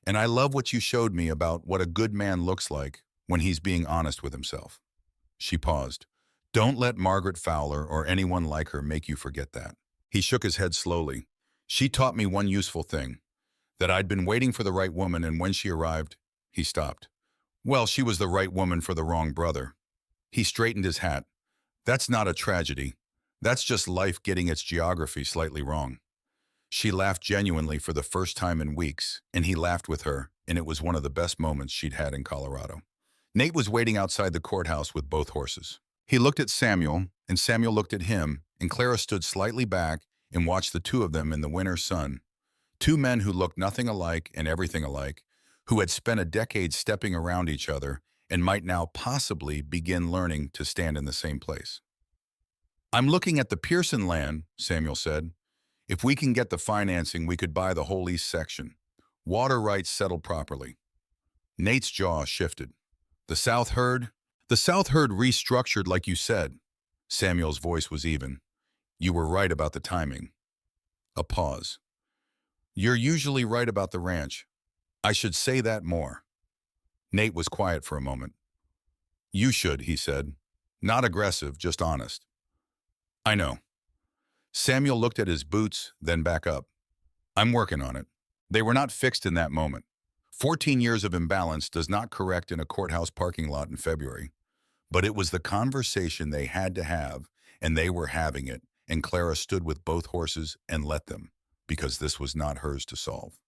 And I love what you showed me about what a good man looks like when he's being honest with himself. She paused. Don't let Margaret Fowler or anyone like her make you forget that. He shook his head slowly. She taught me one useful thing, that I'd been waiting for the right woman, and when she arrived, he stopped. Well, she was the right woman for the wrong brother. He straightened his hat. That's not a tragedy. That's just life getting its geography slightly wrong. She laughed genuinely for the first time in weeks, and he laughed with her, and it was one of the best moments she'd had in Colorado. Nate was waiting outside the courthouse with both horses. He looked at Samuel, and Samuel looked at him, and Clara stood slightly back and watched the two of them in the winter sun. Two men who looked nothing alike and everything alike, who had spent a decade stepping around each other and might now possibly begin learning to stand in the same place. I'm looking at the Pearson land, Samuel said. If we can get the financing, we could buy the whole east section. Water rights settled properly. Nate's jaw shifted. The South Herd? The South Herd restructured like you said. Samuel's voice was even. You were right about the timing. A pause. You're usually right about the ranch. I should say that more. Nate was quiet for a moment. You should, he said. Not aggressive, just honest. I know. Samuel looked at his boots, then back up. I'm working on it. They were not fixed in that moment. 14 years of imbalance does not correct in a courthouse parking lot in February. But it was the conversation they had to have, and they were having it, and Clara stood with both horses and let them, because this was not hers to solve.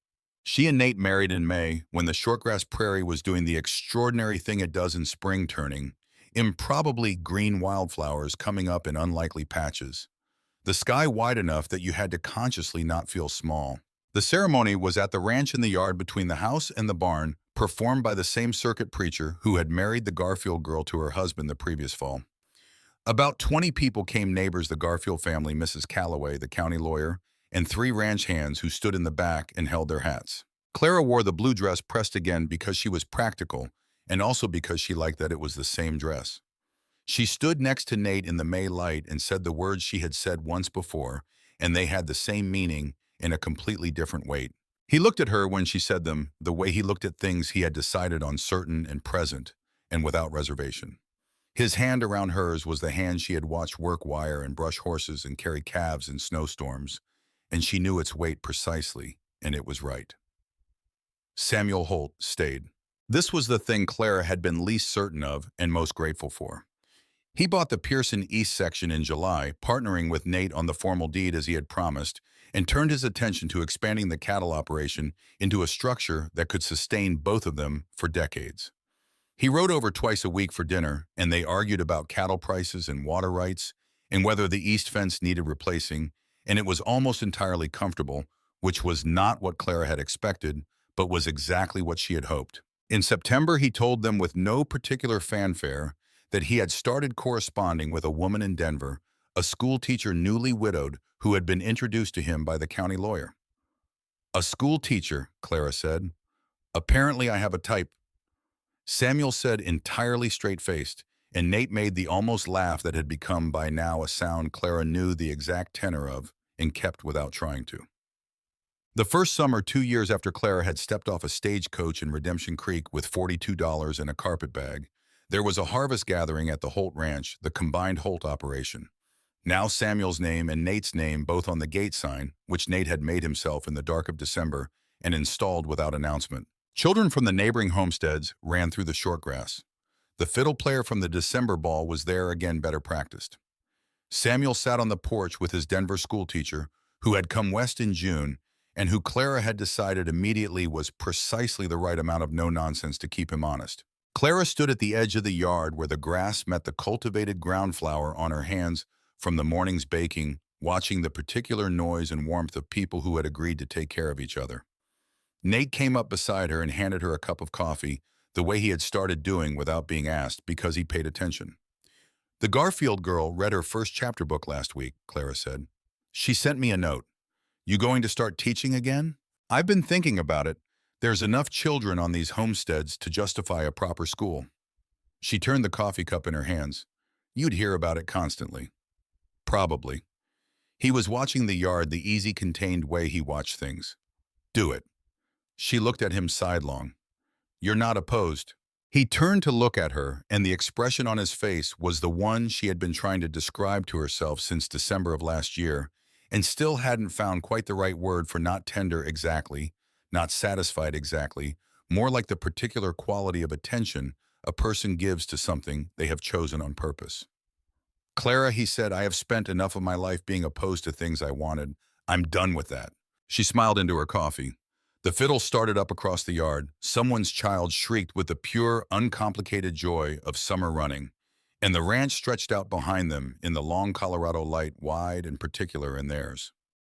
She and Nate married in May, when the shortgrass prairie was doing the extraordinary thing it does in spring, turning, improbably green wildflowers coming up in unlikely patches. The sky wide enough that you had to consciously not feel small. The ceremony was at the ranch in the yard between the house and the barn, performed by the same circuit preacher who had married the Garfield girl to her husband the previous fall. About 20 people came, neighbors, the Garfield family, Mrs. Calloway, the county lawyer, and 3 ranch hands who stood in the back and held their hats. Clara wore the blue dress pressed again because she was practical, and also because she liked that it was the same dress. She stood next to Nate in the May light and said the words she had said once before, and they had the same meaning in a completely different weight. He looked at her when she said them, the way he looked at things he had decided on, certain and present, and without reservation. His hand around hers was the hand she had watched work wire and brush horses and carry calves in snowstorms, and she knew its weight precisely, and it was right. Samuel Holt stayed. This was the thing Clara had been least certain of and most grateful for. He bought the Pearson East section in July, partnering with Nate on the formal deed as he had promised, and turned his attention to expanding the cattle operation into a structure that could sustain both of them for decades. He rode over twice a week for dinner, and they argued about cattle prices and water rights, and whether the east fence needed replacing, and it was almost entirely comfortable, which was not what Clara had expected, but was exactly what she had hoped. In September, he told them with no particular fanfare that he had started corresponding with a woman in Denver, a school teacher newly widowed who had been introduced to him by the county lawyer. A school teacher, Clara said. Apparently I have a type. Samuel said, entirely straight-faced, and Nate made the almost laugh that had become by now a sound Clara knew the exact tenor of and kept without trying to. The first summer, 2 years after Clara had stepped off a stagecoach in Redemption Creek with $42 and a carpet bag, there was a harvest gathering at the Holt Ranch, the combined Holt operation. Now Samuel's name and Nate's name both on the gate sign, which Nate had made himself in the dark of December and installed without announcement. Children from the neighboring homesteads ran through the short grass. The fiddle player from the December ball was there again, better practiced. Samuel sat on the porch with his Denver schoolteacher, who had come west in June, and who Clara had decided immediately was precisely the right amount of no-nonsense to keep him honest. Clara stood at the edge of the yard where the grass met the cultivated ground flower on her hands from the morning's baking, watching the particular noise and warmth of people who had agreed to take care of each other. Nate came up beside her and handed her a cup of coffee, the way he had started doing without being asked, because he paid attention. The Garfield girl read her first chapter book last week, Clara said. She sent me a note. You going to start teaching again? I've been thinking about it. There's enough children on these homesteads to justify a proper school. She turned the coffee cup in her hands. You'd hear about it constantly. Probably. He was watching the yard the easy, contained way he watched things. Do it. She looked at him sidelong. You're not opposed. He turned to look at her, and the expression on his face was the one she had been trying to describe to herself since December of last year, and still hadn't found quite the right word for not tender exactly, not satisfied exactly, more like the particular quality of attention a person gives to something they have chosen on purpose. Clara, he said, I have spent enough of my life being opposed to things I wanted. I'm done with that. She smiled into her coffee. The fiddle started up across the yard. Someone's child shrieked with the pure, uncomplicated joy of summer running. And the ranch stretched out behind them in the long Colorado light, wide and particular in theirs.